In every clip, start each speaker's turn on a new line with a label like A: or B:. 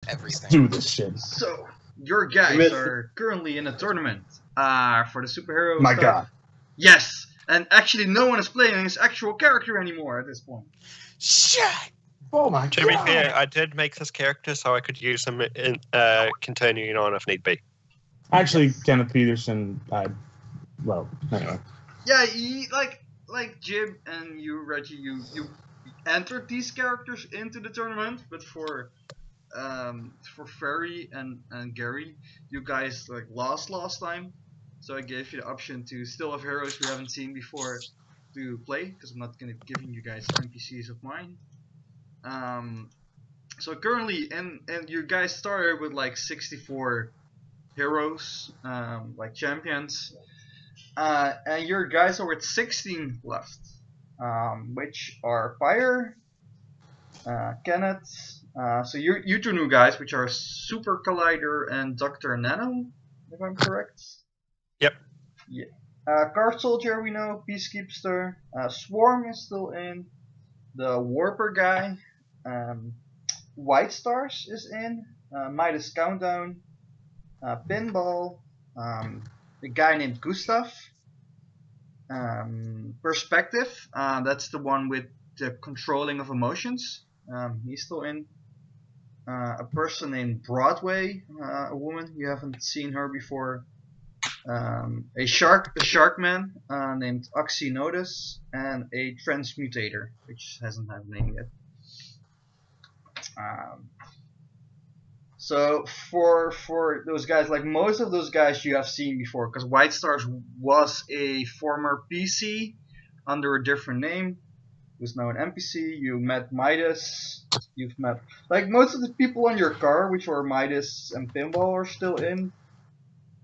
A: everything.
B: Let's do this shit.
C: So, your guys are currently in a tournament for the superhero
B: My
C: stuff.
B: God.
C: Yes, and actually no one is playing his actual character anymore at this point.
A: Shit!
B: Oh my
D: To
B: God.
D: be fair, I did make this character so I could use him in continuing on if need be.
B: Actually, Kenneth Peterson, well, anyway.
C: Yeah, like Jib and you, Reggie, you entered these characters into the tournament, but for Ferry and Gary, you guys like lost last time, so I gave you the option to still have heroes we haven't seen before to play, because I'm not gonna giving you guys NPCs of mine. So currently, and you guys started with like 64 heroes, like champions. And your guys are with 16 left, which are Pyre, Kenneth, so you two new guys, which are Super Collider and Dr. Nano, if I'm correct.
D: Yep.
C: Yeah. Card Soldier, we know, Peacekeeper, Swarm is still in, the Warper guy, White Stars is in, Midas Countdown, Pinball, a guy named Gustav, Perspective, that's the one with the controlling of emotions, he's still in, a person named Broadway, a woman, you haven't seen her before, a shark man named Oxynotus, and a transmutator, which hasn't had a name yet. So for those guys, like most of those guys you have seen before, because White Stars was a former PC under a different name, was now an NPC. You met Midas. You've met like most of the people on your car, which were Midas and Pinball, are still in.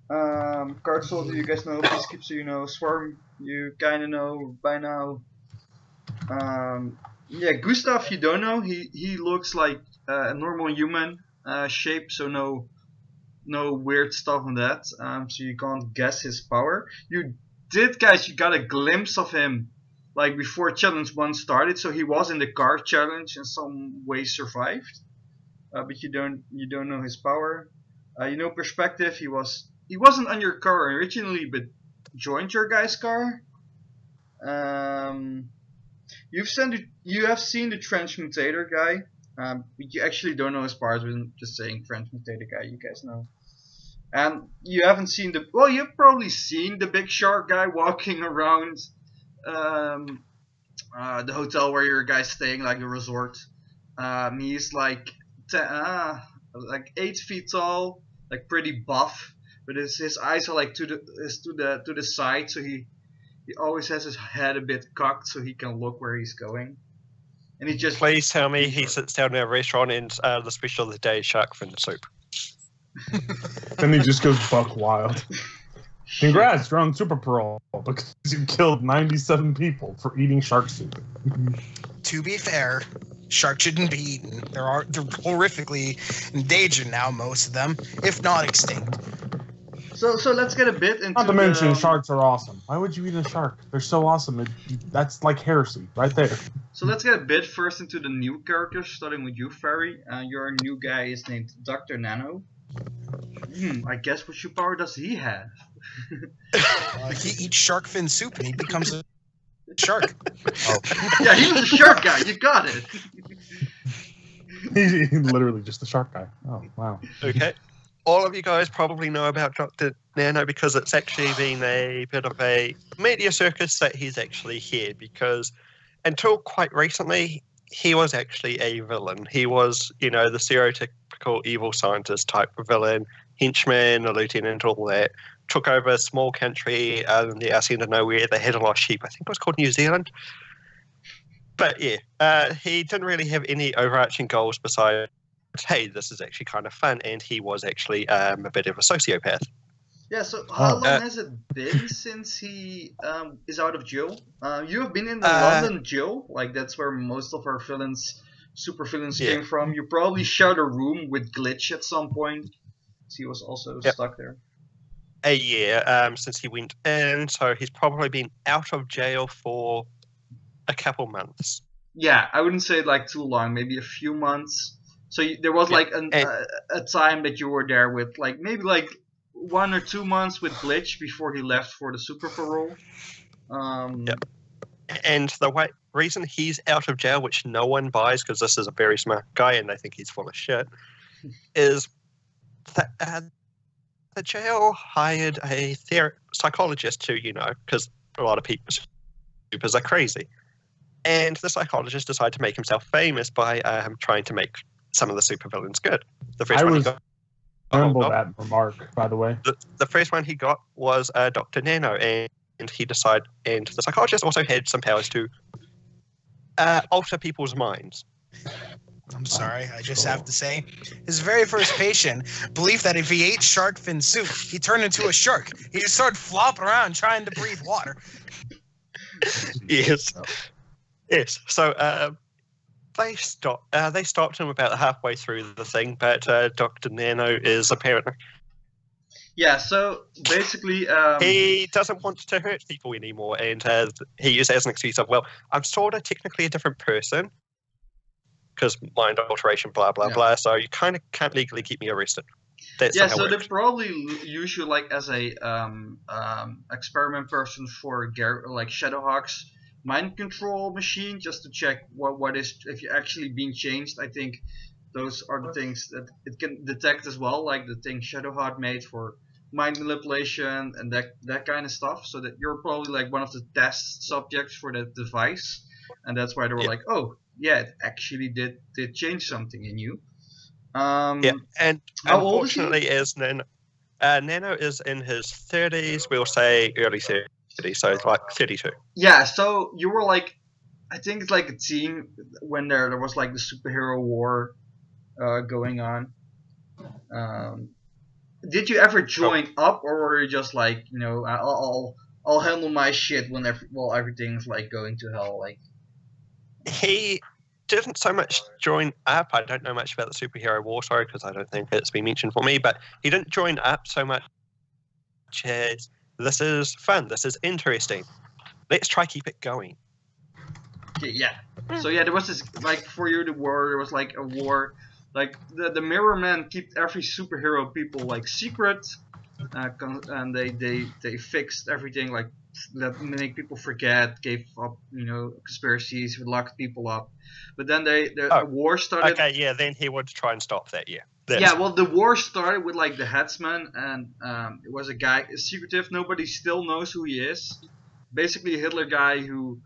C: Card Soldier, you guys know. Peacekeeper, you know. Swarm, you kind of know by now. Yeah, Gustav, you don't know. He looks like a normal human. Shape, so no weird stuff on that, so you can't guess his power. You got a glimpse of him like before challenge 1 started, so he was in the car challenge and some way survived, but you don't know his power. You know Perspective, he wasn't on your car originally but joined your guy's car. You have seen the Transmutator guy. But you actually don't know his powers, I'm just saying Transmutator guy, you guys know. And you haven't seen you've probably seen the big shark guy walking around the hotel where your guy's staying, like the resort. He's like 8 feet tall, like pretty buff, but his eyes are like to the side, so he always has his head a bit cocked so he can look where he's going. And he just
D: Please tell me he sits down in a restaurant and the special of the day is shark fin soup.
B: Then he just goes buck wild. Congrats, you're on Super Parole because you killed 97 people for eating shark soup.
A: To be fair, sharks shouldn't be eaten. They're horrifically endangered now, most of them, if not extinct.
C: So let's get a bit into.
B: Not to mention, sharks are awesome. Why would you eat a shark? They're so awesome. That's like heresy, right there.
C: So let's get a bit first into the new characters, starting with you, Ferry. Your new guy is named Dr. Nano. I guess what power does he have?
A: He eats shark fin soup and he becomes a shark.
B: Oh.
C: Yeah, he was a shark guy. You got it.
B: He's literally just the shark guy. Oh, wow.
D: Okay. All of you guys probably know about Dr. Nano because it's actually been a bit of a media circus that he's actually here, because until quite recently, he was actually a villain. He was, the stereotypical evil scientist type of villain, henchman, a lieutenant, all that. Took over a small country in the outskirts of nowhere. They had a lost sheep. I think it was called New Zealand. But yeah, he didn't really have any overarching goals besides, hey, this is actually kind of fun, and he was actually a bit of a sociopath.
C: Yeah, so how long has it been since he is out of jail? You have been in the London jail, like that's where most of our super villains came from. You probably shared a room with Glitch at some point, so he was also stuck there.
D: A year since he went in, so he's probably been out of jail for a couple months.
C: Yeah, I wouldn't say like too long, maybe a few months. So there was
D: Yeah,
C: like
D: and-
C: a time that you were there with like maybe like 1 or 2 months with Glitch before he left for the Super Parole.
D: Yep. And the reason he's out of jail, which no one buys because this is a very smart guy and they think he's full of shit, is that the jail hired a psychologist to, because a lot of people supers are crazy. And the psychologist decided to make himself famous by trying to make some of the supervillains good. The first one he got.
B: That remark, by the way.
D: The first one he got was Dr. Nano, and he decided, and the psychologist also had some powers to alter people's minds.
A: I'm sorry, I just have to say, his very first patient believed that if he ate shark fin soup, he turned into a shark. He just started flopping around trying to breathe water.
D: Yes. Yes. So they stopped him about halfway through the thing, but Dr. Nano is apparently...
C: Yeah, so basically...
D: he doesn't want to hurt people anymore, and he used it as an excuse of, well, I'm sort of technically a different person, because mind alteration, blah, blah, blah, so you kind of can't legally keep me arrested.
C: Yeah, so they probably use you like as a experiment person for like Shadowhawk's mind control machine, just to check what is, if you're actually being changed. I think those are the things that it can detect as well, like the thing Shadowhawk made for mind manipulation and that kind of stuff. So that you're probably like one of the test subjects for that device, and that's why they were like, oh yeah, it actually did change something in you.
D: Yeah, and
C: how old is he?
D: unfortunately, as Nano is in his 30s, we'll say early 30s, so like 32.
C: Yeah, so you were like, I think it's like a teen when there was like the superhero war going on. Did you ever join up, or were you just like, I'll handle my shit while everything's like going to hell? Like,
D: he didn't so much join up. I don't know much about the superhero war, sorry, because I don't think it's been mentioned for me, but he didn't join up so much as, this is fun, this is interesting, let's try keep it going.
C: Okay, yeah. So yeah, there was this, like, for you, the war, there was like a war, like the Mirror Men kept every superhero people like secret, and they fixed everything, like that make people forget, gave up, conspiracies, locked people up. But then the war started.
D: Okay, yeah, then he would try and stop that, yeah.
C: Well, the war started with like the headsman, and it was a secretive, nobody still knows who he is. Basically a Hitler guy who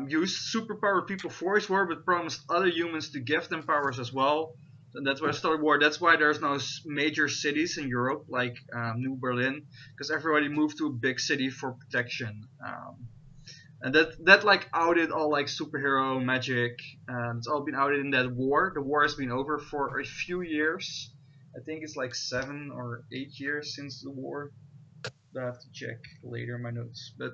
C: used superpowered people for his war, but promised other humans to give them powers as well. And that's why it started war. That's why there's no major cities in Europe like New Berlin, because everybody moved to a big city for protection. And that like outed all like superhero magic. It's all been outed in that war. The war has been over for a few years. I think it's like 7 or 8 years since the war. I have to check later in my notes. But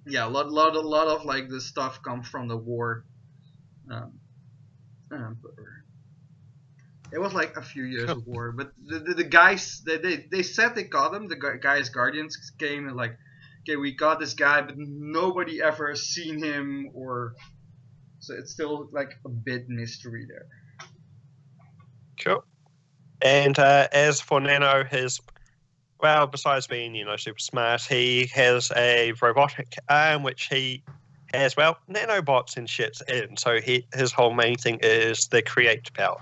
C: yeah, a lot of like the stuff comes from the war. It was like a few years of war, but the guys they said they caught him. The guys Guardians came and like, okay, we got this guy, but nobody ever seen him, or so it's still like a bit mystery there.
D: Cool. And as for Nano, besides being super smart, he has a robotic arm which he has nanobots and shit in. So his whole main thing is the create power.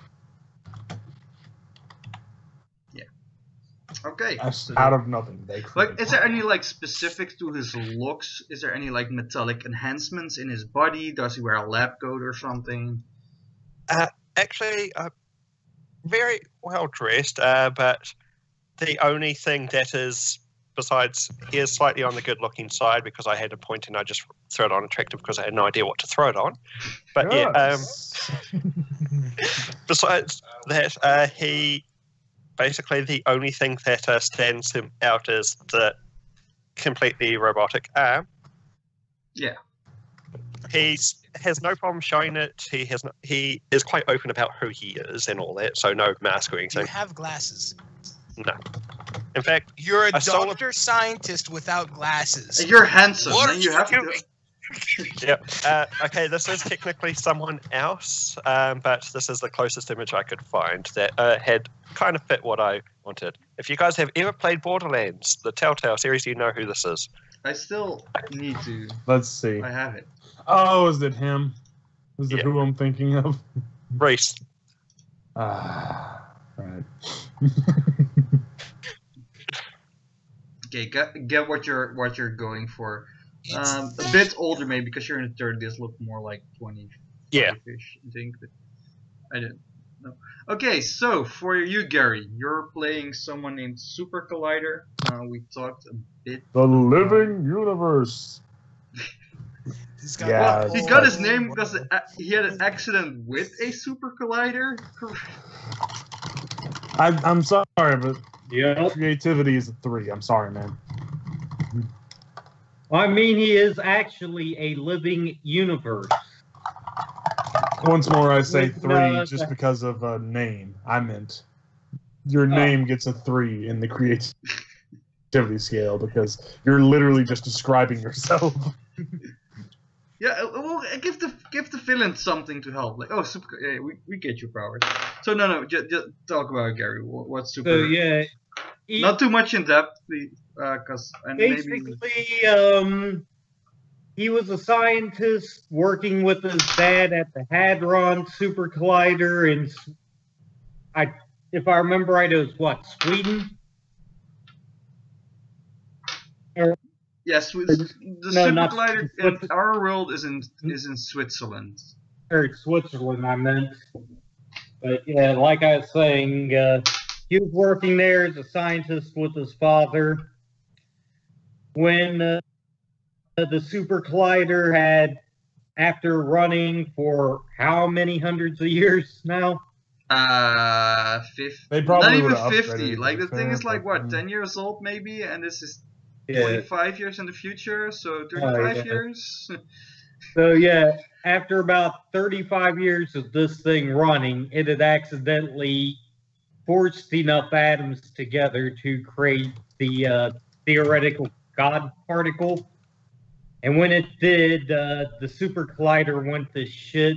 C: Okay.
B: Out of nothing.
C: Like, is there any like specifics to his looks? Is there any like metallic enhancements in his body? Does he wear a lab coat or something?
D: Actually, very well dressed. But the only thing that is, besides, he is slightly on the good-looking side because I had a point and I just threw it on attractive because I had no idea what to throw it on. But
B: yes.
D: Besides that, he. Basically, the only thing that stands him out is the completely robotic arm.
C: Yeah.
D: He has no problem showing it. He is quite open about who he is and all that, so no mask or anything.
A: You have glasses.
D: No. In fact,
A: you're a doctor scientist without glasses.
C: You're handsome.
A: What
C: and you have to.
D: Yep. Okay, this is technically someone else, but this is the closest image I could find that had kind of fit what I wanted. If you guys have ever played Borderlands, the Telltale series, you know who this is.
C: I still need to.
B: Let's see.
C: I have it.
B: Oh, is it him? Is it
D: Yeah.
B: who I'm thinking of?
D: Reese.
B: Right.
C: Okay, get what you're going for. A bit older maybe because you're in the 30s. Look more like 20.
D: Yeah.
C: Ish, I think, but I didn't know. Okay, so for you, Gary, you're playing someone named Super Collider. We talked a bit.
B: The living universe.
A: He's got
B: Yeah,
C: Well, he got his name because he had an accident with a Super Collider.
B: I'm sorry, but
E: Yeah.
B: creativity is a 3. I'm sorry, man.
E: I mean, he is actually a living universe.
B: Once more, I say
E: With
B: 3
E: no-
B: just because of a name. I meant your name gets a 3 in the creativity scale because you're literally just describing yourself.
C: Yeah, well, give the villain something to help. Like, oh, Super, yeah, we get your powers. So no, just talk about it, Gary. What's Super?
E: So yeah,
C: Not too much in depth, because
E: basically,
C: maybe.
E: he was a scientist working with his dad at the Hadron Super Collider, and if I remember right, it was what, Sweden?
C: Yes, the
E: No,
C: Super
E: not
C: Collider in
E: Switzerland.
C: our world is in Switzerland.
E: Or Switzerland, I meant. But yeah, like I was saying, he was working there as a scientist with his father. When the Super Collider had, after running for how many hundreds of years now?
C: 50.
B: They probably
C: Not even
B: would've
C: 50.
B: upgraded,
C: Like
B: to
C: the
B: be
C: thing
B: fair,
C: is like
B: but,
C: what, 10 years old maybe, and this is
E: Yeah.
C: 25 years in the future, so 35
E: yeah.
C: years.
E: So yeah, after about 35 years of this thing running, it had accidentally forced enough atoms together to create the theoretical God particle. And when it did, the Super Collider went to shit.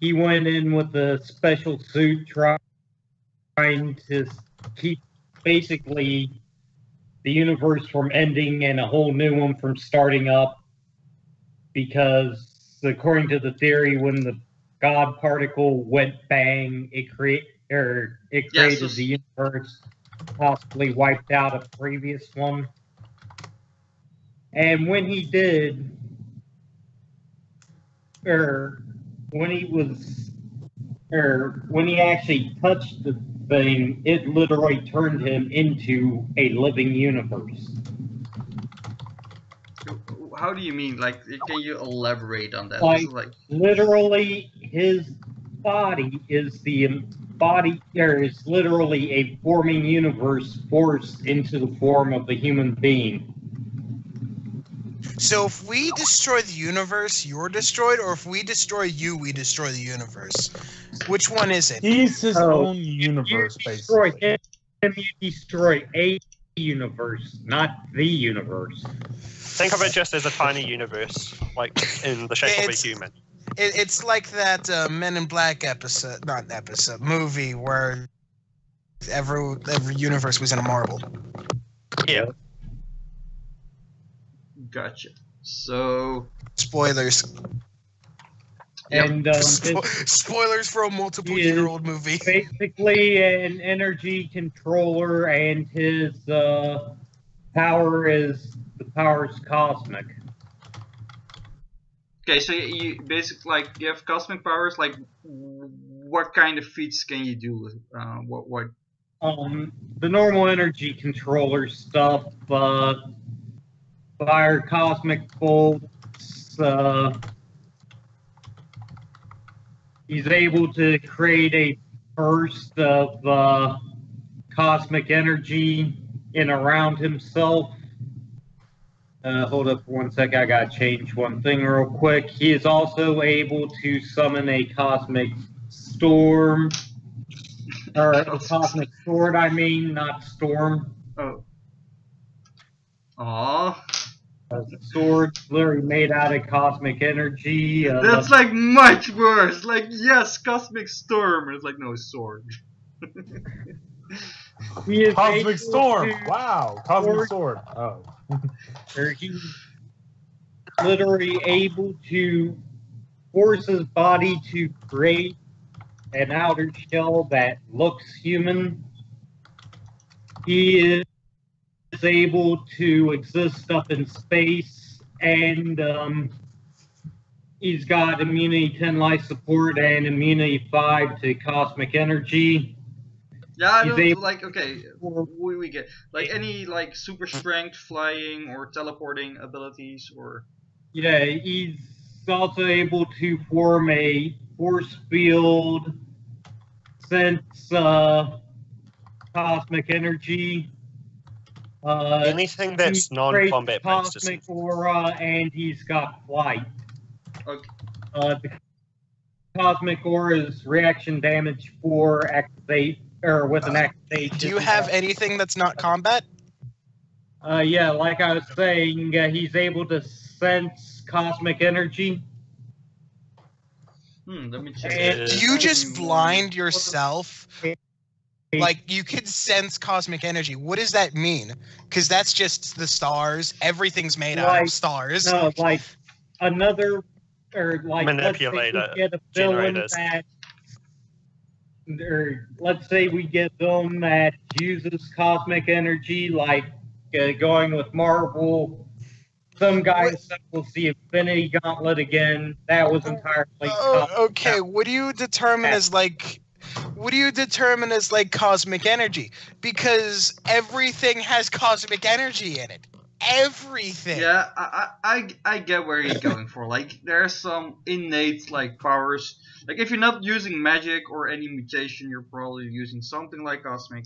E: He went in with a special suit trying to keep basically the universe from ending and a whole new one from starting up. Because according to the theory, when the God particle went bang, it created the universe, possibly wiped out a previous one. And when he did, when he actually touched the thing, it literally turned him into a living universe.
C: How do you mean? Like, can you elaborate on that?
E: Like,
C: This is like
E: literally, his body is is literally a forming universe forced into the form of a human being.
A: So if we destroy the universe, you're destroyed, or if we destroy you, we destroy the universe. Which one is it?
B: He's his
E: Oh,
B: own universe,
E: You destroy
B: basically.
E: him, you destroy a universe, not the universe.
D: Think of it just as a tiny universe, like in the shape of a human.
A: It's like that Men in Black movie where every universe was in a marble.
D: Yeah.
C: gotcha. So
A: Spoilers.
E: And
A: Spoilers for a multiple-year-old movie.
E: basically an energy controller, and his power is cosmic.
C: okay, so you basically like you have cosmic powers. Like, what kind of feats can you do? What?
E: The normal energy controller stuff, fire, cosmic bolts. He's able to create a burst of cosmic energy in around himself. Hold up for 1 sec, I gotta change one thing real quick. He is also able to summon a cosmic storm. Or a cosmic sword, I mean, not storm.
C: Oh. Aww.
E: A sword literally made out of cosmic energy.
C: That's like much worse. Like, yes, cosmic storm. It's like, no, sword.
E: He is
B: Cosmic
E: able
B: storm.
E: to-
B: Wow. Cosmic sword. Oh.
E: or he's literally able to force his body to create an outer shell that looks human. He is able to exist up in space, and he's got immunity 10 life support and immunity 5 to cosmic energy.
C: Yeah, I
E: He's
C: don't
E: able-
C: like. Okay, we get like any like super strength, flying, or teleporting abilities, or
E: Yeah, he's also able to form a force field, sense cosmic energy.
D: Anything that's
E: he
D: non-combat
E: creates
D: based.
E: cosmic aura, and he's got flight.
C: okay.
E: The cosmic aura's reaction damage for activate or with an activation.
A: Do you have anything that's not combat?
E: Yeah, like I was saying, he's able to sense cosmic energy.
C: Let me check.
E: And-
A: Do you just blind yourself? Like, you could sense cosmic energy. What does that mean? Because that's just the stars. Everything's made out of
E: Like,
A: stars.
E: No, like another, or like
D: Manipulator,
E: let's say we get a villain
D: generators.
E: that, or let's say we get a villain that uses cosmic energy, like going with Marvel. Some guys settle the Infinity Gauntlet again. That was entirely.
A: Okay, what do you determine as like? What do you determine as like cosmic energy? Because everything has cosmic energy in it. Everything.
C: Yeah, I get where you're going for. Like, there's some innate like powers. Like, if you're not using magic or any mutation, you're probably using something like cosmic.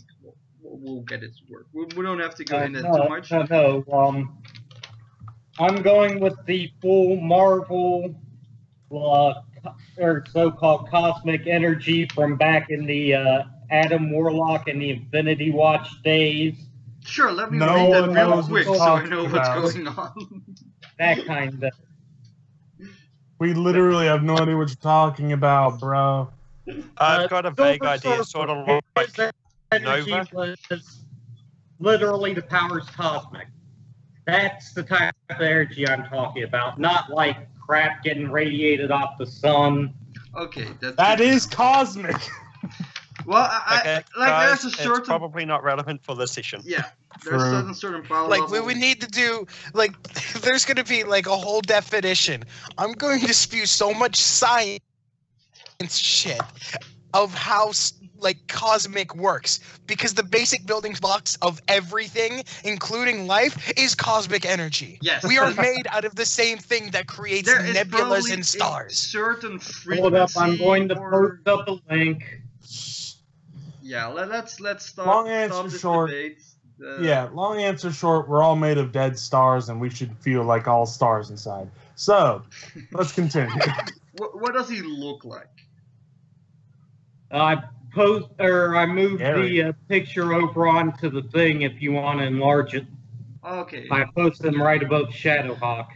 C: We'll get it to work. We don't have to go into it too much.
E: No. I'm going with the full Marvel, or so-called cosmic energy from back in the Adam Warlock and the Infinity Watch days.
C: Sure, let me
B: No
C: read that
B: one
C: real
B: knows
C: quick
B: what
C: so I
B: you're
C: know
B: talking
C: what's
B: about.
C: going on.
E: That kind of.
B: We literally have no idea what you're talking about, bro.
D: I've got a vague
E: Silver
D: idea,
E: Surfer,
D: sort of like
E: his energy
D: Nova.
E: was literally the power's cosmic. That's the type of energy I'm talking about, not like crap getting radiated off the sun.
C: Okay,
B: That is cosmic.
C: Well,
D: Okay,
C: like
D: guys,
C: there's a
D: it's
C: certain
D: probably not relevant for this session.
C: yeah, there's
B: True.
C: certain power
A: Like,
C: level.
A: we need to do, like, there's going to be, like, a whole definition. I'm going to spew so much science shit of how, like, cosmic works. Because the basic building blocks of everything, including life, is cosmic energy.
C: Yes.
A: We are made out of the same thing that creates
C: There is
A: nebulas
C: probably
A: and
C: a
A: stars.
C: certain frequency.
E: Hold up, I'm going to
C: or...
E: post up a link.
C: Yeah, let's stop.
B: Long answer
C: stop this
B: short.
C: Debate.
B: Yeah, long answer short, we're all made of dead stars and we should feel like all stars inside. So, let's continue.
C: What does he look like?
E: I moved
B: Gary.
E: the picture over onto the thing if you want to enlarge it.
C: Okay,
E: I posted them right above Shadowhawk.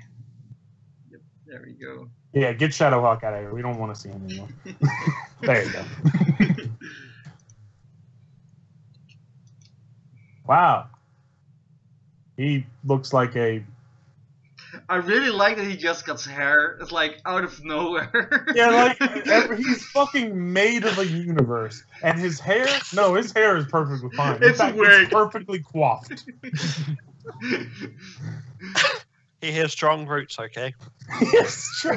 C: there we go.
B: Yeah, get Shadowhawk out of here. We don't want to see him anymore. There you go. Wow. He looks like a...
C: I really like that he just got hair. It's like out of nowhere.
B: Yeah, like, he's fucking made of a universe. And his hair... No, his hair is perfectly fine. In
C: It's
B: fact,
C: weird.
B: it's perfectly coiffed.
D: He has strong roots, okay?
B: Yes, true.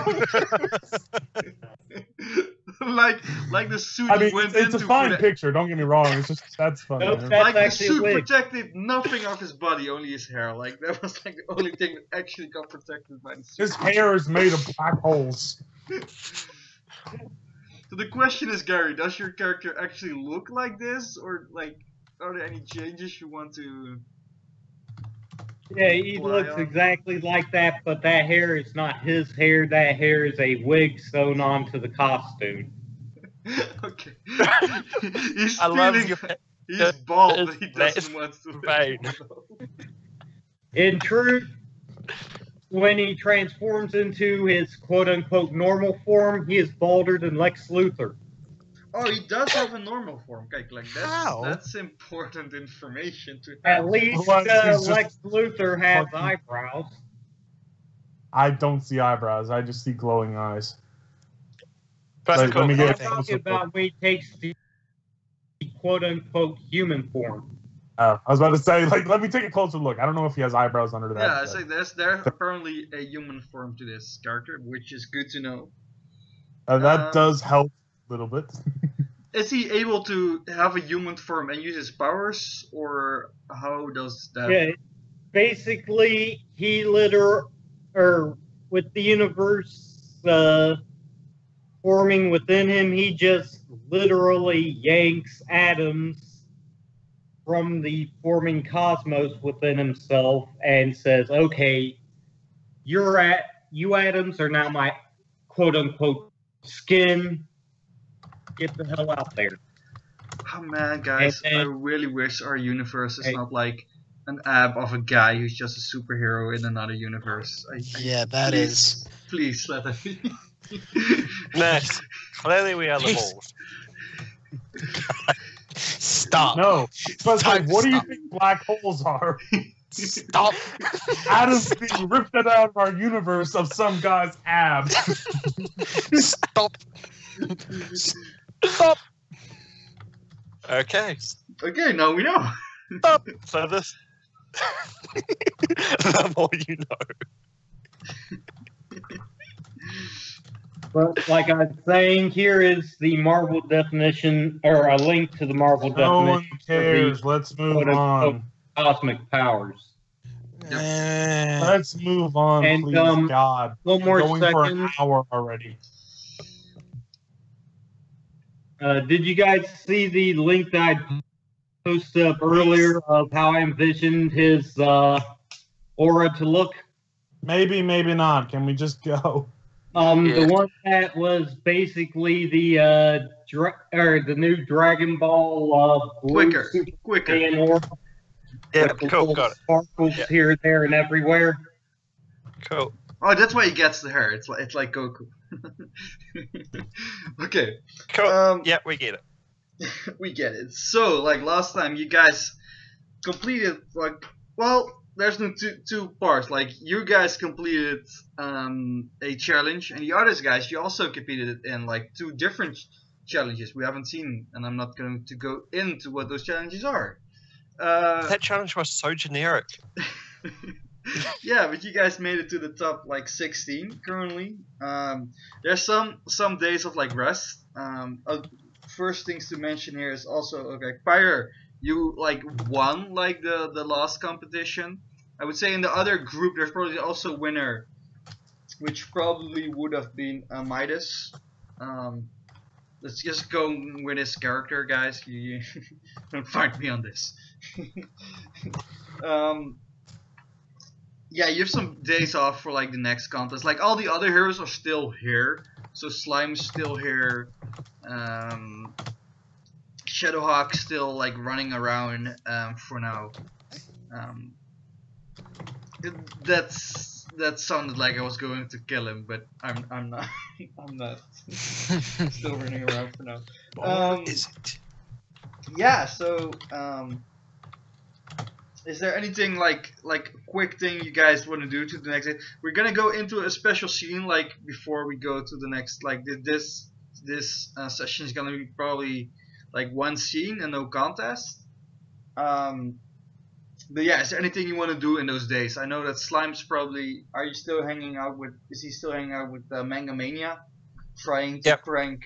C: like the suit
B: I mean,
C: he went
B: it's a
C: into.
B: fine
C: for the-
B: picture, don't get me wrong. It's just, that's funny.
E: Nope,
B: man.
E: that's
C: Like the
E: actually a
C: suit
E: wig.
C: protected nothing of his body, only his hair. Like that was like the only thing that actually got protected by the suit.
B: His hair is made of black holes.
C: So the question is, Gary, does your character actually look like this, or like, are there any changes you want to?
E: Yeah, he
C: Fly
E: looks
C: on.
E: exactly like that, but that hair is not his hair. That hair is a wig sewn onto the costume.
C: Okay. He's
D: I love
C: feeling.
D: your
C: He's bald, but he
D: that is
C: doesn't want to.
D: vain.
E: In truth, when he transforms into his quote-unquote normal form, he is balder than Lex Luthor.
C: Oh, he does have a normal form. Like
A: How?
C: that's important information to
E: At
C: have.
E: least
B: Otherwise, he's
E: Lex Luthor has
B: fucking-
E: eyebrows.
B: I don't see eyebrows. I just see glowing eyes.
D: But
B: Let me
E: I'm
B: get a
E: talking
B: closer look.
E: about when he takes the quote-unquote human form.
B: I was about to say, like, let me take a closer look. I don't know if he has eyebrows under that.
C: Yeah, I say there's apparently a human form to this character, which is good to know.
B: That does help a little bit.
C: Is he able to have a human form and use his powers, or how does that?
E: Yeah, basically, with the universe forming within him, he just literally yanks atoms from the forming cosmos within himself and says, "Okay, you atoms are now my quote unquote skin. Get the hell out there."
C: Oh man, guys, I really wish our universe is not like an ab of a guy who's just a superhero in another universe.
A: Yeah, that is.
C: Please let that be.
D: Nice. Clearly we are the balls.
A: Stop.
B: No. But like, what do you
A: Stop.
B: think black holes are?
A: Stop.
B: Atoms being ripped out of our universe of some guy's abs.
A: Stop. Stop.
D: Okay.
C: Okay, now we know.
D: Stop. So this the more you know.
E: But like I was saying, here is the Marvel definition, or a link to the Marvel
B: No one
E: definition
B: cares. Let's move on.
E: cosmic powers.
B: Let's move on,
E: And,
B: please, God.
E: One more
B: Going for an
E: second.
B: hour already.
E: Did you guys see the link that I posted up earlier of how I envisioned his aura to look?
B: Maybe, maybe not. Can we just go?
E: The one that was basically the new Dragon Ball
C: Quicker.
E: Superman aura.
D: Yeah,
E: With the
D: cool,
E: little
D: got it.
E: sparkles here, there, and everywhere.
D: Cool.
C: Oh, that's why he gets the hair. It's like Goku. Okay.
D: Cool. Yeah, we get it.
C: We get it. So, like last time, you guys completed there's no two parts. Like you guys completed a challenge, and the others guys, you also competed it in like 2 different challenges we haven't seen, and I'm not going to go into what those challenges are.
D: That challenge was so generic.
C: Yeah, but you guys made it to the top like 16 currently. There's some days of like rest. First things to mention here is also Pyre, you like won like the last competition. I would say in the other group there's probably also a winner, which probably would have been Midas. Let's just go with his character, guys. You don't fight me on this. Yeah, you have some days off for like the next contest. Like all the other heroes are still here. So Slime's still here. Shadowhawk's still like running around for now. That sounded like I was going to kill him, but I'm not. I'm not. Still running around for now.
A: Or is it?
C: Yeah. So is there anything like quick thing you guys want to do to the next day? We're gonna go into a special scene like before we go to the next. Like this session is gonna be probably like 1 scene and no contest. But yeah, is there anything you want to do in those days? I know that Slime's probably. Are you still hanging out with? Is he still hanging out with Manga Mania, trying to prank?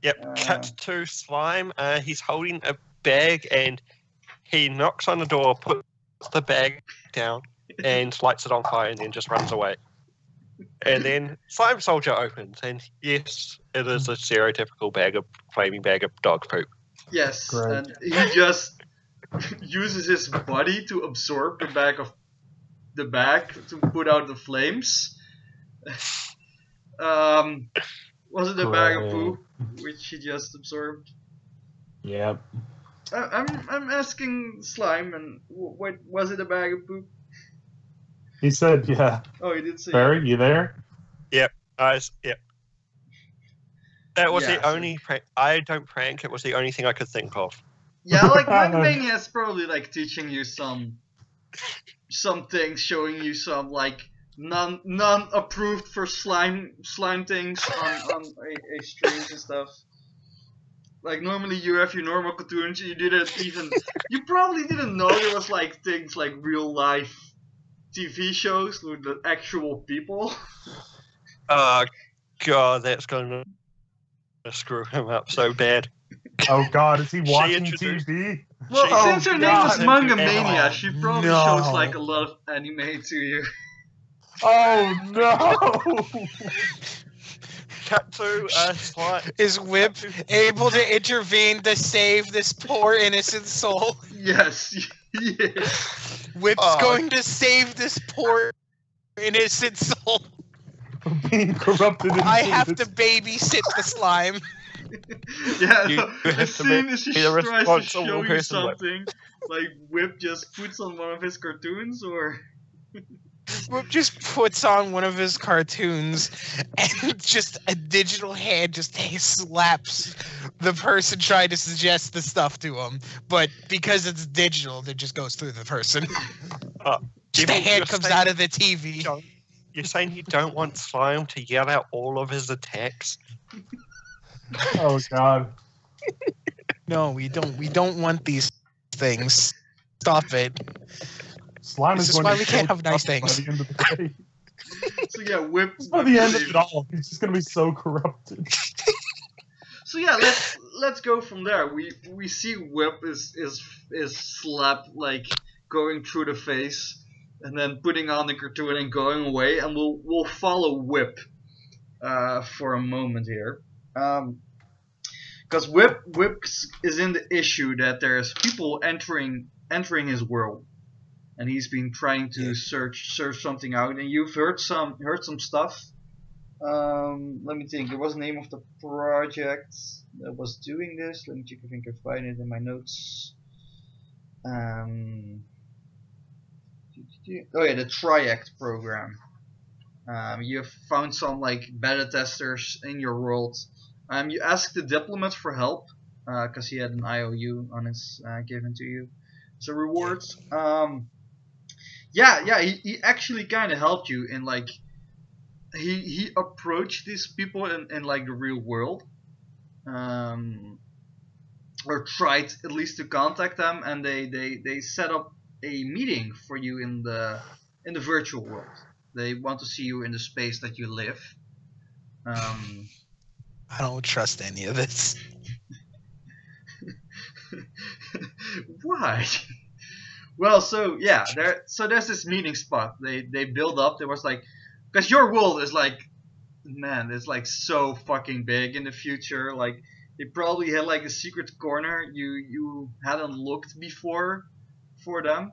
D: Yep. Cut to Slime. He's holding a bag and he knocks on the door, puts the bag down, and lights it on fire, and then just runs away. And then Slime Soldier opens, and yes, it is a stereotypical flaming bag of dog poop.
C: Yes,
B: Great.
C: and he just uses his body to absorb the bag to put out the flames. Was it a bag of poop which he just absorbed?
B: Yep.
C: I'm asking Slime, and what was it a bag of poop?
B: He said, yeah.
C: Oh, he did say.
B: Barry, you there?
D: Yep. That was
C: Yeah,
D: the
C: so-
D: only prank. I don't prank. It was the only thing I could think of.
C: Yeah, like Mania is probably like teaching you some things, showing you some like non approved for slime things on a streams and stuff. Like normally you have your normal cartoons, you probably didn't know there was like things like real life TV shows with the actual people.
D: Oh God, that's going to screw him up so bad.
B: Oh God, is he watching
D: introduced-
B: TV?
C: Well,
D: Oh,
C: since her name was
B: God.
C: Manga Mania,
A: Oh,
C: she probably
A: no.
C: shows like a lot of anime to you.
B: Oh no!
D: Cut to slime.
A: Is Whip able to intervene to save this poor innocent soul?
C: Yes, yes.
A: Whip's going to save this poor innocent soul.
B: Being corrupted.
A: I
B: into
A: have
B: this-
A: to babysit the slime.
C: Yeah,
D: You
C: no,
D: have
C: as
D: to
C: soon
D: be
C: as he
D: the
C: tries to
D: responsible
C: show you
D: person, Whip.
C: something, like Whip just puts on one of his cartoons, or
A: Whip just puts on one of his cartoons and just a digital hand just slaps the person trying to suggest the stuff to him. But because it's digital, it just goes through the person. Just a hand comes out of the TV.
D: You're saying you don't want Slime to yell out all of his attacks?
B: Oh God!
A: No, we don't. We don't want these things. Stop it.
B: Slime
A: This is
B: going
A: why
B: to
A: we can't
B: kill
A: have nice
B: himself
A: things.
B: By the end of the day.
C: so yeah, Whip.
B: By the end of it all, he's just gonna be so corrupted.
C: So yeah, let's go from there. We see Whip is slapped, like going through the face, and then putting on the cartoon and going away, and we'll follow Whip for a moment here, because Whip is in the issue that there's people entering his world, and he's been trying to search something out, and you've heard some stuff. Let me think. There was the name of the project that was doing this. Let me check if I can find it in my notes. Oh yeah, the Triact program. You have found some like beta testers in your world. You asked the diplomat for help because he had an IOU on his given to you. So rewards. He actually kind of helped you in like. He approached these people in like the real world, or tried at least to contact them, and they set up a meeting for you in the virtual world. They want to see you in the space that you live.
A: I don't trust any of this.
C: Why? Well, so yeah, there's this meeting spot. They build up. There was like. Because your world is like, man, it's like so fucking big in the future. Like, they probably had like a secret corner you hadn't looked before for them.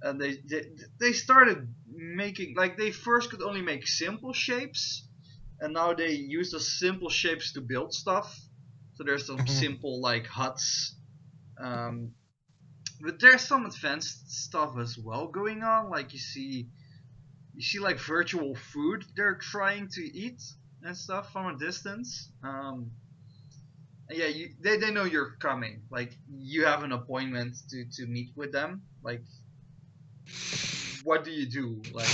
C: And they started making, like, they first could only make simple shapes. And now they use the simple shapes to build stuff. So there's some simple, like, huts. But there's some advanced stuff as well going on. Like, you see like virtual food they're trying to eat and stuff from a distance. They know you're coming. Like, you have an appointment to meet with them. Like, what do you do? Like,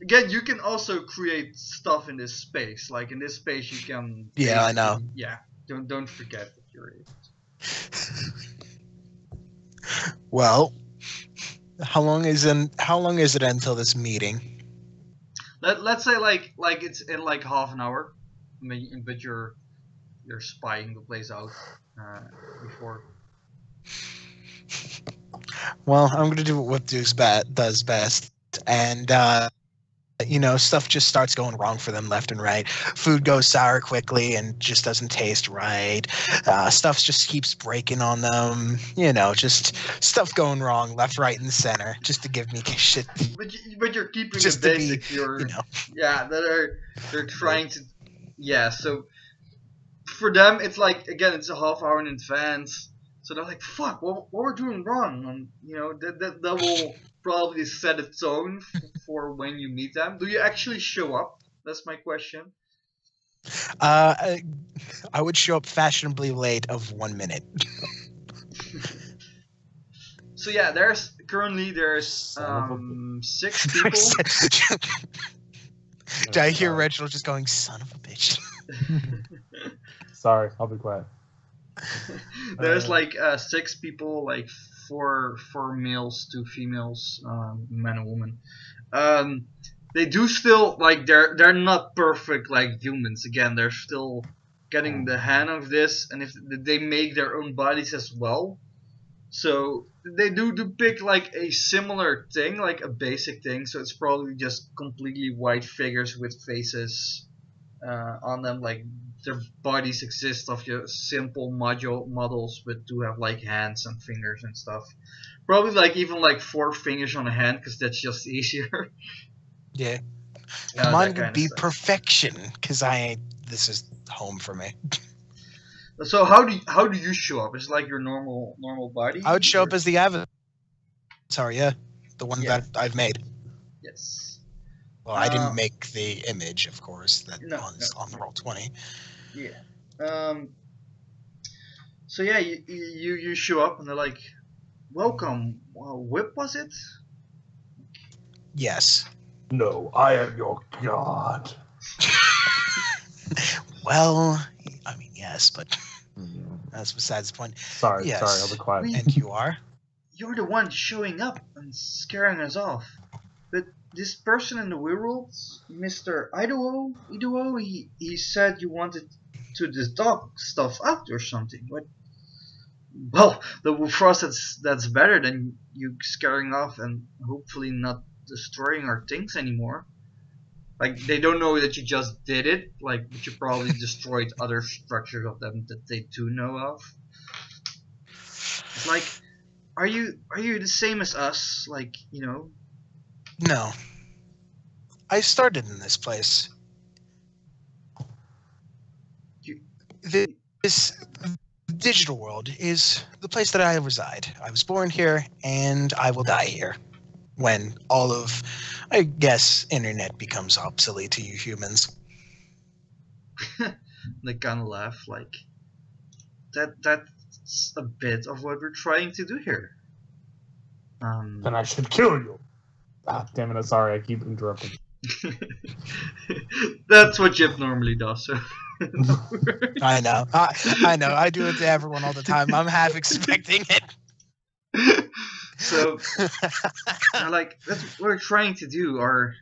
C: again, you can also create stuff in this space. Like, in this space you can.
A: Yeah, I know.
C: Yeah, don't forget that you're it.
A: Well, how long is it until this meeting?
C: Let's say like it's in like half an hour, but you're spying the place out before.
A: Well, I'm gonna do what does best, and stuff just starts going wrong for them left and right. Food goes sour quickly and just doesn't taste right. Stuff just keeps breaking on them. Just stuff going wrong left, right, and center, just to give me shit.
C: But you're keeping
A: Just
C: it
A: to
C: basic. They're trying to. Yeah, so for them it's like, again, it's a half hour in advance. So they're like, "Fuck, what we're doing wrong?" And that will probably set a tone for when you meet them. Do you actually show up? That's my question.
A: I would show up fashionably late of 1 minute.
C: So yeah, there's currently
B: Son
C: 6 people.
A: Did I hear Reginald just going, "Son of a bitch"?
B: Sorry, I'll be quiet.
C: There's 6 people, like four males, 2 females, man and woman. They do still they're not perfect like humans. Again, they're still getting the hang of this, and if they make their own bodies as well. So they do depict like a similar thing, like a basic thing. So it's probably just completely white figures with faces on them. Like their bodies exist of just simple models, but do have like hands and fingers and stuff. Probably even 4 fingers on a hand, because that's just easier.
A: Yeah.
C: That
A: Mine
C: kind
A: would
C: of
A: be
C: stuff.
A: perfection, because this is home for me.
C: So how do you show up? Is it like your normal body?
A: I would show up
C: or-
A: as the avatar, yeah. The one
C: Yeah.
A: that I've made.
C: Yes.
A: Well, I didn't make the image, of course, that
C: No,
A: on the Roll20.
C: Yeah. So yeah, you show up and they're like, "Welcome, W.I.P, was it?"
A: Yes.
B: No, I am your god.
A: Well, I mean, yes, but that's besides the point.
B: Sorry,
A: Yes.
B: I'll be quiet.
A: And you are?
C: You're the one showing up and scaring us off. But this person in the world, Mr. Idaho, he said you wanted to dog stuff out or something. What? Well, for us that's better than you scaring off and hopefully not destroying our things anymore. Like, they don't know that you just did it, but you probably destroyed other structures of them that they do know of. It's like, are you the same as us?
A: No. I started in this place. This digital world is the place that I reside. I was born here, and I will die here. When all of, I guess, internet becomes obsolete to you humans.
C: They kind of laugh, that's a bit of what we're trying to do here.
B: Then I should kill you. Ah, damn it! I'm sorry. I keep interrupting.
C: That's what Jip normally does. So.
A: I know. I know. I do it to everyone all the time. I'm half expecting it.
C: So, that's what we're trying to do. Our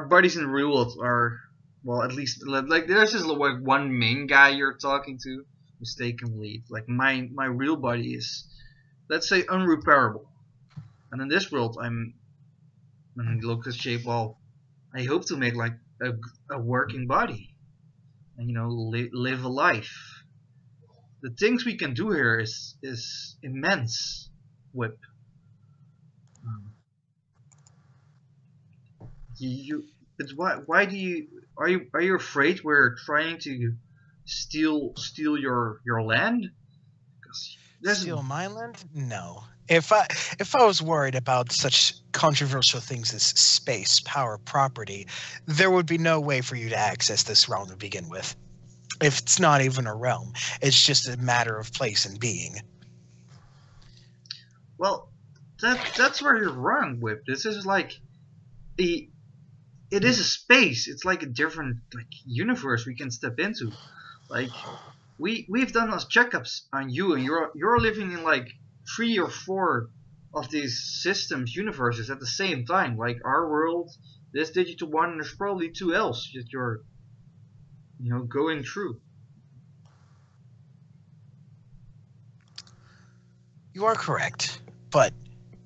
C: buddies in the real world are, well, at least there's just one main guy you're talking to, mistakenly. My real buddy is, let's say, unrepairable, and in this world and he looks at shape. Well, I hope to make a working body, and live a life. The things we can do here is immense. W.I.P. But why do you are you afraid we're trying to steal your land?
A: Steal my land? No. If I was worried about such controversial things as space, power, property, there would be no way for you to access this realm to begin with. If it's not even a realm, it's just a matter of place and being.
C: Well, that's where you're wrong, W.I.P. This is it is a space. It's like a different universe we can step into. We've done those checkups on you, and you're living in 3 or 4 of these systems, universes at the same time. Our world, this digital one, and there's probably 2 else that you're going through.
A: You are correct, but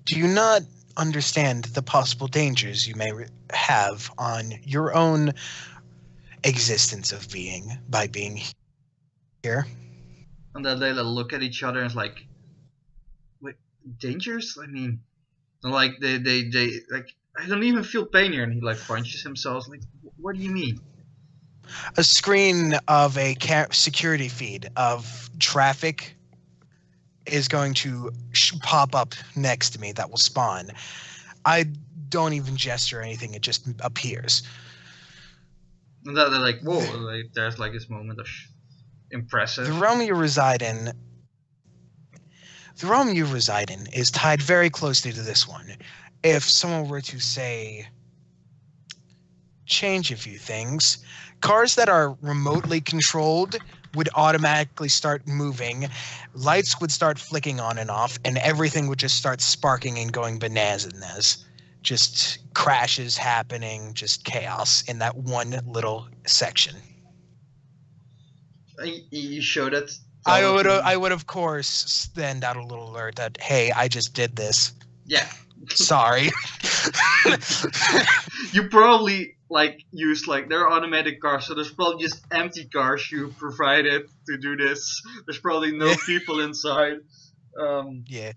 A: do you not understand the possible dangers you may have on your own existence of being by being here?
C: And then they look at each other and it's like, wait, dangers? I mean, they I don't even feel pain here, and he punches himself. What do you mean?
A: A screen of a security feed of traffic is going to pop up next to me that will spawn. I don't even gesture or anything; it just appears.
C: And they're like, whoa, like, there's like this moment of impressive.
A: The realm you reside in is tied very closely to this one. If someone were to say, change a few things, cars that are remotely controlled would automatically start moving, lights would start flicking on and off, and everything would just start sparking and going bananas. Just crashes happening, just chaos in that one little section.
C: You showed it.
A: I would of course send out a little alert that, hey, I just did this.
C: Yeah.
A: Sorry.
C: You probably like use like their automatic cars, so there's probably just empty cars you provided to do this. There's probably no people inside.
A: Yeah.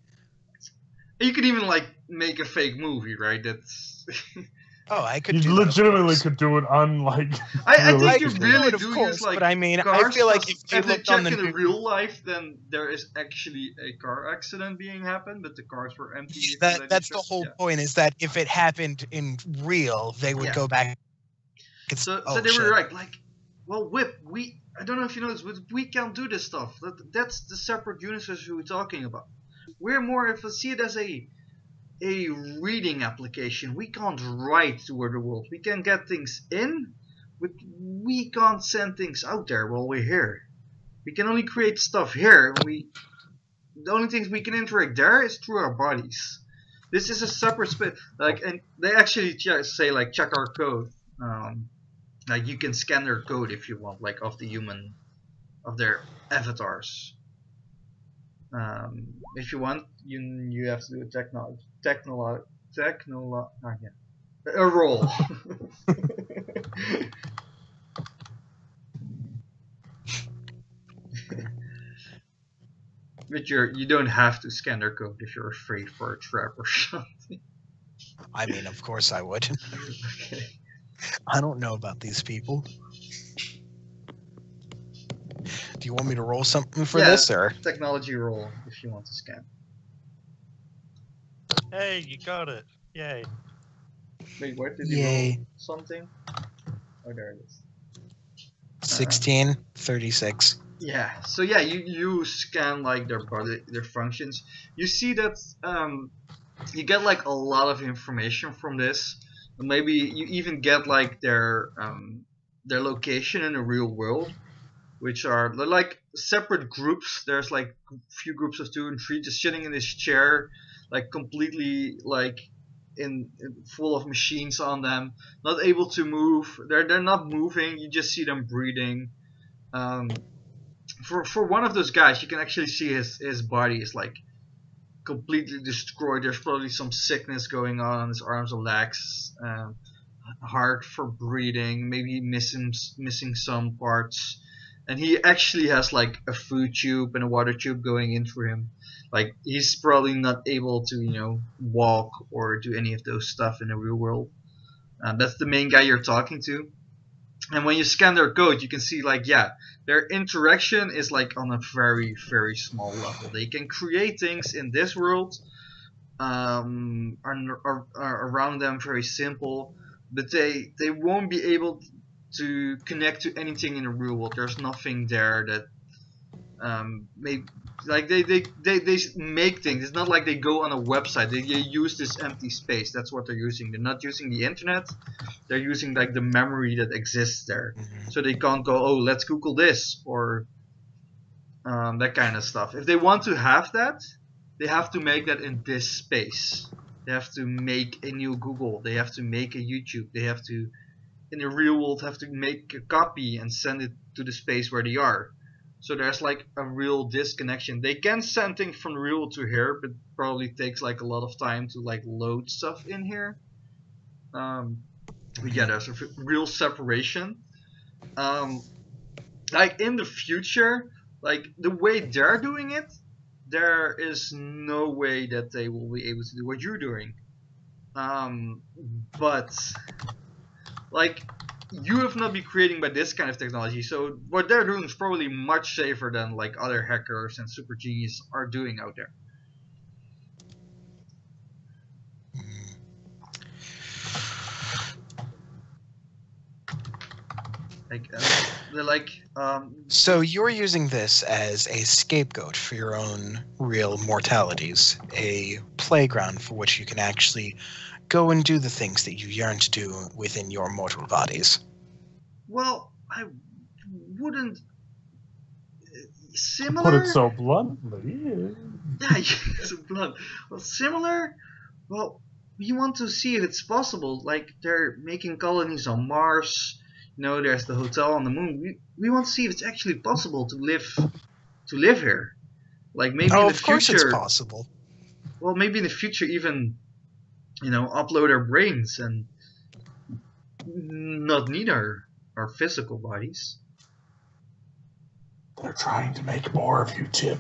C: You could even like make a fake movie, right? That's.
A: Oh, I could.
B: You legitimately could do it unlike.
C: I think you
B: realistically.
C: really
A: of
C: do
A: course,
C: use like.
A: but I mean, I
C: cars,
A: feel like
C: because
A: if you
C: they
A: looked on
C: check
A: the
C: in
A: news,
C: real life, then there is actually a car accident being happened, but the cars were empty.
A: that's the whole point. Is that if it happened in real, they would go back.
C: So they were right. Like, well, W.I.P. I don't know if you know this, but we can't do this stuff. That's the separate universe we were talking about. We're more, if I see it as a reading application. We can't write to the world. We can get things in, but we can't send things out there while we're here. We can only create stuff here. The only things we can interact there is through our bodies. This is a separate space. Like, and they actually say like check our code. Like you can scan their code if you want, like of the human, of their avatars. If you want, you have to do a roll. But you don't have to scan their code if you're afraid for a trap or something.
A: I mean, of course I would.
C: Okay.
A: I don't know about these people. Do you want me to roll something for this, or
C: technology roll if you want to scan?
D: Hey, you got it! Yay!
C: Wait, where did you roll something? Oh, there it is.
A: 16, 36.
C: Yeah. So yeah, you scan like their body, their functions. You see that you get like a lot of information from this. Maybe you even get like their location in the real world, which are like separate groups. There's like a few groups of 2 and 3 just sitting in this chair, like completely like in full of machines on them, not able to move. They're not moving. You just see them breathing. For one of those guys, you can actually see his body is like completely destroyed. There's probably some sickness going on his arms and legs. Hard for breathing, maybe missing some parts, and he actually has like a food tube and a water tube going in for him. Like he's probably not able to walk or do any of those stuff in the real world. That's the main guy you're talking to. And when you scan their code, you can see like their interaction is like on a very very small level. They can create things in this world, are around them very simple, but they won't be able to connect to anything in the real world. There's nothing there that they make things. It's not like they go on a website. They use this empty space. That's what they're using. They're not using the internet. They're using like the memory that exists there. So they can't go, oh, let's Google this or that kind of stuff. If they want to have that, they have to make that in this space. They have to make a new Google. They have to make a YouTube. They have to, in the real world, have to make a copy and send it to the space where they are. So there's like a real disconnection. They can send things from the real world to here, but probably takes like a lot of time to like load stuff in here. But yeah, there's a real separation. Like in the future, like the way they're doing it, there is no way that they will be able to do what you're doing. But like you have not been creating by this kind of technology, so what they're doing is probably much safer than like other hackers and super geniuses are doing out there. Like they're like
A: So you're using this as a scapegoat for your own real mortalities, a playground for which you can actually go and do the things that you yearn to do within your mortal bodies.
C: well, I wouldn't
B: To
C: similar.
B: put it so bluntly.
C: Yeah, so blunt. Well, similar. Well, we want to see if it's possible. Like they're making colonies on Mars. You know, there's the hotel on the moon. We want to see if it's actually possible to live here. Like maybe in the
A: Of course it's
C: future.
A: possible.
C: Well, maybe in the future even, you know, upload our brains and not need our physical bodies.
B: They're trying to make more of you, Tip.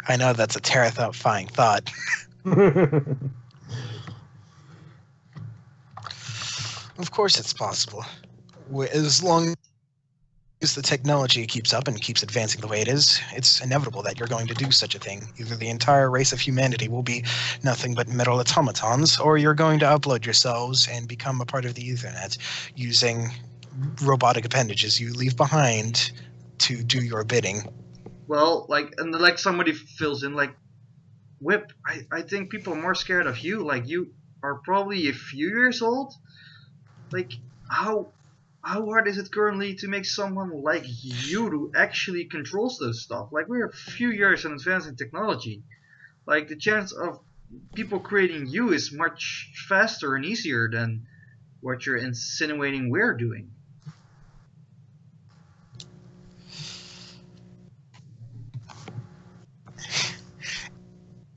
A: I know that's a terrifying thought. Of course it's possible. As long as the technology keeps up and keeps advancing the way it is, it's inevitable that you're going to do such a thing. Either the entire race of humanity will be nothing but metal automatons, or you're going to upload yourselves and become a part of the Ethernet using robotic appendages you leave behind to do your bidding.
C: Well, like, and like somebody fills in, like, Whip, I think people are more scared of you. Like, you are probably a few years old. Like, how hard is it currently to make someone like you to actually controls those stuff? Like, we're a few years in advance in technology. Like, the chance of people creating you is much faster and easier than what you're insinuating we're doing.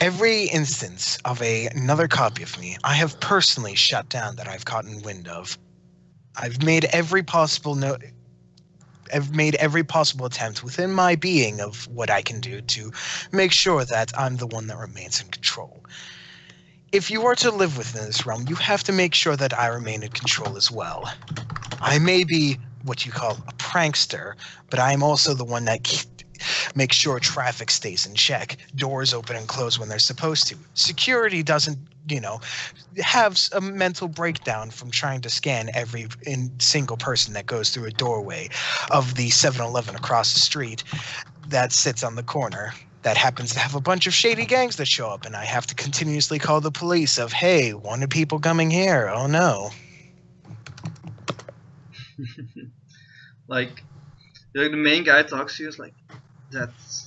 A: Every instance of another copy of me, I have personally shut down that I've gotten wind of. I've made every possible attempt within my being of what I can do to make sure that I'm the one that remains in control. If you are to live within this realm, you have to make sure that I remain in control as well. I may be what you call a prankster, but I am also the one that make sure traffic stays in check, doors open and close when they're supposed to. Security doesn't, have a mental breakdown from trying to scan every single person that goes through a doorway of the 7-Eleven across the street that sits on the corner. That happens to have a bunch of shady gangs that show up, and I have to continuously call the police of, hey, wanted people coming here, oh no.
C: Like the main guy talks to you is like, that's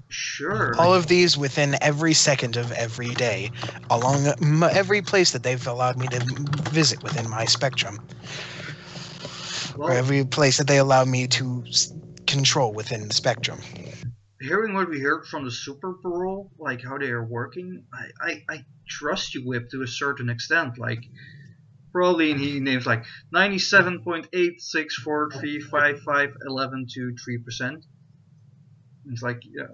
C: sure.
A: All of these within every second of every day, along every place that they've allowed me to visit within my spectrum.
C: Well,
A: or every place that they allow me to control within the spectrum.
C: Hearing what we heard from the Super Parole, like how they are working, I trust you, Whip, to a certain extent. Like, probably he names like 97.8643551123%. He's like, yeah,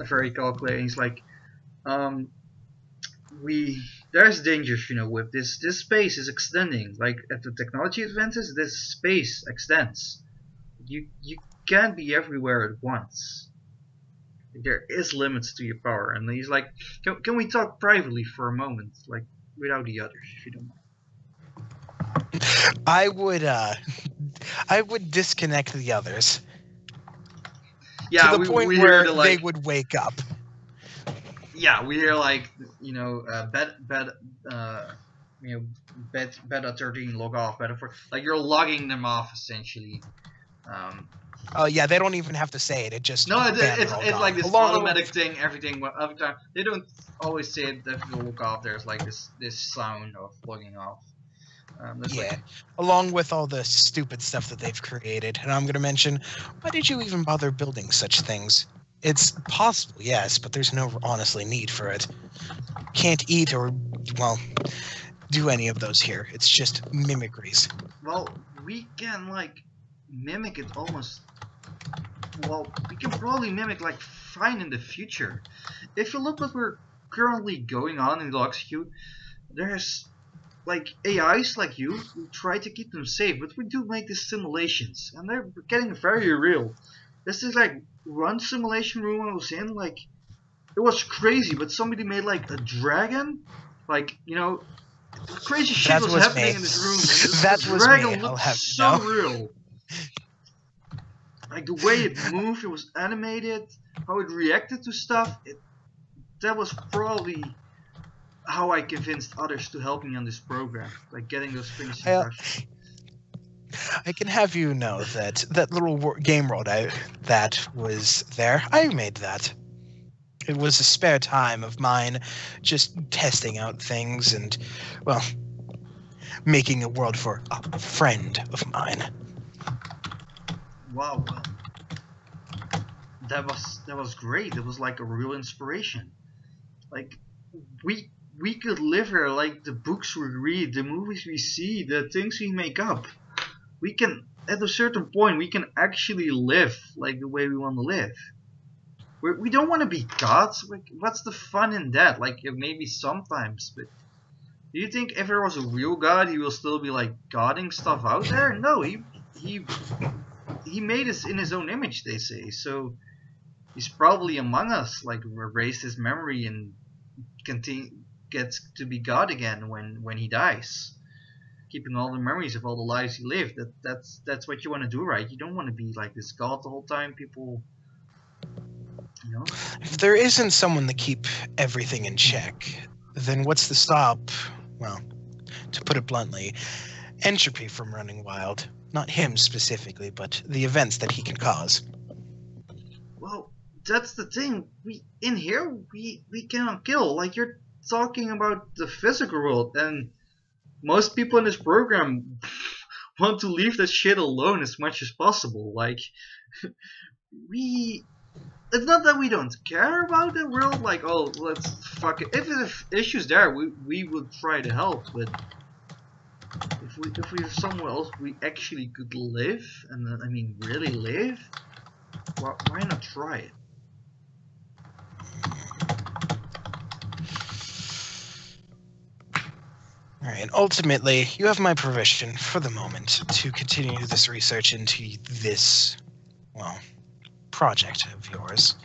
C: very calculating. He's like, there's dangers, Whip. This space is extending. Like, at the technology advances, this space extends. You can't be everywhere at once. There is limits to your power. And he's like, can we talk privately for a moment, like without the others, if you don't mind?
A: I would disconnect the others.
C: Yeah,
A: to the point where they would wake up.
C: Yeah, we hear like beta 13 log off, beta 4, like you're logging them off essentially.
A: Oh yeah, they don't even have to say it. It just
C: it's like this automatic thing. Every time they don't always say it. If you look off, there's like this sound of logging off.
A: Along with all the stupid stuff that they've created. And I'm going to mention, why did you even bother building such things? It's possible, yes, but there's no honestly need for it. Can't eat or, well, do any of those here. It's just mimicries.
C: Well, we can, like, mimic it almost. Well, we can probably mimic, like, fine in the future. If you look what we're currently going on in the execute, there's like AIs like you, we try to keep them safe, but we do make these simulations, and they're getting very real. This is like one simulation room I was in, like it was crazy, but somebody made like a dragon, like crazy shit
A: That
C: was
A: was
C: happening
A: me.
C: in this room, and
A: That
C: the
A: was
C: dragon
A: me, I'll
C: looked
A: have
C: so
A: you know.
C: real. Like the way it moved, it was animated, how it reacted to stuff. That was probably how I convinced others to help me on this program, like getting those finishing touches.
A: I can have you know that that little game world that was there, I made that. It was a spare time of mine, just testing out things and, well, making a world for a friend of mine.
C: Wow, well, that was great. It was like a real inspiration. Like we could live here, like the books we read, the movies we see, the things we make up. We can, at a certain point, we can actually live like the way we want to live. We don't want to be gods. Like, what's the fun in that? Like, maybe sometimes, but do you think if there was a real god, he will still be like godding stuff out there? No, he made us in his own image, they say. So he's probably among us, like erased his memory and gets to be God again when he dies, keeping all the memories of all the lives he lived. That's what you want to do, right? You don't want to be like this god the whole time. People,
A: If there isn't someone to keep everything in check, then what's to stop, well, to put it bluntly, entropy from running wild? Not him specifically, but the events that he can cause.
C: Well, that's the thing. We cannot kill. Like, you're talking about the physical world, and most people in this program want to leave that shit alone as much as possible. Like, it's not that we don't care about the world, like, oh, let's fuck it. If there's issues there, we would try to help, but if we have somewhere else we actually could live, and I mean really live, why not try it?
A: Alright, ultimately, you have my permission, for the moment, to continue this research into this, well, project of yours.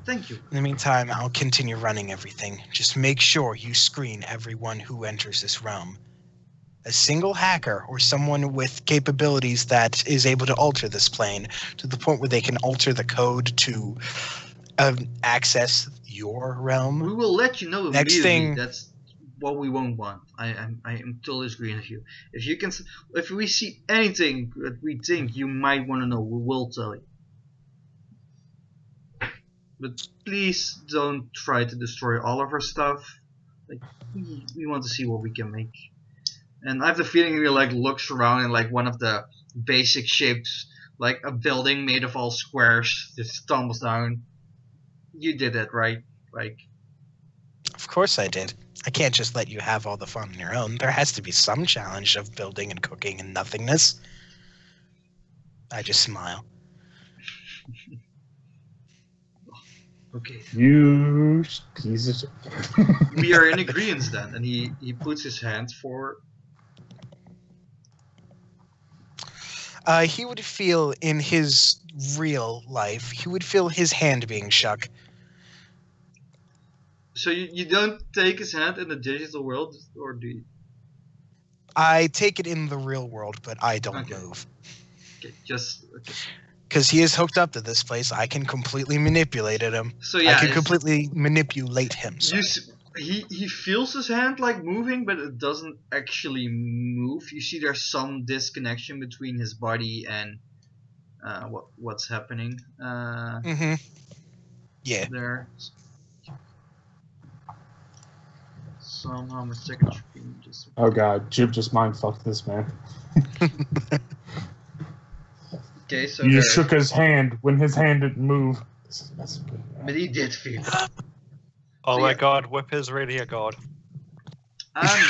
C: Thank you.
A: In the meantime, I'll continue running everything. Just make sure you screen everyone who enters this realm. A single hacker or someone with capabilities that is able to alter this plane to the point where they can alter the code to access your realm.
C: We will let you know
A: Next
C: immediately.
A: thing-
C: That's what we won't want. I am totally agreeing with you. If we see anything that we think you might want to know, we will tell you. But please don't try to destroy all of our stuff. Like, we want to see what we can make. And I have the feeling he like looks around and like one of the basic shapes, like a building made of all squares, just tumbles down. You did it, right? Like,
A: Of course I did. I can't just let you have all the fun on your own. There has to be some challenge of building and cooking and nothingness. I just smile.
C: okay,
B: You piece of shit.
C: we are in agreement then. And he puts his hand forward.
A: He would feel in his real life, he would feel his hand being shook.
C: So you don't take his hand in the digital world, or do you?
A: I take it in the real world, but I don't
C: Okay.
A: move.
C: Okay, just okay.
A: Because he is hooked up to this place, I can completely manipulate him.
C: So yeah,
A: I can completely manipulate him. So.
C: He feels his hand like moving, but it doesn't actually move. You see, there's some disconnection between his body and what's happening
A: Yeah.
C: there. Somehow my second screen just.
B: Oh god, Jib just mind fucked this man.
C: Okay, so
B: You just
C: there-
B: shook his hand when his hand didn't move. This is messing with me.
C: but he did feel it.
D: Oh
C: So
D: my
C: yeah.
D: god, Whip is really a god.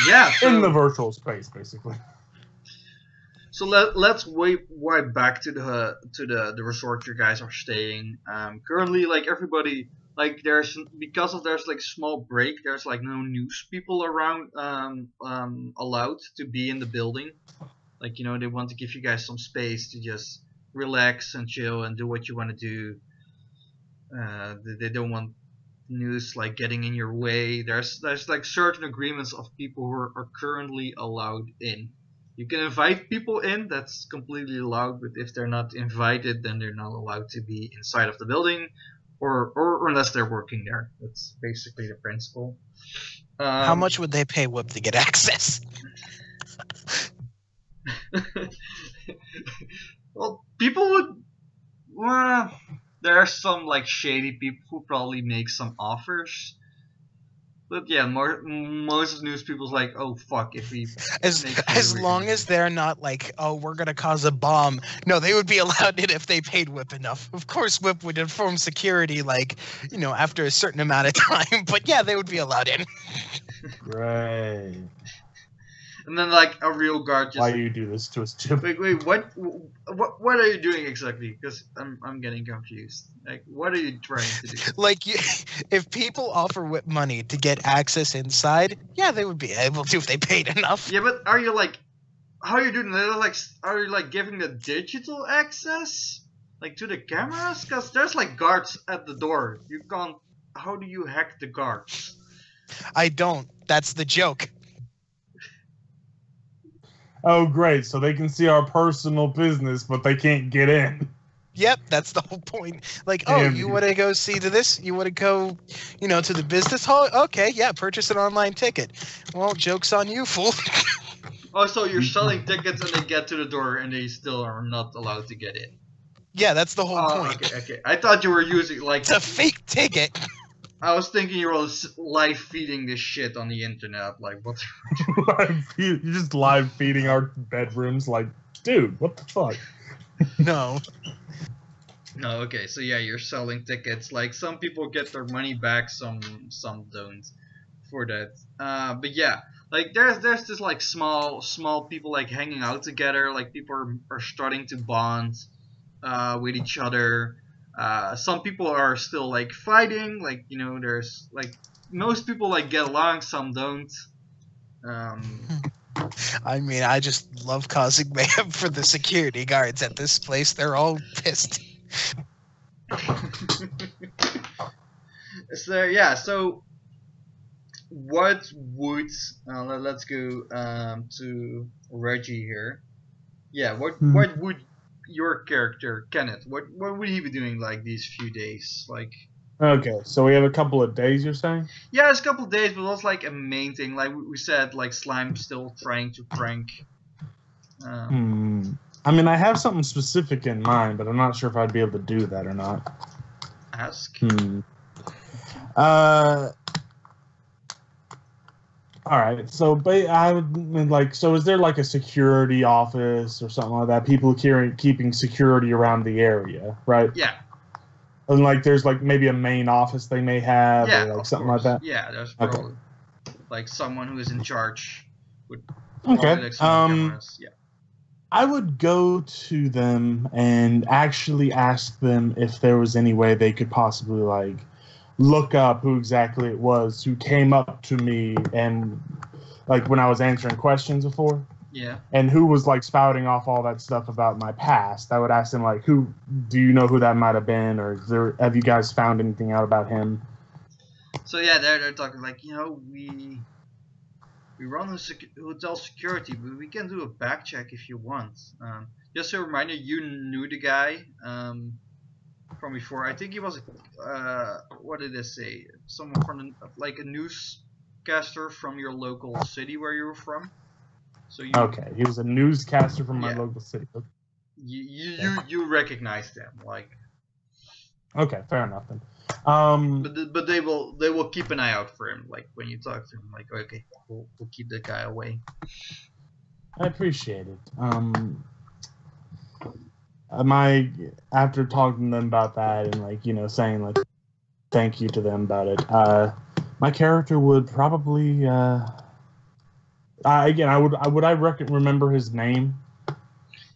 C: Yeah. So,
B: In the virtual space, basically.
C: So let's wipe back to the resort you guys are staying. Currently, like everybody, like there's like small break. There's like no news people around allowed to be in the building. Like they want to give you guys some space to just relax and chill and do what you want to do. They don't want news like getting in your way. There's like certain agreements of people who are currently allowed in. You can invite people in, that's completely allowed, but if they're not invited, then they're not allowed to be inside of the building, or unless they're working there. That's basically the principle.
A: How much would they pay W.I.P to get access?
C: Well, people would. Well, there are some like shady people who probably make some offers. But yeah, most of the news people's like, oh fuck, if we
A: as long as they're not like, oh, we're gonna cause a bomb. No, they would be allowed in if they paid W.I.P enough. Of course, W.I.P would inform security like, after a certain amount of time. But yeah, they would be allowed in.
B: Right.
C: And then like a real guard just.
B: Why do you do this to us, Jim?
C: Wait, what are you doing exactly? Because I'm getting confused. Like, what are you trying to do?
A: Like, if people offer W.I.P money to get access inside, yeah, they would be able to if they paid enough.
C: Yeah, but are you like, how are you doing that? Like, are you like giving the digital access, like to the cameras? Because there's like guards at the door. You can't. How do you hack the guards?
A: I don't. That's the joke.
B: Oh, great. So they can see our personal business, but they can't get in.
A: Yep, that's the whole point. Like, oh, you want to go see to this? You want to go, to the business hall? Okay, yeah, purchase an online ticket. Well, joke's on you, fool.
C: Oh, so you're selling tickets and they get to the door and they still are not allowed to get in.
A: Yeah, that's the whole point.
C: Okay. I thought you were using like...
A: It's a fake ticket.
C: I was thinking you were live feeding this shit on the internet. Like, what?
B: You're just live feeding our bedrooms. Like, dude, what the fuck?
A: No.
C: No, okay. So yeah, you're selling tickets. Like, some people get their money back, some don't for that. But yeah, like there's this like small people like hanging out together. Like people are starting to bond with each other. Some people are still like fighting, like there's like most people like get along, some don't.
A: I mean, I just love causing mayhem for the security guards at this place. They're all pissed.
C: So yeah, so what would let's go to Reggie here. Yeah, what would your character, Kenneth, what would he be doing like these few days? Like,
B: okay, so we have a couple of days, you're saying?
C: Yeah, it's a couple of days, but that's like a main thing. Like we said, like Slime's still trying to prank.
B: I mean, I have something specific in mind, but I'm not sure if I'd be able to do that or not.
C: Ask.
B: All right, so I would like. So, is there like a security office or something like that? People keeping security around the area, right?
C: Yeah.
B: And like, there's like maybe a main office they may have,
C: yeah,
B: or like something like that.
C: Yeah, there's probably like someone who is in charge.
B: Okay.
C: Like cameras. Yeah.
B: I would go to them and actually ask them if there was any way they could possibly like look up who exactly it was who came up to me and like when I was answering questions before.
C: Yeah.
B: And who was like spouting off all that stuff about my past. I would ask them like, do you know who that might have been, or have you guys found anything out about him?
C: So yeah, they're talking like, we run a hotel security, but we can do a back check if you want. Just a reminder, you knew the guy from before. I think he was what did they say? Someone from like a newscaster from your local city where you were from. So
B: okay, he was a newscaster from my local city.
C: You recognized them, like.
B: Okay, fair enough then.
C: But they will keep an eye out for him. Like when you talk to him, like okay, we'll keep the guy away.
B: I appreciate it. After talking to them about that and like saying like thank you to them about it, my character would probably again I would remember his name.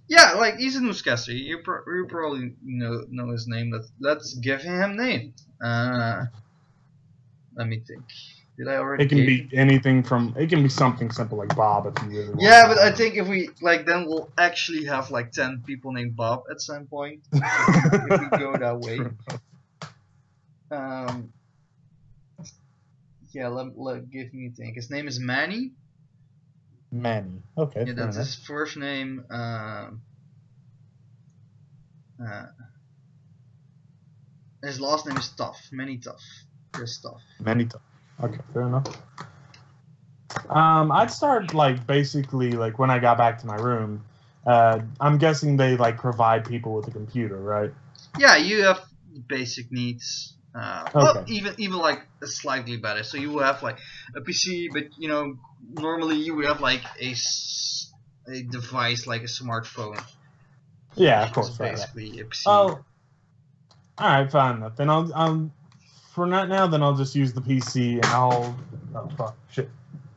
C: Yeah, like he's a newscaster. You probably know his name. Let's give him a name. Let me think. Did I already?
B: It can
C: give
B: be anything from. It can be something simple like Bob if you really want.
C: Yeah, but I think if we like, then we'll actually have like 10 people named Bob at some point. If we go that way. Yeah, give me a think. His name is Manny.
B: Manny. Okay.
C: Yeah,
B: fair
C: that's
B: enough.
C: his first name. His last name is Tough. Manny Tough. Just Tough.
B: Manny. Okay, fair enough. I'd start like basically like when I got back to my room. I'm guessing they like provide people with a computer, right?
C: Yeah, you have basic needs. Well,
B: Okay.
C: even like slightly better. So you will have like a PC, but normally you would have like a device like a smartphone.
B: Yeah, of
C: Which
B: course.
C: is
B: Right.
C: basically a PC.
B: Oh, all right, fine enough. Then I'll for not now. Then I'll just use the PC and I'll. Oh fuck, shit.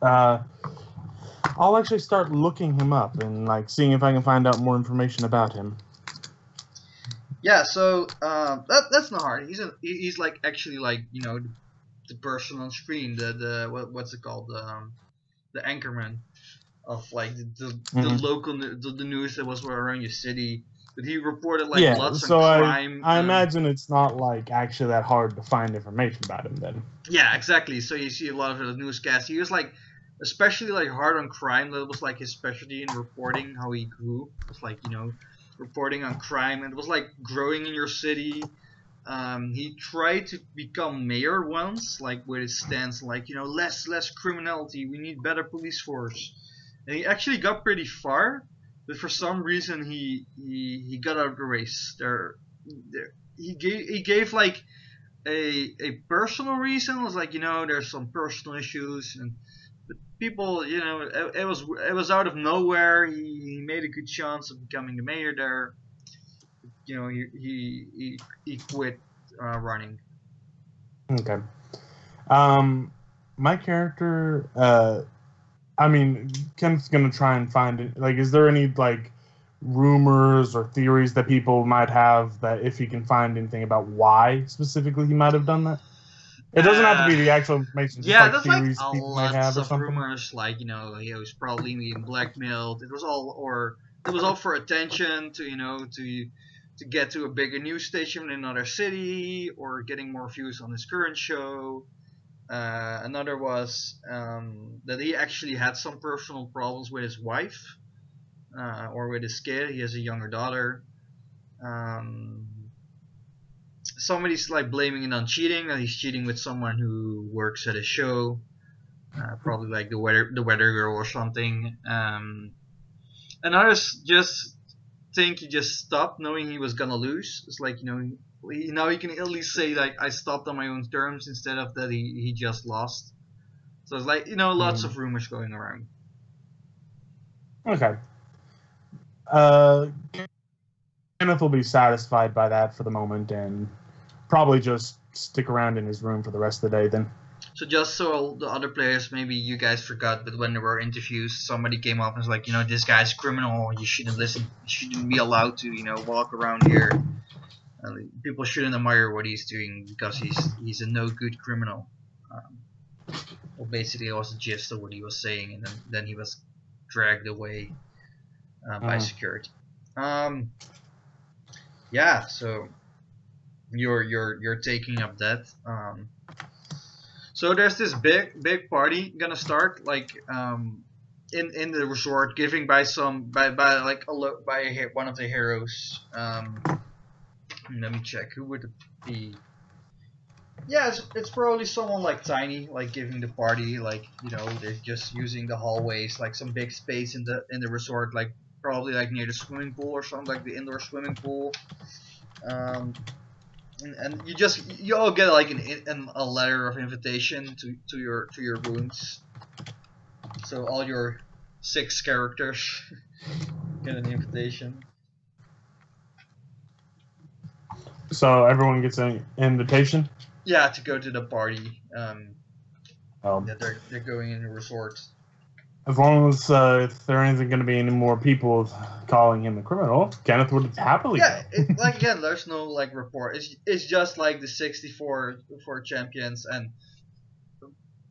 B: I'll actually start looking him up and like seeing if I can find out more information about him.
C: Yeah, so that's not hard. He's like actually like the person on screen, the what's it called, the anchorman of like the local the news that was around your city. But he reported like lots of crime.
B: I imagine it's not like actually that hard to find information about him then.
C: Yeah, exactly. So you see a lot of the newscasts. He was like especially like hard on crime. That was like his specialty in reporting. How he grew. It was like reporting on crime, and it was like growing in your city. He tried to become mayor once, like with his stance, like less criminality. We need better police force, and he actually got pretty far. But for some reason, he got out of the race. He gave like a personal reason. It was like there's some personal issues, and but people it was out of nowhere. He made a good chance of becoming the mayor there. He quit running.
B: Okay. My character. I mean, Kenneth's gonna try and find it. Like, is there any like rumors or theories that people might have that if he can find anything about why specifically he might have done that? It doesn't have to be the actual information. Just
C: Yeah,
B: like
C: there's like
B: theories
C: a
B: people might
C: lots
B: have or
C: of
B: something.
C: rumors, like he was probably being blackmailed. It was all for attention to get to a bigger news station in another city or getting more views on his current show. Another was that he actually had some personal problems with his wife or with his kid. He has a younger daughter. Somebody's like blaming it on cheating, that he's cheating with someone who works at a show, probably like the weather girl or something. And others just think he just stopped, knowing he was gonna lose. It's like now he can at least say like I stopped on my own terms instead of that he just lost. So it's like lots of rumors going around.
B: Okay. Kenneth will be satisfied by that for the moment and probably just stick around in his room for the rest of the day then.
C: So just so the other players, maybe you guys forgot, but when there were interviews, somebody came up and was like, this guy's criminal. You shouldn't listen. You shouldn't be allowed to, walk around here. People shouldn't admire what he's doing because he's a no good criminal. Well, basically, it was the gist of what he was saying, and then he was dragged away by security. Yeah. So you're taking up that. So there's this big party gonna start like in the resort, given by one of the heroes. Let me check, who would it be? Yeah, it's probably someone like Tiny, like giving the party, like they're just using the hallways, like some big space in the resort, like probably like near the swimming pool or something, like the indoor swimming pool. And you all get like a letter of invitation to your rooms. So all your 6 characters get an invitation.
B: So everyone gets an invitation?
C: Yeah, to go to the party.
B: Oh.
C: Yeah, they're going in a resort.
B: As long as if there isn't going to be any more people calling him a criminal, Kenneth would happily
C: Yeah,
B: go.
C: like again, there's no like report. It's just like the 64 champions and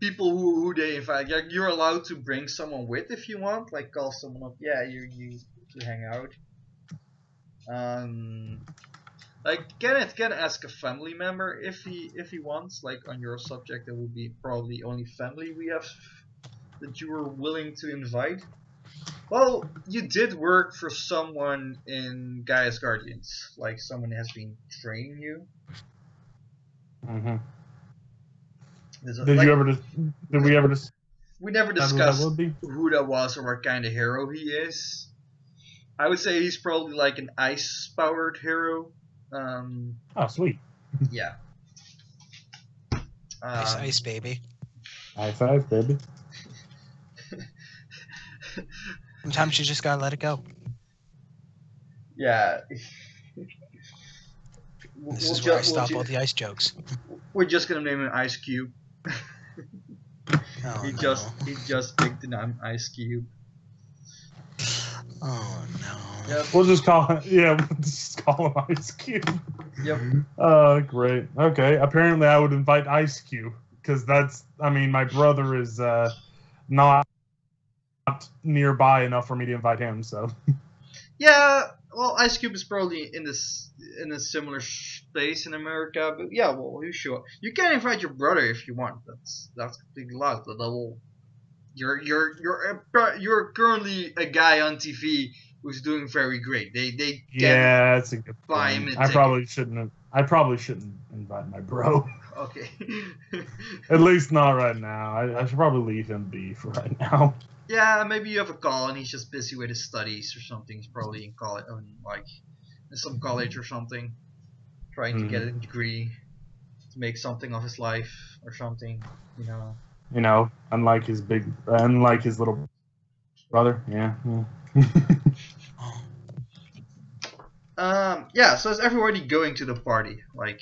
C: people who they invite. Like, you're allowed to bring someone with if you want. Like call someone up. Yeah, you to hang out. Like Kenneth can ask a family member if he wants. Like on your subject, it would be probably only family we have that you were willing to invite. Well, you did work for someone in Gaia's Guardians. Like someone has been training you.
B: Mm-hmm.
C: Did
B: we ever just?
C: We never discussed who that was or what kind of hero he is. I would say he's probably like an ice-powered hero.
B: Oh, sweet.
C: Yeah.
A: Ice, baby.
B: Ice, baby.
A: Sometimes you just gotta let it go.
C: Yeah.
A: This is where I stop all the ice jokes.
C: We're just gonna name him Ice Cube.
A: Oh,
C: he just picked the name Ice Cube.
A: Oh no.
C: Yep.
B: We'll just call him. Yeah, we'll just call him Ice Cube.
C: Yep.
B: Great. Okay. Apparently, I would invite Ice Cube because that's. I mean, my brother is not nearby enough for me to invite him. So.
C: Yeah. Well, Ice Cube is probably in a similar space in America, but yeah. Well, you sure you can invite your brother if you want. That's completely allowed. But that will. You're currently a guy on TV who's doing very great. They
B: yeah, that's a good
C: buy him
B: point.
C: a
B: I probably shouldn't invite my bro.
C: Okay.
B: At least not right now. I should probably leave him be for right now.
C: Yeah, maybe you have a call and he's just busy with his studies or something. He's probably in college, like in some college or something, trying to get a degree to make something of his life or something. You know, unlike his little brother. Yeah. Yeah. So is everybody going to the party? Like,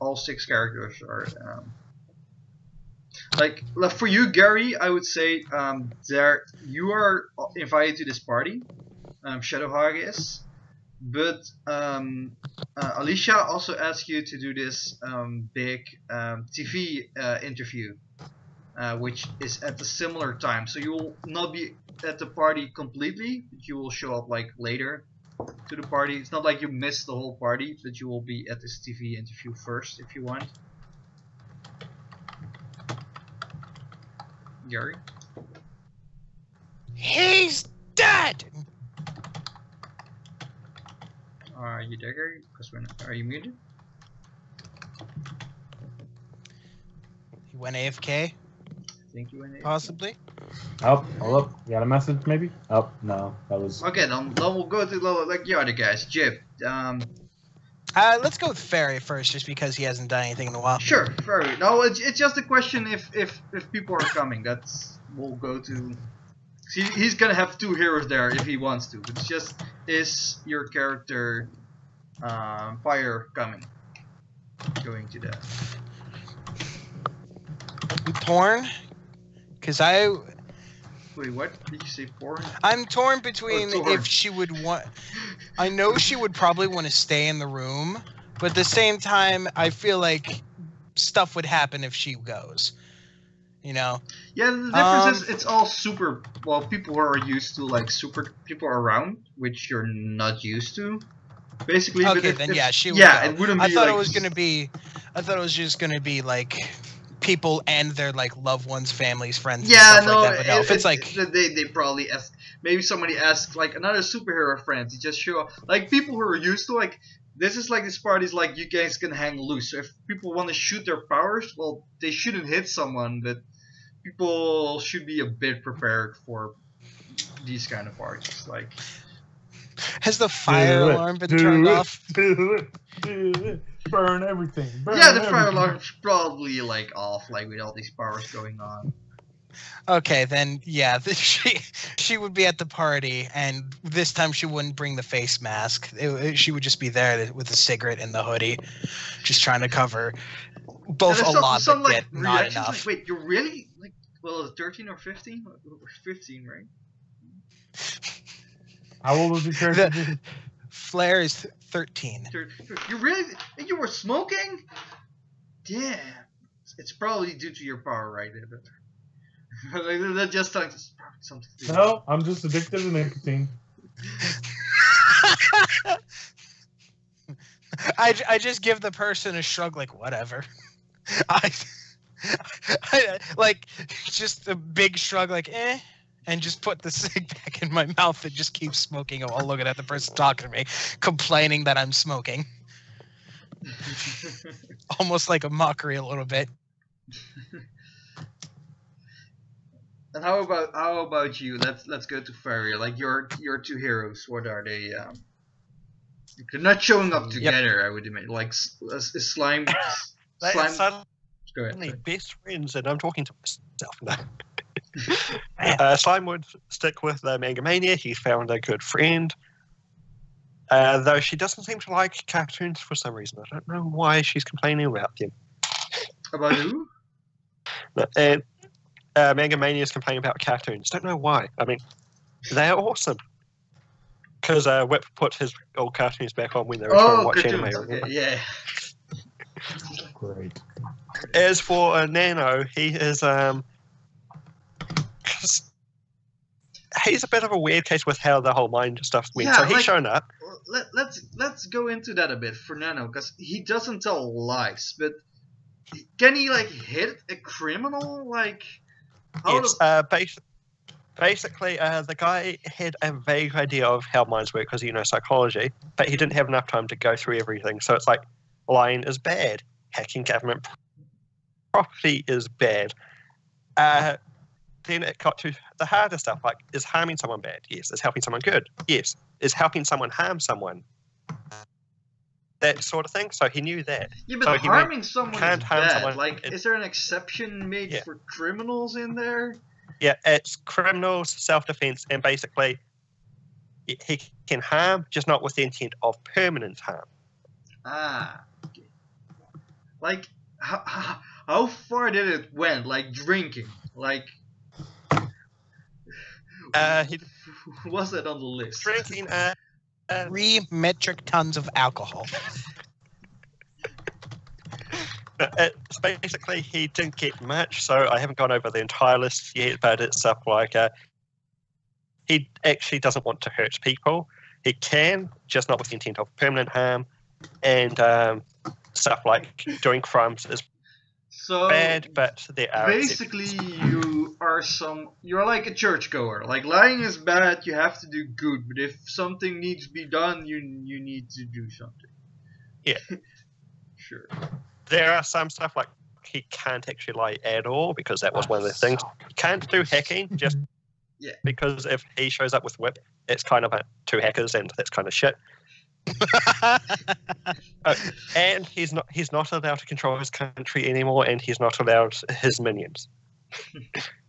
C: all 6 characters are. Like for you, Gary, I would say you are invited to this party. Shadowhog is, but Alicia also asked you to do this big TV interview. Which is at a similar time, so you will not be at the party completely, but you will show up like later to the party. It's not like you missed the whole party, but you will be at this TV interview first if you want. Gary?
A: He's dead!
C: Are you there, Gary? Are you muted?
A: He went AFK?
C: Think you went AFK?
A: Possibly.
B: Oh, hold up. You got a message, maybe? Oh, no. That was...
C: Okay, then we'll go to like the other guys. Jip,
A: let's go with Fairy first, just because he hasn't done anything in a while.
C: Sure, Fairy. No, it's just a question if people are coming. We'll go to... See, he's gonna have 2 heroes there if he wants to. It's just, is your character Pyre coming? Going to that.
A: I'm torn, because
C: Wait, what? Did you say porn?
A: I'm torn between
C: torn.
A: if she would want... I know she would probably want to stay in the room, but at the same time, I feel like stuff would happen if she goes. Yeah,
C: the difference is it's all super... Well, people who are used to, like, super people around, which you're not used to. Basically,
A: okay, then yeah, she would
C: yeah,
A: go.
C: it wouldn't be
A: I thought
C: like...
A: it was just gonna be, like... people and their like loved ones, families, friends,
C: yeah,
A: and stuff like that. But no, if it's like
C: they probably ask, maybe somebody asks like another superhero friend to just show up. Like people who are used to like this is like this party's like you guys can hang loose. So if people want to shoot their powers, well, they shouldn't hit someone, but people should be a bit prepared for these kind of parties. Like,
A: has the fire alarm been turned off?
B: Burn everything.
C: Yeah, the fire alarm's probably like off, like with all these powers going on.
A: Okay, then yeah, she would be at the party, and this time she wouldn't bring the face mask. She would just be there with a cigarette and the hoodie, just trying to cover both a lot but
C: like,
A: yet not enough.
C: Like, wait, you're really like Well, 13 or 15? 15, right?
B: How old was your character?
A: Flair is 13.
C: You were smoking? Damn. It's probably due to your power, right? That just something.
B: No, I'm just addicted to nicotine.
A: I just give the person a shrug, like whatever. I like just a big shrug, like and just put the cig back in my mouth and just keep smoking while looking at the person talking to me, complaining that I'm smoking. Almost like a mockery, a little bit.
C: And how about you? Let's go to Farrier. Like your two heroes. What are they? They're not showing up together. Yep. I would imagine. Like slime.
D: Go ahead. Best friends, and I'm talking to myself now. Slime would stick with Megamania. He's found a good friend. Though she doesn't seem to like cartoons for some reason. I don't know why she's complaining about them.
C: About who?
D: And Megamania is complaining about cartoons. Don't know why. I mean, they're awesome. Because W.I.P put his old cartoons back on when they were trying to watch anime.
C: Okay, yeah.
B: Great.
D: As for Nano, he is he's a bit of a weird case with how the whole mind stuff went.
C: Yeah,
D: so he's shown up.
C: Let's go into that a bit for Nano, because he doesn't tell lies, but can he like hit a criminal like?
D: Yes. Basically, the guy had a vague idea of how minds work because he knows psychology, but he didn't have enough time to go through everything. So it's like lying is bad, hacking government property is bad. Then it got to the harder stuff, like, is harming someone bad? Yes. Is helping someone good? Yes. Is helping someone harm someone? That sort of thing. So he knew that.
C: Yeah, but
D: so
C: harming someone is bad.
D: Someone.
C: Like, is there an exception made for criminals in there?
D: Yeah, it's criminals, self-defense, and basically he can harm, just not with the intent of permanent harm.
C: Ah. Okay. Like, how far did it went? Like, drinking? Like... was that on the list?
D: Drinking,
A: 3 metric tons of alcohol.
D: It's basically he didn't get much, so I haven't gone over the entire list yet, but it's stuff like he actually doesn't want to hurt people. He can, just not with the intent of permanent harm, and stuff like doing crimes is bad, but there are
C: basically you're like a churchgoer. Like, lying is bad, you have to do good, but if something needs to be done, you need to do something.
D: Yeah.
C: Sure.
D: There are some stuff like he can't actually lie at all, because that was one of the things. He can't do hacking, just because if he shows up with W.I.P, it's kind of 2 hackers, and that's kind of shit. And he's not allowed to control his country anymore, and he's not allowed his minions,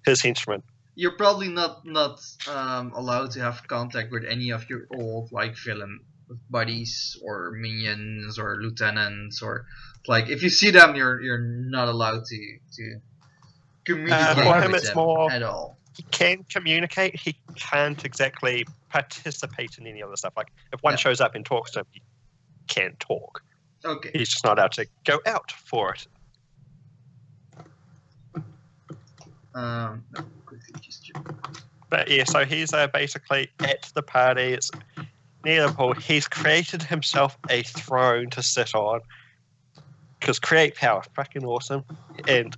D: his henchmen.
C: You're probably not allowed to have contact with any of your old like villain buddies or minions or lieutenants, or like if you see them, you're not allowed to communicate with them at all.
D: He can communicate. He can't exactly participate in any other stuff. Like if one shows up and talks to him, he can talk.
C: Okay.
D: He's just not allowed to go out for it. But yeah, so he's basically at the party. It's near the pool. He's created himself a throne to sit on, because create power, fucking awesome. And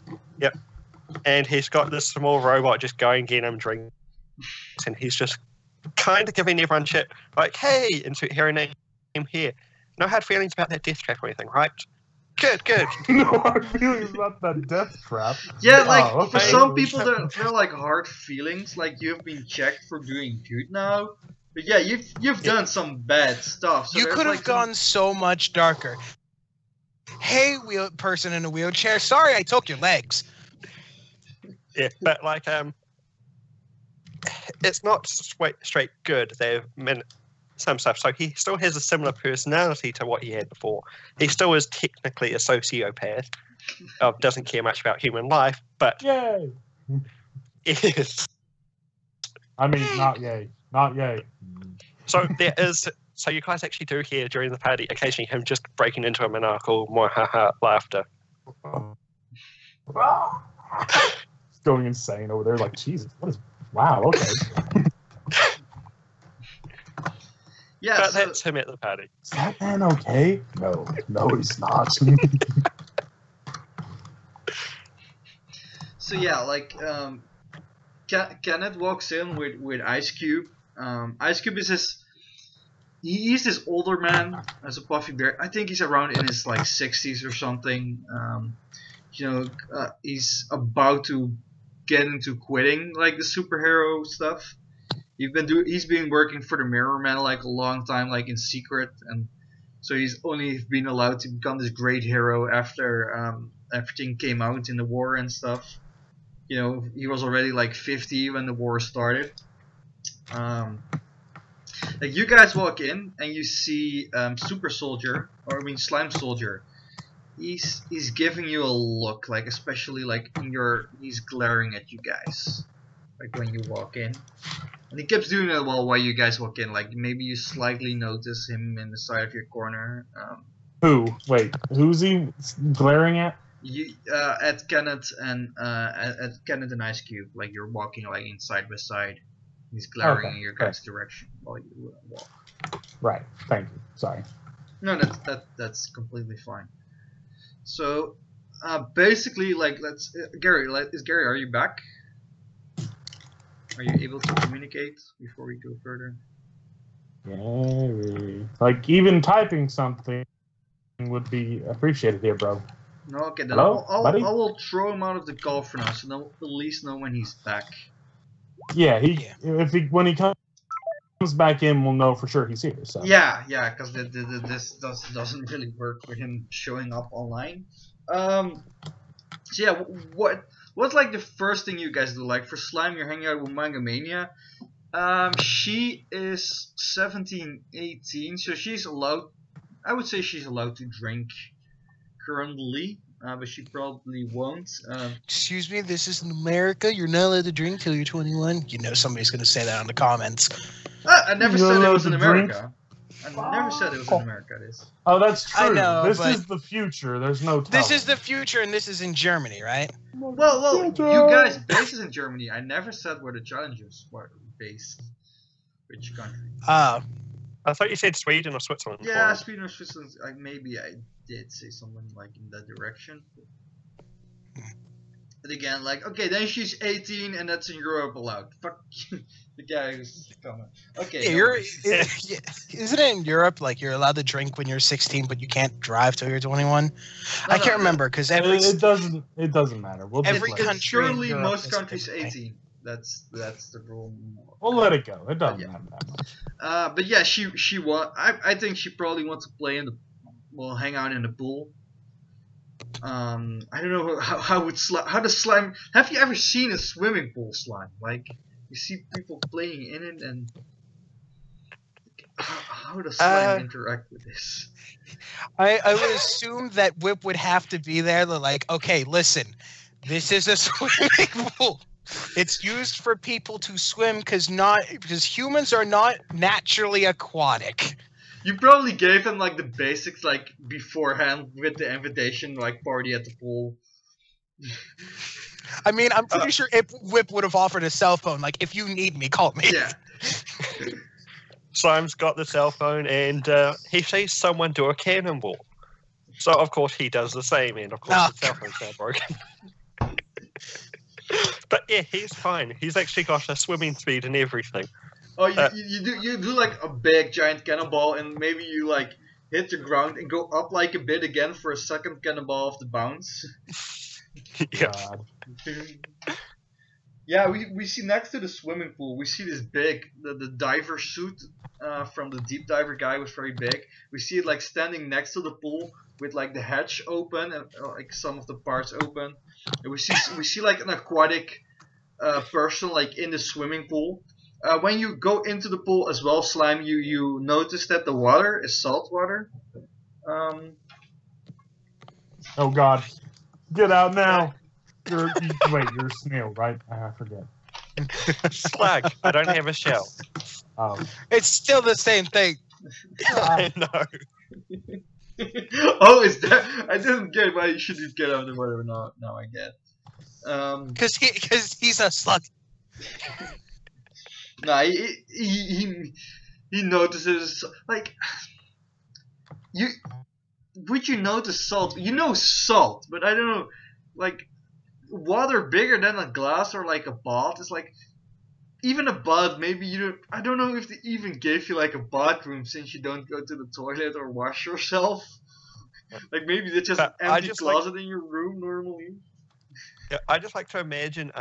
D: and he's got this small robot just going getting him drinks, and he's just kind of giving everyone shit, like, hey, insert hero name here. No hard feelings about that death trap or anything, right? Good.
B: No hard feelings about that death trap.
C: Yeah, like, for some people, they're like hard feelings, like you've been checked for doing good now. But yeah, you've done some bad stuff. So
A: you could have gone so much darker. Hey, person in a wheelchair, sorry I took your legs.
D: Yeah, but like, it's not straight good. They've some stuff. So he still has a similar personality to what he had before. He still is technically a sociopath. Doesn't care much about human life, but
B: yay!
D: is
B: I mean, not yay. Not yay.
D: so there is. So you guys actually do hear during the party occasionally him just breaking into a maniacal laughter.
B: It's going insane over there. Like, Jesus, what is? Wow. Okay.
C: Yeah,
D: But
C: so,
D: that's him at the party.
B: Is that man okay? No, he's not.
C: so yeah, like Kenneth walks in with Ice Cube. Ice Cube is he's this older man as a puffy bear. I think he's around in his like 60s or something. He's about to get into quitting like the superhero stuff. He's been working for the Mirror Man like a long time, like in secret, and so he's only been allowed to become this great hero after everything came out in the war and stuff. You know, he was already like 50 when the war started. Like you guys walk in and you see Super Soldier, or I mean Slime Soldier. He's giving you a look, like especially like he's glaring at you guys, like when you walk in. And he keeps doing it while you guys walk in. Like maybe you slightly notice him in the side of your corner.
B: Who? Wait, who's he glaring at?
C: You at Kenneth and Ice Cube. Like you're walking like in side by side. He's glaring in your guys' direction while you walk.
B: Right. Thank you. Sorry.
C: No, that's completely fine. So basically, like Gary. Are you back? Are you able to communicate before we go further?
B: Gary. Like, even typing something would be appreciated here, bro.
C: No, okay, then
B: Hello, buddy?
C: I will throw him out of the call for now, so then we'll at least know when he's back.
B: Yeah, when he comes back in, we'll know for sure he's here. So.
C: Yeah, because this doesn't really work with him showing up online. So yeah, what's like the first thing you guys do? Like for Slime, you're hanging out with Manga Mania. She is 17, 18, so she's allowed. I would say she's allowed to drink currently, but she probably won't.
A: Excuse me, this is in America. You're not allowed to drink till you're 21. You know somebody's going to say that in the comments.
C: I never said it was in
B: drink?
C: America. I never said it was in America. This.
B: Oh, that's true.
A: I know,
B: this
A: but
B: is the future. There's no telling.
A: this is the future, and this is in Germany, right?
C: Well, you guys bases in Germany. I never said where the challenges were based. Which country?
A: Oh.
D: I thought you said Sweden or Switzerland.
C: Yeah, Sweden or Switzerland. Maybe I did say something like in that direction. But again, like, okay, then she's 18 and that's in Europe allowed. Fuck the guy who's coming. Okay.
A: Yeah, isn't it in Europe, like, you're allowed to drink when you're 16, but you can't drive till you're 21? I can't remember, because
B: it doesn't matter.
A: Every country.
C: Surely
A: in
C: most
A: Europe
C: countries
A: is
C: 18. That's the rule.
B: We'll let it go. It doesn't matter that much.
C: But yeah, she I think she probably wants to play hang out in the pool. I don't know how does slime. Have you ever seen a swimming pool, Slime? Like you see people playing in it, and how does slime interact with this?
A: I would assume that W.I.P would have to be there. They're like, okay, listen, this is a swimming pool. It's used for people to swim because humans are not naturally aquatic.
C: You probably gave them like the basics like beforehand with the invitation, like party at the pool.
A: I mean, I'm pretty sure if W.I.P would have offered a cell phone, like, if you need me, call me.
C: Yeah.
D: Slime's got the cell phone and he sees someone do a cannonball. So of course he does the same, and of course the cell phone's now broken. But yeah, he's fine. He's actually got a swimming speed and everything.
C: Oh, you do like a big giant cannonball, and maybe you like hit the ground and go up like a bit again for a second cannonball of the bounce.
D: Yeah.
C: Yeah, we see next to the swimming pool, we see this big the diver suit from the deep diver guy was very big. We see it like standing next to the pool with like the hatch open and like some of the parts open. And we see like an aquatic person like in the swimming pool. When you go into the pool as well, Slime, you notice that the water is salt water.
B: Oh God, get out now! You're a snail, right? I forget.
D: Slug. I don't have a shell.
B: Oh.
A: It's still the same thing.
D: I know.
C: Oh, is that? I didn't get why you should get out of the water. Now I get.
A: Because he's a slug.
C: Nah, he notices like you. Would you notice salt? You know salt, but I don't know, like water bigger than a glass or like a bath is like. Even a bath, maybe you don't. I don't know if they even gave you like a bathroom since you don't go to the toilet or wash yourself. Like maybe they just empty closet in your room normally.
D: Yeah, I just like to imagine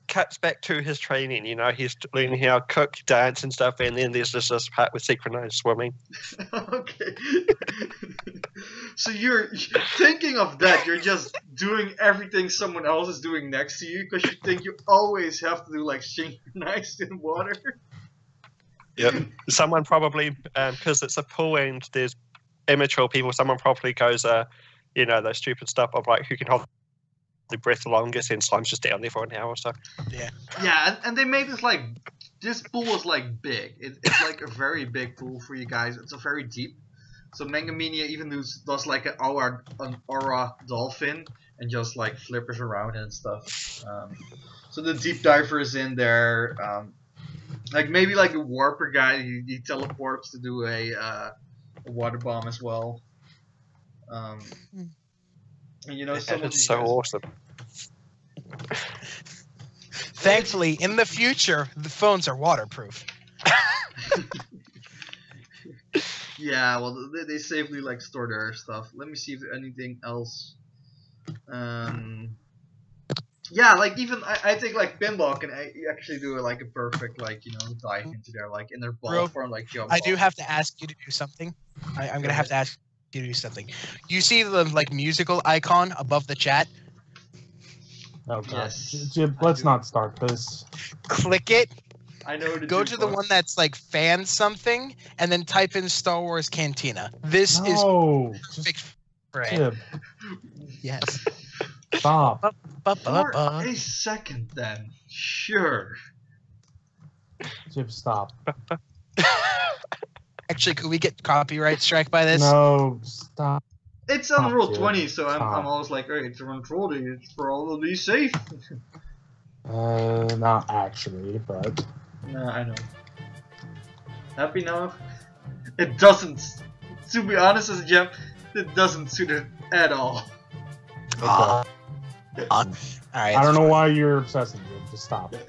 D: cuts back to his training. You know, he's learning how to cook, dance, and stuff, and then there's this part with synchronized swimming.
C: Okay. So you're thinking of that. You're just doing everything someone else is doing next to you because you think you always have to do like synchronized in water.
D: Yep. Someone probably, because it's a pool and there's immature people, someone probably goes, you know, those stupid stuff of like who can hold the breath the longest, and Slime's just down there for an hour or so.
A: Yeah.
C: Yeah, and they made this like this pool is like big. It's like a very big pool for you guys. It's a very deep. So Mangamania even does like an aura dolphin and just like flippers around and stuff. So the deep diver is in there. Like maybe like a warper guy, he teleports to do a water bomb as well. And you know, some of
D: It's
C: these
D: so
C: guys,
D: awesome.
A: Thankfully, in the future, the phones are waterproof.
C: yeah, well, they safely like store their stuff. Let me see if there's anything else. Yeah, like even I think like pinball can actually do like a perfect like dive into there like in their ball form like jump.
A: I do have to ask you to do something. I'm gonna have to ask you to do something. You see the like musical icon above the chat?
B: Oh god.
C: Yes,
B: Jib, let's not start this.
A: Click it.
C: I know.
A: Go to the one that's like fan something, and then type in Star Wars Cantina. This is perfect for it.
B: Jib,
A: Yes.
B: stop.
C: For a second, then sure.
B: Jib, stop.
A: Actually, could we get copyright strike by this?
B: No, stop.
C: It's on
B: Stop,
C: roll
B: Jib.
C: 20, so I'm
B: Stop.
C: always like, hey, it's on roll 20. It's probably safe.
B: Not actually, but
C: Nah, I know. Happy now? It doesn't. To be honest, as a gem, it doesn't suit it at all.
A: All right.
B: I don't know why you're obsessing, Jib. Just stop.
A: I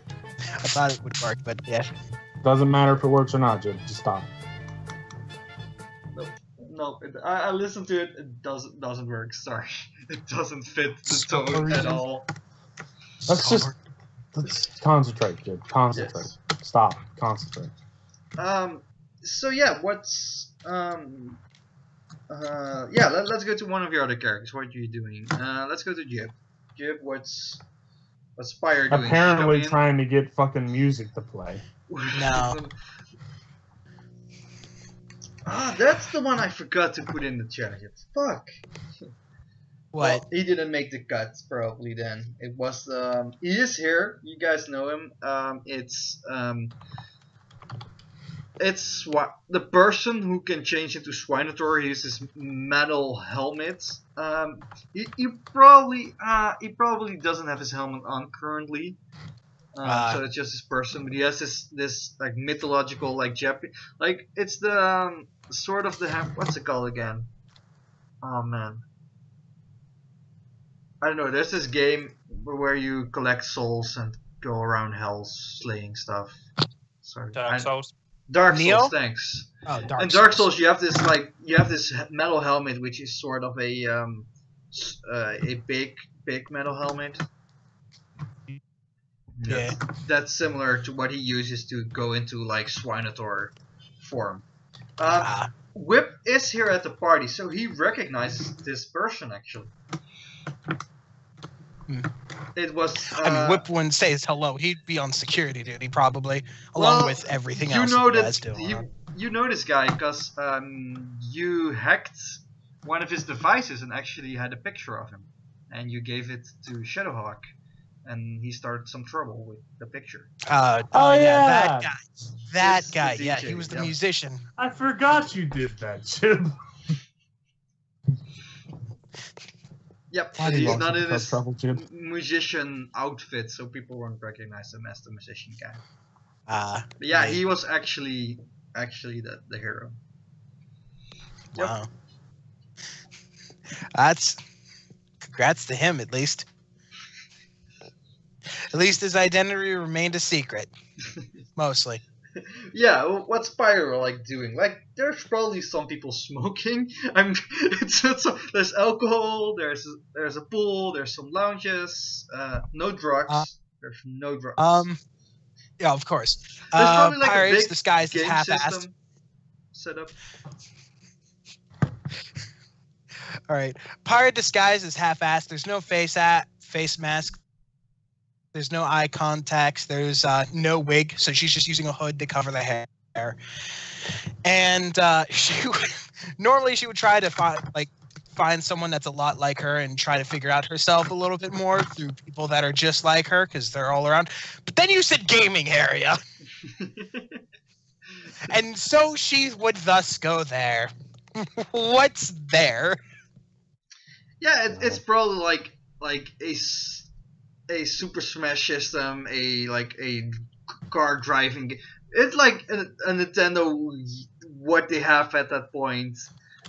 A: thought it would work, but yeah.
B: Doesn't matter if it works or not, Jib. Just stop.
C: No, I listened to it. It doesn't work. Sorry, it doesn't fit the tone at all.
B: Let's concentrate, Jib. Concentrate.
C: Yes.
B: Stop. Concentrate.
C: So yeah, what's yeah. Let's go to one of your other characters. What are you doing? Let's go to Jib. Jib, what's Pyre doing?
B: Apparently trying to get fucking music to play.
A: No.
C: That's the one I forgot to put in the chat. Fuck.
A: What?
C: Well, he didn't make the cut, probably then. It was, he is here. You guys know him. It's the person who can change into Swinator. He uses metal helmet. He probably doesn't have his helmet on currently. So it's just his person, but he has this like mythological like Japanese, like it's the sort of the what's it called again? Oh man, I don't know. There's this game where you collect souls and go around hell slaying stuff. Sorry,
D: Dark Souls.
C: Dark
A: Neo?
C: Souls, thanks.
A: Oh, Dark
C: And Dark
A: Souls.
C: Souls, you have this metal helmet, which is sort of a big metal helmet.
A: Yeah.
C: That's similar to what he uses to go into like Swinator form. Whip is here at the party, so he recognizes this person actually. It was.
A: I mean, Whip wouldn't say his hello. He'd be on security duty probably, along with everything else.
C: You know this guy because you hacked one of his devices and actually had a picture of him, and you gave it to Shadowhawk. and he started some trouble with the picture.
B: Oh,
A: that
B: yeah.
A: guy. That
C: It's the
A: guy. Yeah,
C: DJ,
A: he was the
C: yep.
A: musician.
B: I forgot you did that, Chip.
C: Yep,
B: Why
C: but
B: do you
C: he's
B: want
C: not
B: to
C: in
B: cause
C: his
B: trouble, Chip?
C: musician outfit, so people won't recognize him as the musician guy. But yeah,
A: Right.
C: he was actually the hero. Yep.
A: Wow. That's congrats to him, at least. At least his identity remained a secret, mostly.
C: Yeah, what's Pyre like doing? Like, there's probably some people smoking. There's alcohol. There's a pool. There's some lounges. No drugs. There's no drugs.
A: Yeah, of course.
C: There's probably like a
A: Pirates
C: big
A: disguised as
C: game
A: half-assed.
C: system set up.
A: All right, pirate disguise is half-assed. There's no face mask. There's no eye contacts. There's no wig, so she's just using a hood to cover the hair. And normally she would try to find someone that's a lot like her and try to figure out herself a little bit more through people that are just like her because they're all around. But then you said gaming area, and so she would thus go there. What's there?
C: Yeah, it's probably like a Super Smash system, a car driving. It's like a Nintendo. What they have at that point,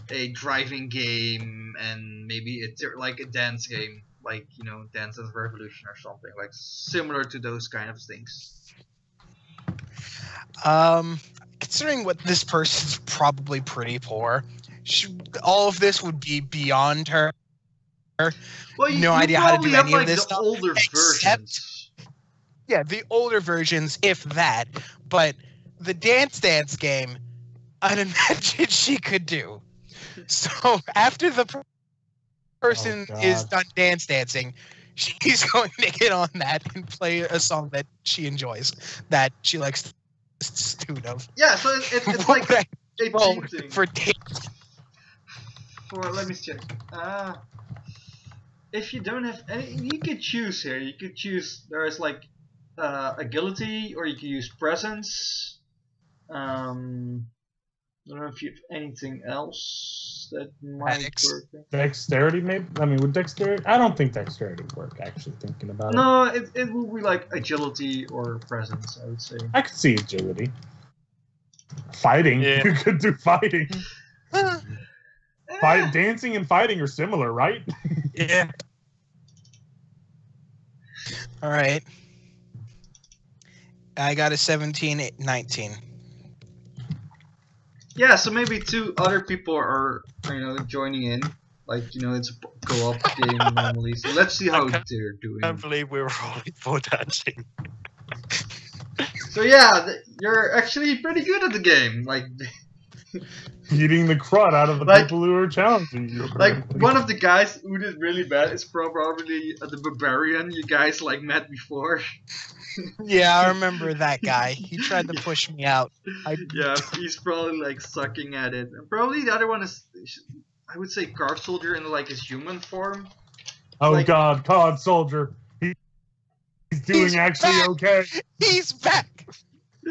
C: a driving game, and maybe it's like a dance game, like Dance Dance Revolution or something, like similar to those kind of things.
A: Considering what this person's probably pretty poor, all of this would be beyond her.
C: Well, you
A: idea how to do
C: probably have
A: any of
C: like
A: this
C: the
A: stuff,
C: older
A: except-
C: versions.
A: Yeah, the older versions, if that. But the Dance Dance game, I'd imagine she could do. So after the person is done dance dancing, she's going to get on that and play a song that she enjoys, that she likes the tune of.
C: Yeah, so it's
A: What
C: like
A: would I
C: a
A: roll
C: team thing.
A: for dance?
C: Let me check. If you don't have any, you could choose here. You could choose. There's like agility, or you could use presence. I don't know if you have anything else that might
A: Athletics.
C: work.
B: Dexterity, maybe? I mean, would dexterity? I don't think dexterity would work, actually, thinking about it.
C: No, it will be like agility or presence, I would say.
B: I could see agility. Fighting.
D: Yeah.
B: You could do fighting.
C: Eh,
B: Dancing and fighting are similar, right?
D: Yeah.
A: All right. I got a 17, 19.
C: Yeah, so maybe two other people are joining in. Like it's a co-op game normally. So let's see how they're doing.
D: I can't believe we were rolling for dancing.
C: So yeah, you're actually pretty good at the game. Like
B: Beating the crud out of the
C: Like-
B: people who are challenging you.
C: Like one of the guys who did really bad is probably the barbarian you guys like met before.
A: Yeah, I remember that guy. He tried to push me out.
C: Yeah, he's probably like sucking at it. And probably the other one is, I would say, Car Soldier in like his human form.
B: Oh
C: like-
B: God, COD Soldier. He's doing
A: He's
B: actually
A: back.
B: okay.
A: He's back.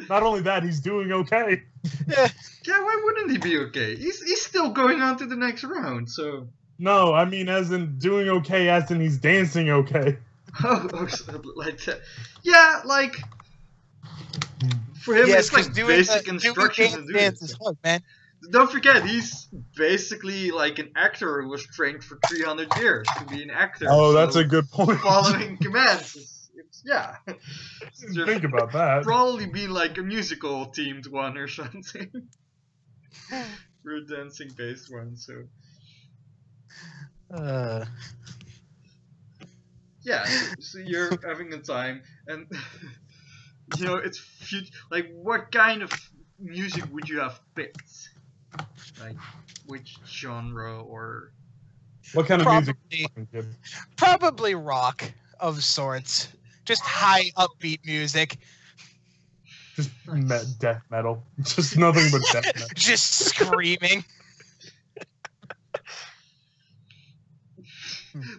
B: Not only that, he's doing okay.
A: Yeah.
C: Yeah, why wouldn't he be okay? He's still going on to the next round. So
B: No, I mean as in doing okay, as in he's dancing okay.
C: so like that. Yeah, like for him,
A: Yes,
C: it's like
A: 'cause doing
C: basic instructions to do
A: dance
C: it.
A: is hard, man.
C: Don't forget, he's basically like an actor who was trained for 300 years to be an actor.
B: Oh, that's
C: so
B: a good point.
C: following commands. Yeah. It's just
B: Think about that.
C: probably be like a musical themed one or something. We're a dancing based one, so yeah. So you're having a time, and it's like what kind of music would you have picked? Like which genre or
B: What kind of music?
A: Probably rock of sorts. Just high upbeat music.
B: Just death metal. Just nothing but death metal.
A: Just screaming.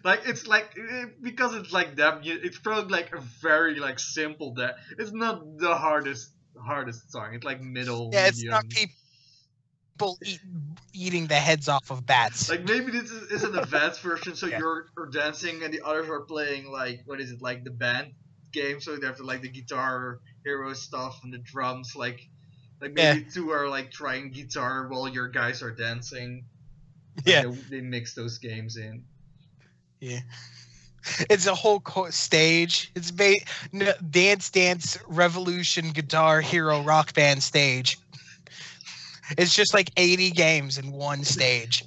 C: Like it's like because it's like that. It's probably like a very like simple that. It's not the hardest song. It's like middle.
A: Yeah, it's
C: medium.
A: not people eating the heads off of bats.
C: Like maybe this is an advanced version, so you're dancing and the others are playing like what is it like the band game? So they have to like the guitar hero stuff and the drums. Like maybe two are like trying guitar while your guys are dancing. Like they mix those games in.
A: Yeah. It's a whole stage. It's Dance Revolution Guitar Hero Rock Band stage. It's just like 80 games in one stage.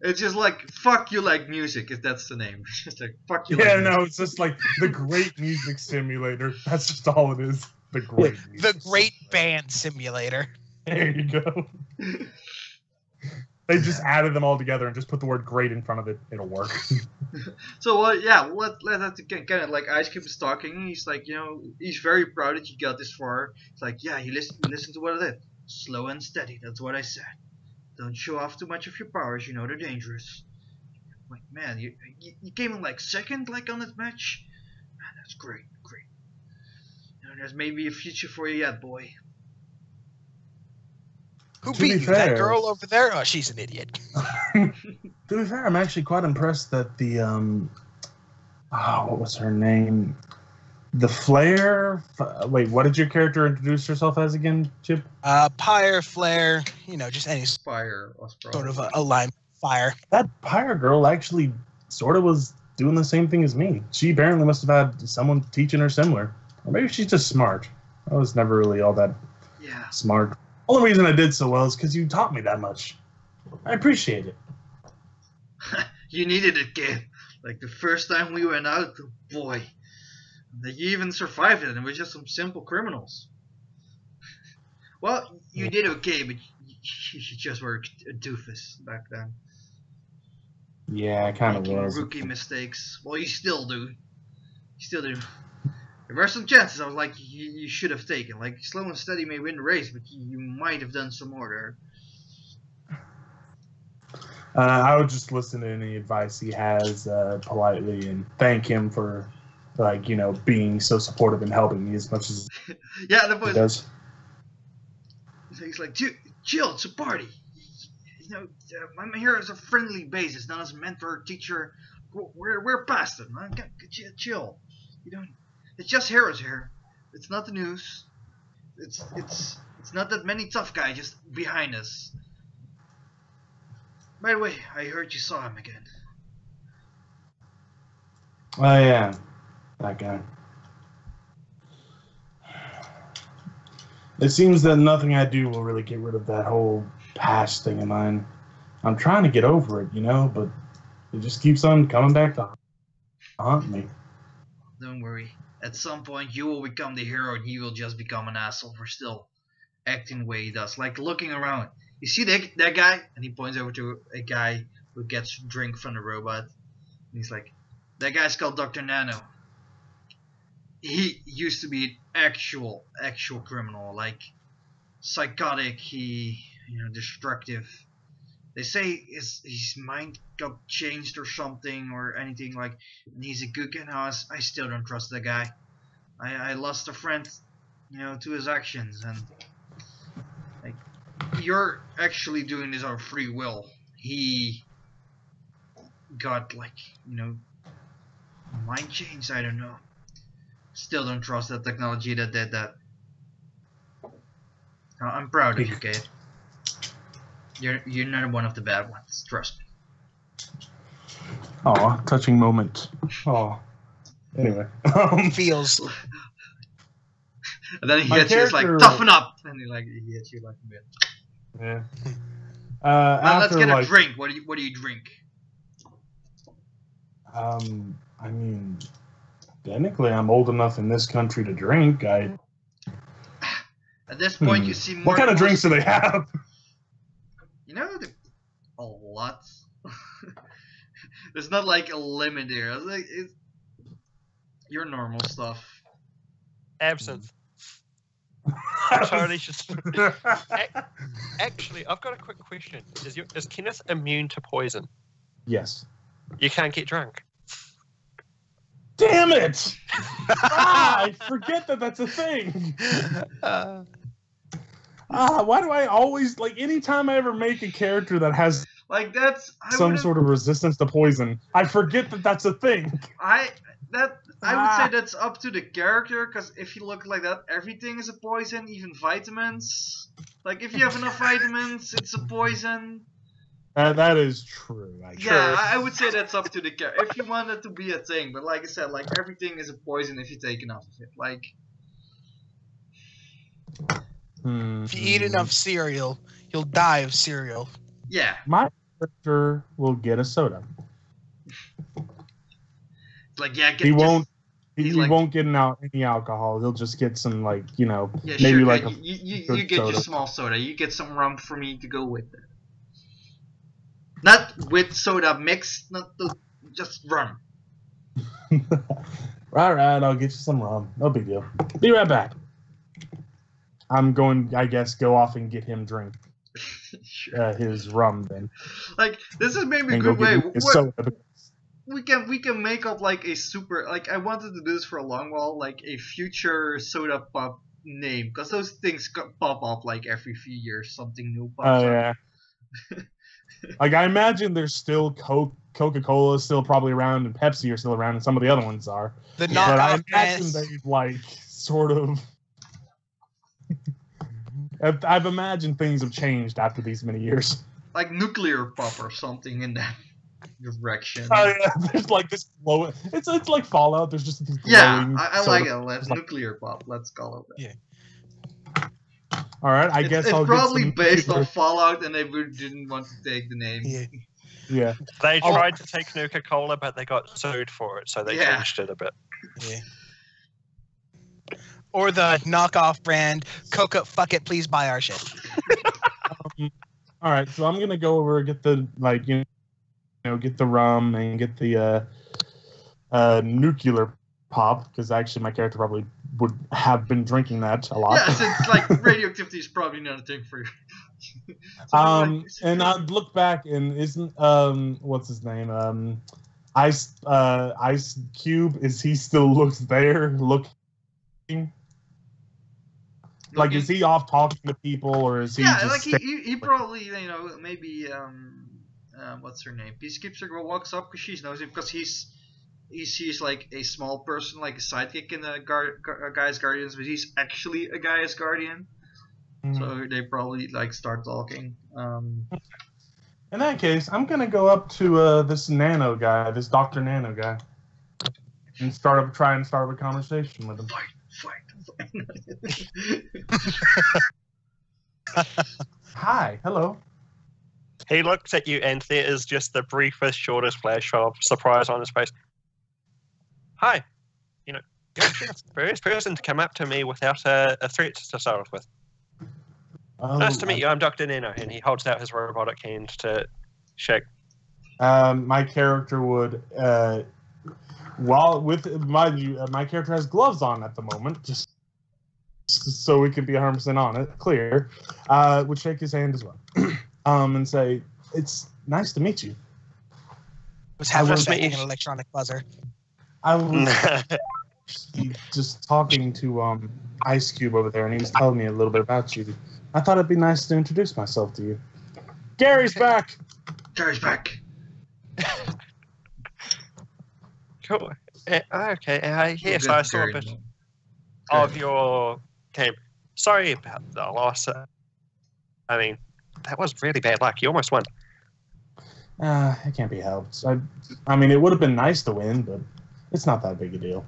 C: It's just like fuck you like music, if that's the name. It's just like fuck you.
B: Yeah,
C: like
B: no, it's just like the Great Music Simulator. That's just all it is. The Great.
A: The Great Band Simulator.
B: There you go. They just added them all together and just put the word "great" in front of it. It'll work.
C: So let that kind of like Ice Cube is talking. He's like, he's very proud that you got this far. It's like, yeah, you listen to what I did. Slow and steady. That's what I said. Don't show off too much of your powers. You know they're dangerous. I'm like, man, you came in like second, like on that match. Man, that's great. There's maybe a future for you yet, boy.
A: Who beat you? That girl over there? Oh, she's an idiot.
B: To be fair, I'm actually quite impressed that the what was her name? The Flare. Wait, what did your character introduce herself as again, Chip?
A: Pyre, Flare. Just any
C: Fire.
A: sort of a line. Fire.
B: That Pyre girl actually sort of was doing the same thing as me. She apparently must have had someone teaching her similar, or maybe she's just smart. I was never really all that smart. Only reason I did so well is because you taught me that much. I appreciate it.
C: You needed it, kid. Like the first time we went out, boy. That you even survived it, and we're just some simple criminals. Well, you did okay, but you just were a doofus back then.
B: Yeah, I kind of was.
C: Rookie mistakes. Well, you still do. There were some chances I was like, you should have taken. Like, slow and steady may win the race, but you might have done some more there.
B: I would just listen to any advice he has politely and thank him for, being so supportive and helping me as much as
C: he
B: does.
C: He's like, chill, it's a party. My hero is a friendly basis, not as a mentor, teacher. We're past it, man. Chill. It's just heroes here. It's not the news. It's not that many tough guys just behind us. By the way, I heard you saw him again.
B: Oh yeah, that guy. It seems that nothing I do will really get rid of that whole past thing of mine. I'm trying to get over it, but it just keeps on coming back to haunt me.
C: Don't worry. At some point, you will become the hero, and he will just become an asshole for still acting the way he does. Like looking around. You see that guy? And he points over to a guy who gets drink from the robot. And he's like, that guy's called Dr. Nano. He used to be an actual criminal. Like, psychotic, destructive. They say his mind got changed or something or anything like, and he's a good guy now. I still don't trust that guy. I lost a friend, to his actions, and like you're actually doing this on free will. He got mind changed. I don't know. Still don't trust that technology that did that. I'm proud of you, Kate. You're not one of the bad ones. Trust me.
B: Aw, touching moment. Aw. Anyway.
A: Feels.
C: And then he hits you, it's like, toughen up! And he hits you like a bit.
B: Yeah.
C: Now let's get a drink. What do you drink?
B: I mean, technically I'm old enough in this country to drink.
C: At this point you see more.
B: What kind of drinks do they have?
C: A lot. There's not like a limit here. It's your normal stuff.
D: Absinthe. Actually, I've got a quick question. Is Kenneth immune to poison?
B: Yes.
D: You can't get drunk.
B: Damn it! I forget that that's a thing. Why do I always, like, anytime I ever make a character that has
C: Like that's
B: some sort of resistance to poison, I forget that that's a thing.
C: I would say that's up to the character, because if you look like that, everything is a poison, even vitamins. Like if you have enough vitamins, it's a poison.
B: That is true.
C: Yeah, I would say that's up to the character. If you want it to be a thing, but like I said, like everything is a poison if you take enough of it. Like.
A: If you eat enough cereal, you'll die of cereal.
C: Yeah.
B: My character will get a soda.
C: Like yeah,
B: he won't get any alcohol. He'll just get some, like, you know,
C: yeah,
B: maybe
C: sure,
B: like
C: you get your small soda. You get some rum for me to go with it. Not with soda mixed, just rum.
B: Right, I'll get you some rum. No big deal. Be right back. I'm going, I guess, go off and get him drink
C: Sure.
B: His rum then.
C: Like this is maybe a
B: And
C: good way. We can make up like a super, like I wanted to do this for a long while, like a future soda pop name, because those things pop up like every few years, something new pops up.
B: Yeah. Like I imagine there's still Coca-Cola is still probably around, and Pepsi are still around, and some of the other ones are.
A: The
B: But I
A: knockoff
B: imagine
A: brands.
B: they'd like sort of. I've imagined things have changed after these many years.
C: Like nuclear pop or something in that direction.
B: Oh yeah, there's like this glow. It's like Fallout. There's just this
C: Yeah,
B: glowing
C: I like it.
B: It's
C: Nuclear pop. Let's call it that.
A: Yeah.
B: All right, I guess
C: it's
B: I'll
C: probably
B: get some
C: based on
B: nuclear-
C: Fallout, and they didn't want to take the name.
A: Yeah.
B: Yeah.
D: They tried to take Nuka-Cola, but they got sued for it, so they
C: Yeah.
D: changed it a bit.
A: Yeah. Or the knockoff brand, Coca, fuck it, please buy our shit.
B: All right, so I'm gonna go over and get the get the rum and get the nuclear pop, because actually my character probably would have been drinking that a lot.
C: Yeah, since like radioactivity is probably not a thing for you. So,
B: And I'd look back and isn't what's his name Ice Cube, is he still looks there looking? Like, is he off talking to people, or is he?
C: Yeah,
B: just
C: like he probably, maybe what's her name? Peacekeeper girl walks up because she knows him, because he sees like a small person, like a sidekick in the Guy's Guardians, but he's actually a Guy's Guardian. So they probably like start talking.
B: In that case, I'm gonna go up to this Nano guy, this Dr. Nano guy, and try and start a conversation with him.
C: Fight.
B: Hi, hello.
D: He looks at you, and there is just the briefest, shortest flash of surprise on his face. Hi. You're actually the first person to come up to me without a threat to start off with.
B: Oh,
D: Nice to meet you. I'm Dr. Nano, and he holds out his robotic hand to shake.
B: My character would, my character has gloves on at the moment, just so we can be 100% on it, clear. Would shake his hand as well, and say, "It's nice to meet you."
A: Was having
D: was
A: an
D: me.
A: electronic buzzer.
B: I was just talking to Ice Cube over there, and he was telling me a little bit about you. I thought it'd be nice to introduce myself to you. Gary's back.
C: Gary's back.
D: Cool. Okay. Yes,
C: Good,
D: I saw a
C: Gary.
D: bit of your game. Sorry about the loss. I mean, that was really bad luck. You almost won.
B: It can't be helped. I mean, it would have been nice to win, but it's not that big a deal.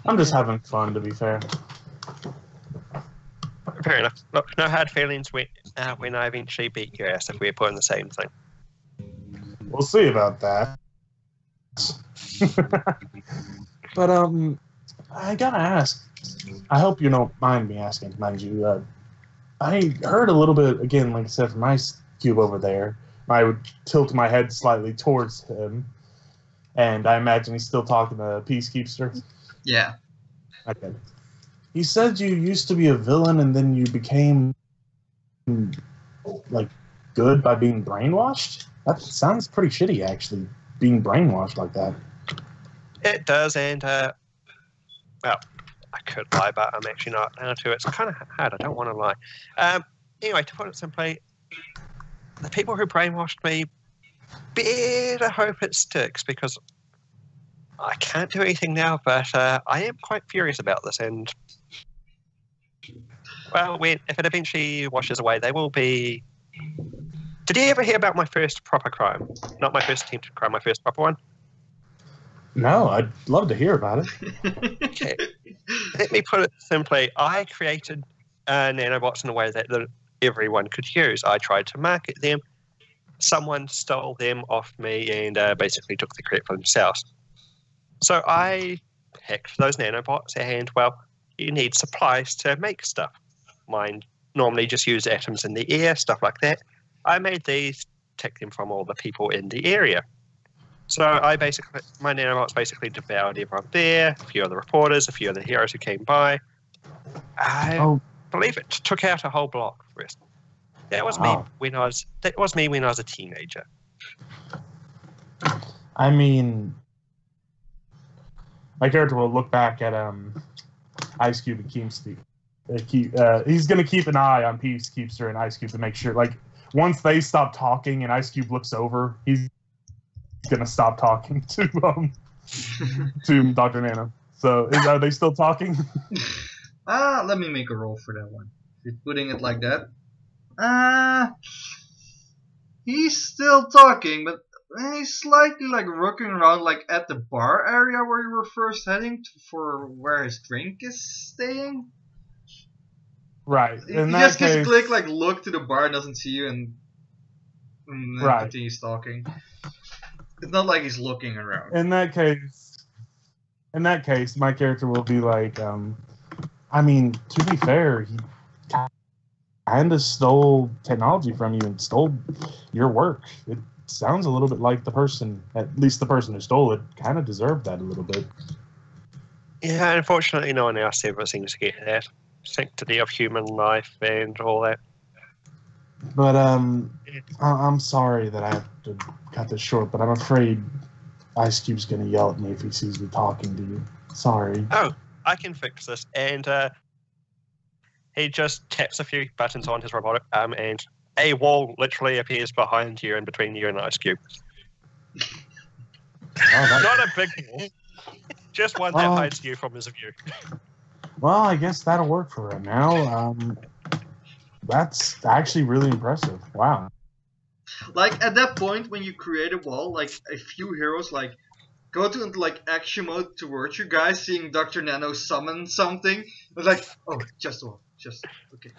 B: I'm just having fun, to be fair.
D: Fair enough. Look, no hard feelings when I eventually beat your ass if we're putting the same thing.
B: We'll see about that. But I gotta ask. I hope you don't mind me asking, mind you. I heard a little bit, again, like I said, from Ice Cube over there. I would tilt my head slightly towards him, and I imagine he's still talking to Peacekeeper.
C: Yeah.
B: Okay. He said you used to be a villain and then you became, like, good by being brainwashed? That sounds pretty shitty, actually. being brainwashed like that.
D: It does, and well, I could lie, but I'm actually not allowed to. It's kind of hard. I don't want to lie. Anyway, to put it simply, the people who brainwashed me better hope it sticks, because I can't do anything now, but I am quite furious about this, and well, if it eventually washes away, they will be... Did you ever hear about my first proper crime? Not my first attempted crime, my first proper one?
B: No, I'd love to hear about it.
D: Okay. Let me put it simply. I created nanobots in a way that everyone could use. I tried to market them. Someone stole them off me and basically took the credit for themselves. So I picked those nanobots, and, well, you need supplies to make stuff. Mine normally just use atoms in the air, stuff like that. I made these, took them from all the people in the area. So my nanobots basically devoured everyone there, a few other reporters, a few other heroes who came by. I believe it took out a whole block for us. That was me when I was a teenager.
B: I mean, my character will look back at Ice Cube and Keemsty. He's gonna keep an eye on Peacekeeper and Ice Cube to make sure, like, once they stop talking and Ice Cube looks over, he's gonna stop talking to Dr. Nano. So are they still talking?
C: Let me make a roll for that one. If you're putting it like that. He's still talking, but he's slightly like rooking around, like at the bar area where you were first heading for where his drink is staying.
B: Right.
C: He just gets click, like, look to the bar, doesn't see you, and then continues talking. It's not like he's looking around.
B: In that case, my character will be like, I mean, to be fair, he kind of stole technology from you and stole your work. It sounds a little bit like at least the person who stole it, kind of deserved that a little bit.
D: Yeah, unfortunately, no one else ever seems to get that. Sanctity of human life and all that.
B: But I'm sorry that I have to cut this short, but I'm afraid Ice Cube's gonna yell at me if he sees me talking to you. Sorry.
D: Oh, I can fix this. And he just taps a few buttons on his robotic arm, and a wall literally appears behind you and between you and Ice Cube. Not a big wall. Just one that hides you from his view.
B: Well, I guess that'll work for right now. That's actually really impressive. Wow.
C: Like, at that point, when you create a wall, like, a few heroes, like, go into, like, action mode towards you guys, seeing Dr. Nano summon something. It's like, oh, just a wall. Just, okay.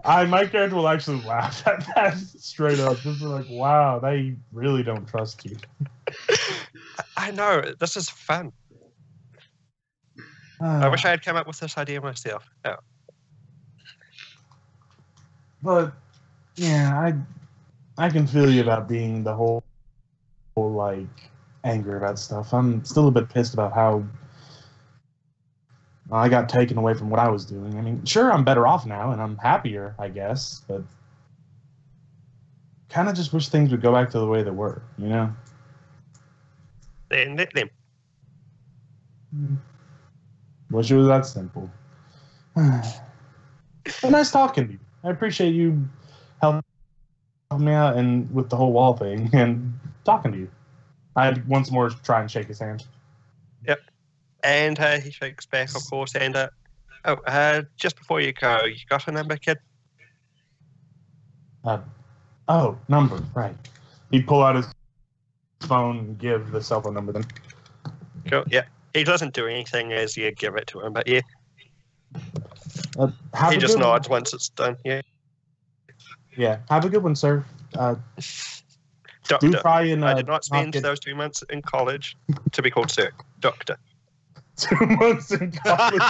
B: My character will actually laugh at that straight up. Just like, wow, they really don't trust you.
D: I know. This is fun. I wish I had come up with this idea myself. Oh.
B: But yeah, I can feel you about being the whole like anger about stuff. I'm still a bit pissed about how I got taken away from what I was doing. I mean, sure, I'm better off now and I'm happier, I guess, but kind of just wish things would go back to the way they were, you know?
D: Then let them.
B: Wish it was that simple. But nice talking to you. I appreciate you helping me out and with the whole wall thing and talking to you. I'd once more try and shake his hand.
D: Yep. And he shakes back, of course. And just before you go, you got a number, kid?
B: Number, right. He'd pull out his phone and give the cell phone number then.
D: Cool, yeah. He doesn't do anything as you give it to him, but yeah. He just nods once it's done, yeah.
B: Yeah, have a good one, sir.
D: Doctor.
B: Do try and,
D: I did not spend those 2 months in college to be called sir. Doctor.
B: 2 months in college.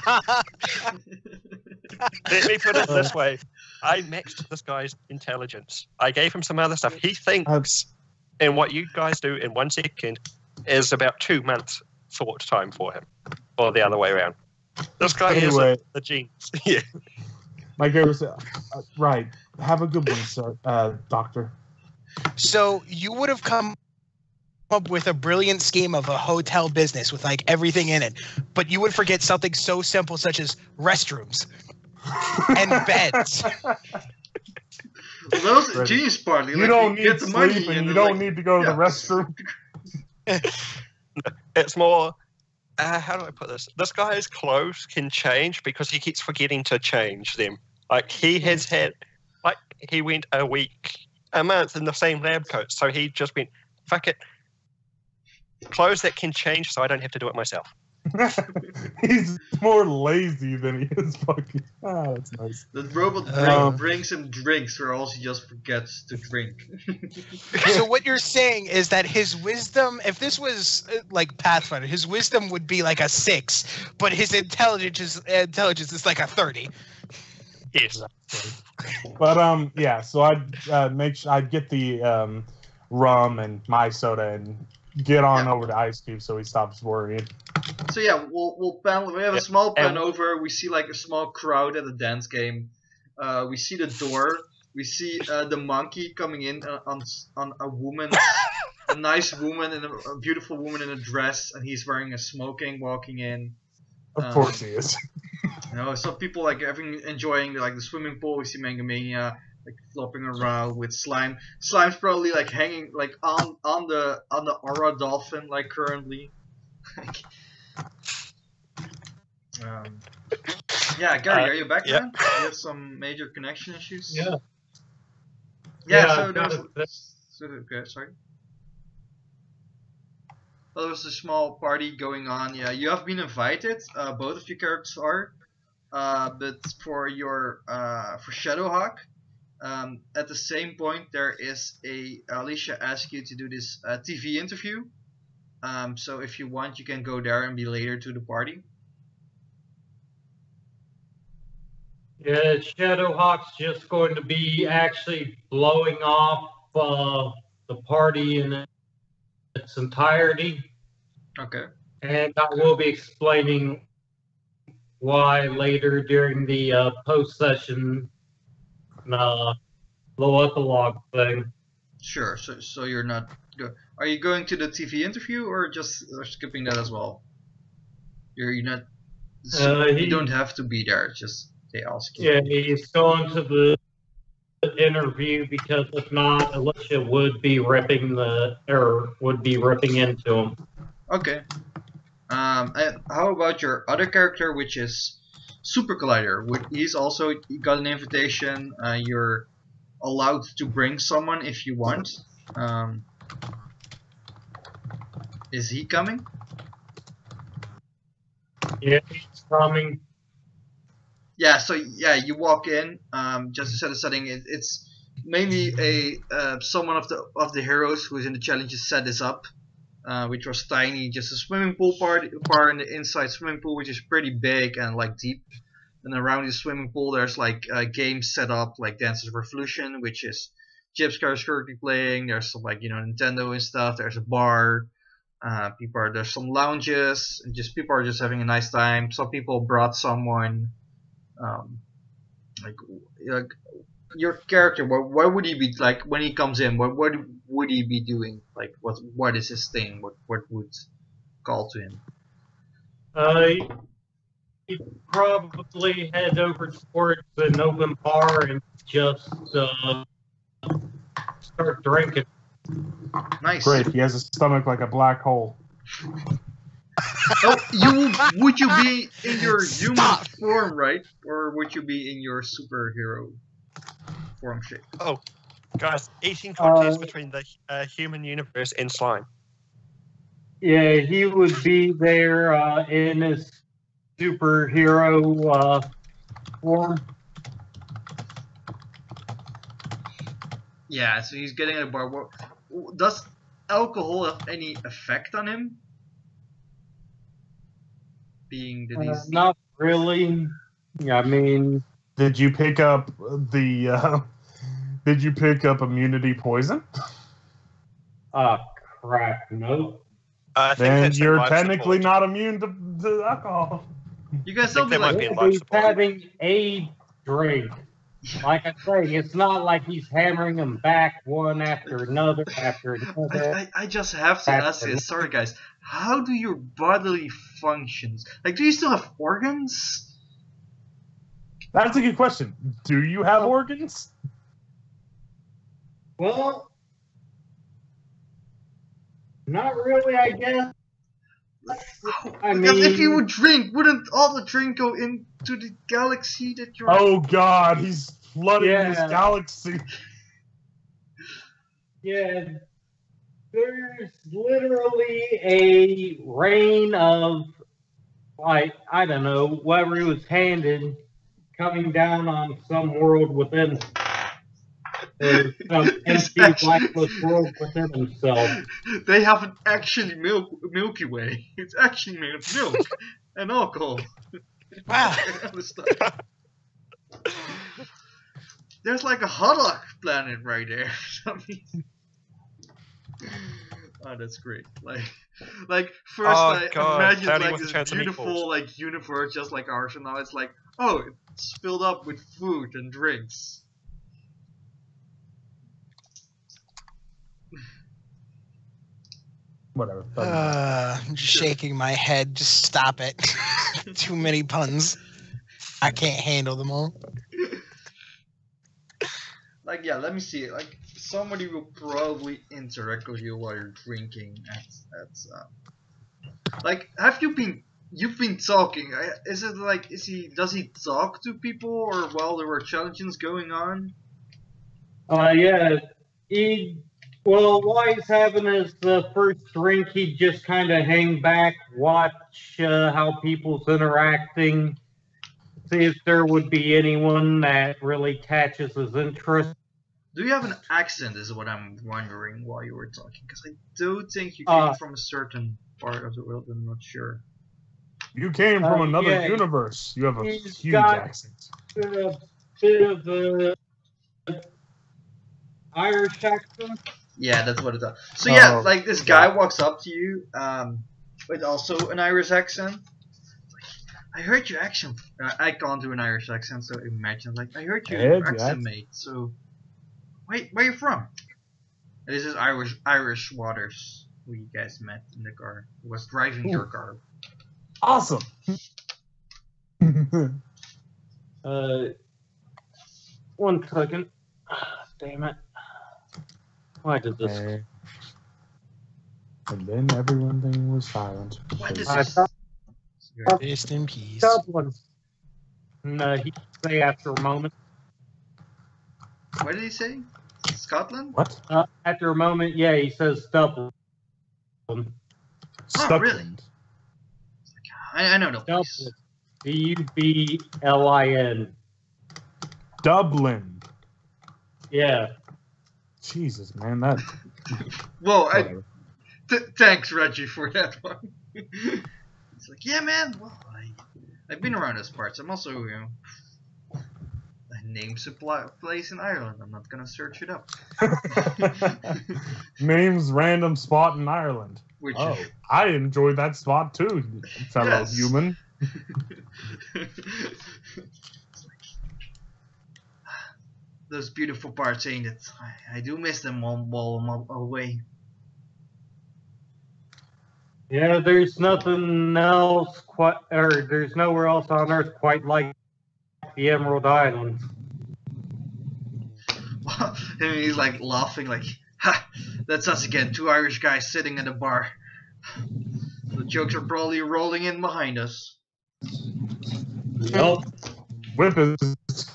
D: Let me put it this way. I maxed this guy's intelligence. I gave him some other stuff. He thinks, and what you guys do in 1 second is about 2 months thought time for him, or the other way around. This guy is the genius. Yeah.
B: My girl said, right. Have a good one, sir, doctor.
A: So you would have come up with a brilliant scheme of a hotel business with like everything in it, but you would forget something so simple such as restrooms and beds.
C: Well, that was a
B: Right.
C: genius partly.
B: You
C: Like,
B: don't
C: get
B: need
C: the
B: sleep
C: money
B: and you
C: then,
B: don't
C: like,
B: need to go to the
C: yeah.
B: restroom.
D: It's more. How do I put this? This guy's clothes can change because he keeps forgetting to change them. Like he has had, like he went a week, a month in the same lab coat, so he just went, fuck it. Clothes that can change, so I don't have to do it myself.
B: He's more lazy than he is fucking. Ah, that's nice.
C: The robot brings him drinks, or else he just forgets to drink.
A: So what you're saying is that his wisdom, if this was like Pathfinder, his wisdom would be like a 6, but his intelligence is like a 30.
D: Yes.
B: But yeah. So I'd make sure I'd get the rum and my soda and get on over to Ice Cube so he stops worrying.
C: So yeah, we'll pan. We have a small pan over. We see like a small crowd at a dance game. We see the door. We see the monkey coming in on a woman, a nice woman and a beautiful woman in a dress, and he's wearing a smoking, walking in.
B: Of course he is.
C: You know, some people like enjoying like the swimming pool. We see Mangamania like flopping around with slime. Slime's probably like hanging like on the aura dolphin like currently. Yeah, Gary, are you back, man? You have some major connection issues.
E: Yeah.
C: Yeah. So there was. Okay, sorry. Well, there was a small party going on. Yeah, you have been invited. Both of your characters are. But for your for Shadowhawk, at the same point there is Alicia asked you to do this TV interview. So if you want, you can go there and be later to the party.
E: Yeah, Shadowhawk's just going to be actually blowing off the party in its entirety.
C: Okay.
E: And I will be explaining why later during the post-session low epilogue thing.
C: Sure. So you're not. Are you going to the TV interview or just skipping that as well? You're not. You don't have to be there. Just they ask you.
E: Yeah, he's going to the interview because if not, Alicia would be ripping into him.
C: Okay. And how about your other character, which is Super Collider? He's also got an invitation. You're allowed to bring someone if you want. Is he coming?
E: Yeah, he's coming.
C: Yeah. So yeah, you walk in. Just to set the setting, it's mainly someone of the heroes who is in the challenges set this up. Which was tiny, just a swimming pool part in the inside swimming pool, which is pretty big and like deep. And around the swimming pool, there's like games set up, like Dances Revolution, which is Chip's currently playing. There's some like Nintendo and stuff. There's a bar. There's some lounges, and just people are just having a nice time. Some people brought someone. Like your character, what would he be like when he comes in? What would he be doing? Like what is his thing? What would call to him?
E: He'd probably head over towards an open bar and just start drinking.
C: Nice.
B: Great. He has a stomach like a black hole.
C: Oh, would you be in your human form, right? Or would you be in your superhero form shape?
D: Oh, guys, eating contest between the human universe and slime.
E: Yeah, he would be there in his superhero form.
C: Yeah, so he's getting a bar. Does alcohol have any effect on him? Being that he's
E: not really. I mean,
B: did you pick up the? Did you pick up immunity poison?
E: Crap, no.
B: Then you're technically not immune to alcohol.
C: You guys still be like
E: he's having a drink. Like I say, it's not like he's hammering them back one after another after another.
C: I just have to ask this. Sorry, guys. How do your bodily functions? Like, do you still have organs?
B: That's a good question. Do you have organs?
E: Well, not really, I guess. I
C: Because if you
E: mean,
C: would drink, wouldn't all the drink go into the galaxy that you're?
B: Oh God, he's flooding this
E: Yeah.
B: galaxy.
E: yeah, there's literally a rain of, like, I don't know, whatever he was handed coming down on some world within, or some
C: It's
E: empty,
C: actually-
E: lifeless world within himself.
C: They haven't actually Milky Way. It's actually made of milk and alcohol.
A: Wow.
C: and other stuff. There's like a Haddock planet right there. Oh, that's great. Like first
D: Oh,
C: I
D: God,
C: imagined
D: cloudy
C: like
D: with a
C: this
D: chance of
C: beautiful
D: meatballs.
C: like universe just like ours, and now it's like, oh, it's filled up with food and drinks.
B: Whatever.
A: I'm just shaking my head. Just stop it. Too many puns. I can't handle them all.
C: Like, yeah, let me see. Like, somebody will probably interact with you while you're drinking. Like, you've been talking. Is it like, does he talk to people, or while there were challenges going on?
E: Yeah, well, while he's having his first drink, he'd just kind of hang back, watch how people's interacting, see if there would be anyone that really catches his interest.
C: Do you have an accent, is what I'm wondering while you were talking. Because I do think you came from a certain part of the world, I'm not sure.
B: You came from another
E: yeah,
B: universe. You have a
E: he's
B: huge
E: got-
B: accent.
E: A bit of a Irish accent.
C: Yeah, that's what it does. So yeah,
B: Oh,
C: like this guy walks up to you, with also an Irish accent. I heard your accent. I can't do an Irish accent, so imagine like I heard your accent, mate. So, wait, where you from? And this is Irish Waters, who you guys met in the car. Who was driving your car.
B: Awesome.
E: One second. Damn it. Why did this?
B: Okay. And then everything was silent.
C: What is
E: I
C: this?
E: thought
A: Rest in peace.
E: Dublin. No, he say after a moment.
C: What did he say? Scotland?
B: What?
E: After a moment, yeah, he says Dublin.
B: Stuckland.
C: I know the place.
E: Dublin. Dublin.
B: Dublin.
E: Yeah.
B: Jesus, man, that.
C: Well,
B: Whatever.
C: thanks, Reggie, for that one. It's like, yeah, man. Well, I've been around those parts. I'm also, names a place in Ireland. I'm not gonna search it up.
B: Names random spot in Ireland.
C: Which
B: Oh, I enjoyed that spot too, fellow
C: Yes.
B: human.
C: those beautiful parts, ain't it? I do miss them while I'm away.
E: Yeah, there's nothing else there's nowhere else on Earth quite like the Emerald Islands.
C: And he's like laughing, like, ha! That's us again, two Irish guys sitting at a bar. The jokes are probably rolling in behind us.
E: Nope.
B: Whip is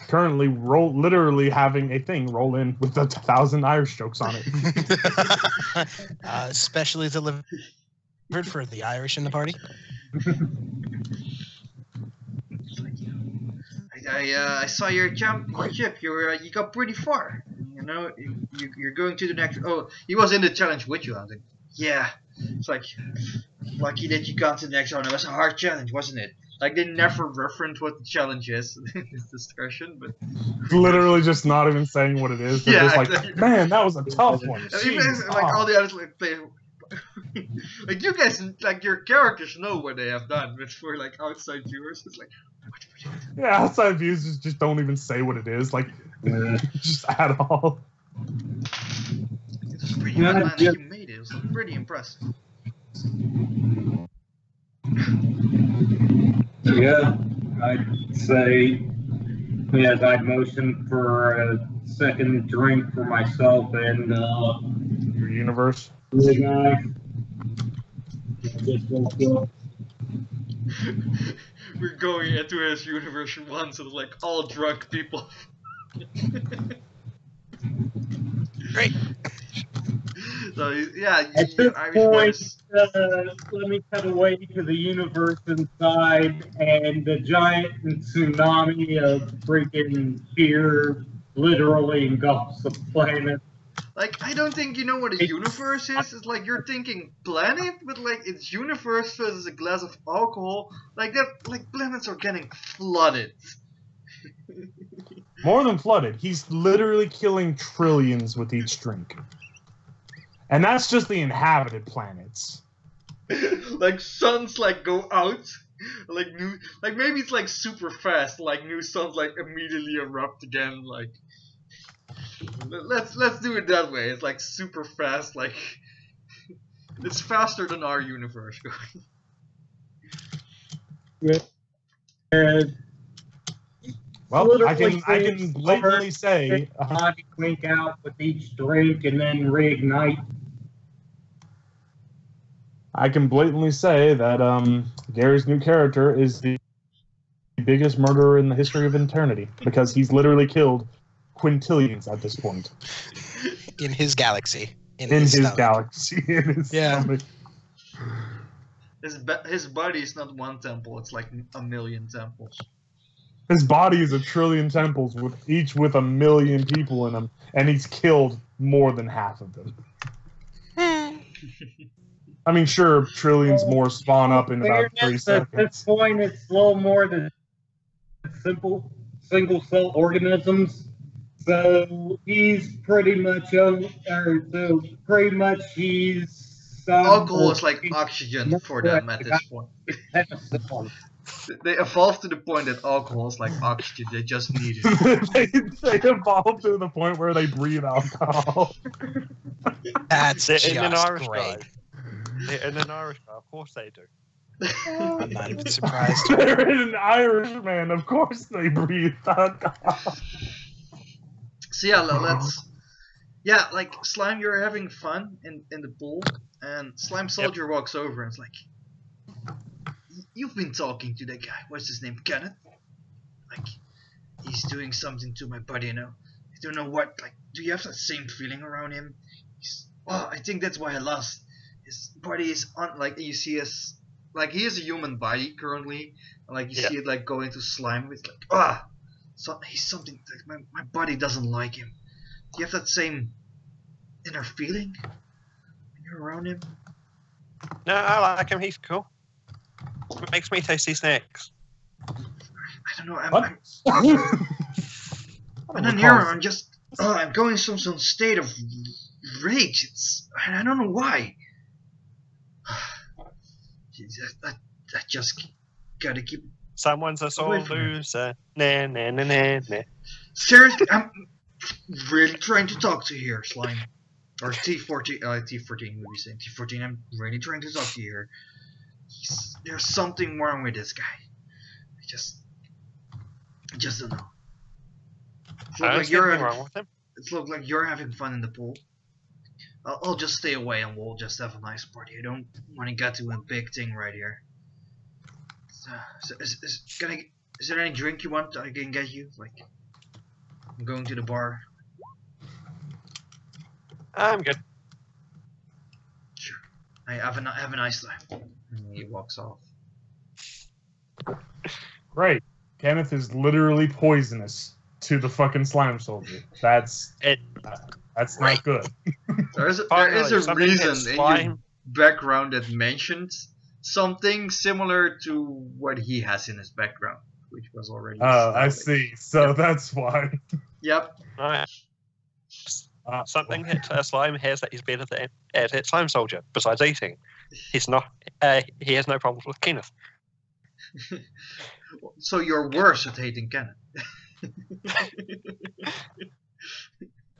B: currently literally having a thing roll in with 1,000 Irish jokes on it.
A: Specially delivered for the Irish in the party.
C: I saw your ship. You got pretty far. You know, you're going to the next. Oh, he was in the challenge with you. I was like, yeah. It's like, lucky that you got to the next one. It was a hard challenge, wasn't it? Like, they never reference what the challenge is in this discussion, but
B: Literally just not even saying what it is. They're just like,
C: exactly.
B: man, that was a tough one.
C: And even
B: Jeez,
C: like
B: oh.
C: all the others like play. Like you guys, like your characters know what they have done, but for like outside viewers, it's like,
B: Yeah, outside views just don't even say what it is, like just at all.
C: It was pretty outlandish. You made it. It was pretty impressive.
E: Yeah, I'd say, yes, I'd motion for a second drink for myself and
B: Your universe.
E: the guy. I just woke up.
C: We're going into his universe once, and like all drunk people.
A: Great.
C: So yeah,
E: At
C: your
E: this
C: Irish
E: point,
C: boys.
E: let me cut away to the universe inside, and the giant tsunami of freaking fear literally engulfs the planet.
C: Like, I don't think you know what a universe is. It's like you're thinking planet, but like it's universe versus a glass of alcohol. Like that, like planets are getting flooded.
B: More than flooded. He's literally killing trillions with each drink. And that's just the inhabited planets.
C: Like suns like go out, like new, like maybe it's like super fast. Like new suns like immediately erupt again. Like let's do it that way. It's like super fast. Like it's faster than our universe going.
B: Well, I can blatantly say
E: body wink out with each drink and then reignite.
B: I can blatantly say that Gary's new character is the biggest murderer in the history of eternity because he's literally killed quintillions at this point.
A: In his galaxy.
B: In his
A: stomach.
B: galaxy. In his stomach.
C: His body is not one temple, it's like a million temples.
B: His body is 1 trillion temples, each with 1 million people in them, and he's killed more than half of them. I mean, sure, trillions more spawn up in about 3 seconds.
E: At this point, it's a little more than simple single-cell organisms. So he's pretty much, he's...
C: Alcohol is like oxygen for them at this point. They evolved to the point that alcohol is like oxygen, they just need it.
B: they evolved to the point where they breathe alcohol.
A: That's just
D: in an Irish
A: great.
D: guy. In an Irish guy, of course they do.
A: I'm not even surprised.
B: They're an Irishman, of course they breathe alcohol.
C: So yeah, let's... Yeah, like, Slime, you're having fun in the pool, and Slime Soldier walks over and is like, you've been talking to that guy, what's his name, Kenneth? Like, he's doing something to my body, you know? I don't know what, like, do you have that same feeling around him? Oh, I think that's why I lost. His body is like, you see his, like, he is a human body currently, and like, you see it, like, going to slime, it's like, so he's something, like, my body doesn't like him. Do you have that same inner feeling when you're around him?
D: No, I like him, he's cool. It makes me tasty snacks.
C: I don't know,
B: I'm
C: in here, I'm just, I'm going some state of rage. I don't know why. I just gotta keep.
D: Someone's a sore loser. Nah, nah, nah, nah, nah.
C: Seriously, I'm really trying to talk to you here, Slime. Or T14, T14 would be saying. T14, I'm really trying to talk to you here. There's something wrong with this guy. I just don't know. It looks like you're having fun in the pool. I'll just stay away and we'll just have a nice party. I don't want to get to a big thing right here. Is there any drink you want I can get you? Like, I'm going to the bar.
D: I'm good.
C: Sure. Have a nice time. And he walks off.
B: Great. Kenneth is literally poisonous to the fucking slime soldier. That's not good.
C: There is a reason in your background that mentions something similar to what he has in his background, which was already.
B: Oh, I see. So that's why.
C: Yep.
D: Alright. Something that Slime has that he's better at Slime Soldier, besides eating. He's not. He has no problems with Kenneth.
C: So you're worse at hating Kenneth.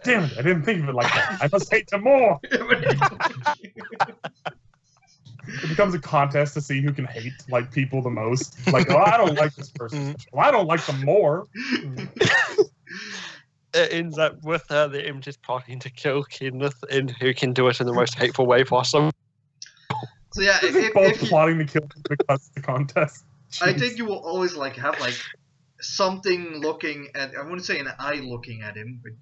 B: Damn it! I didn't think of it like that. I must hate him more. It becomes a contest to see who can hate like people the most. Like, oh, I don't like this person. Well, I don't like them more.
D: It ends up with them just plotting to kill Kenneth, and who can do it in the most hateful way possible.
C: So yeah,
B: Both plotting to kill him because of the contest.
C: I think you will always like have like something looking at. I wouldn't say an eye looking at him, but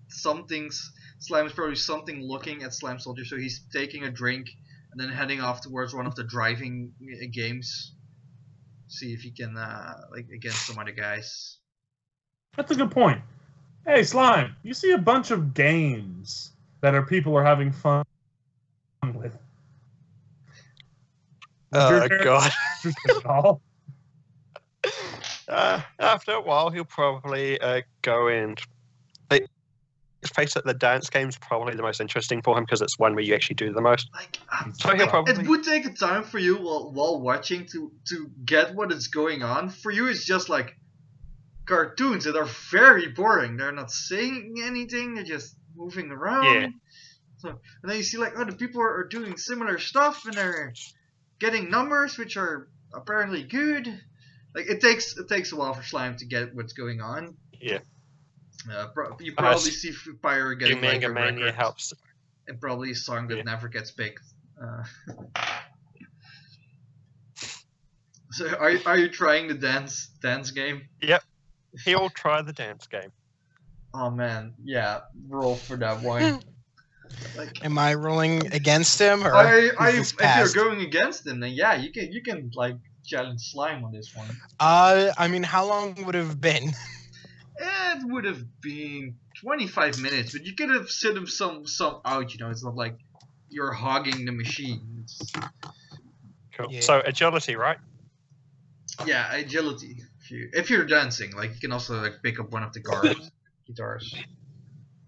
C: Slime is probably something looking at Slime Soldier. So he's taking a drink and then heading off towards one of the driving games. See if he can like against some other guys.
B: That's a good point. Hey, Slime, you see a bunch of games that people are having fun with.
D: Oh God! After a while, he'll probably go and. Let's face it, the dance game's probably the most interesting for him because it's one where you actually do the most.
C: Like,
D: so he'll probably.
C: It would take a time for you while watching to get what is going on. For you, it's just like cartoons that are very boring. They're not saying anything. They're just moving around.
D: Yeah.
C: So, and then you see like, oh, the people are doing similar stuff and they're getting numbers which are apparently good. Like it takes a while for Slime to get what's going on.
D: Yeah.
C: You probably see Pyre getting like a
D: Mania
C: record,
D: helps.
C: and probably a song that never gets picked. So are you trying the dance game?
D: Yep. He'll try the dance game.
C: Oh man, yeah, roll for that one.
A: Like, am I rolling against him or?
C: If you're going against him, then yeah, you can like challenge Slime on this one.
A: I mean, how long would it have been?
C: It would have been 25 minutes, but you could have sent him some out. You know, it's not like you're hogging the machine.
D: Cool.
A: Yeah.
D: So agility, right?
C: Yeah, agility. If you're dancing, like you can also like pick up one of the guitars.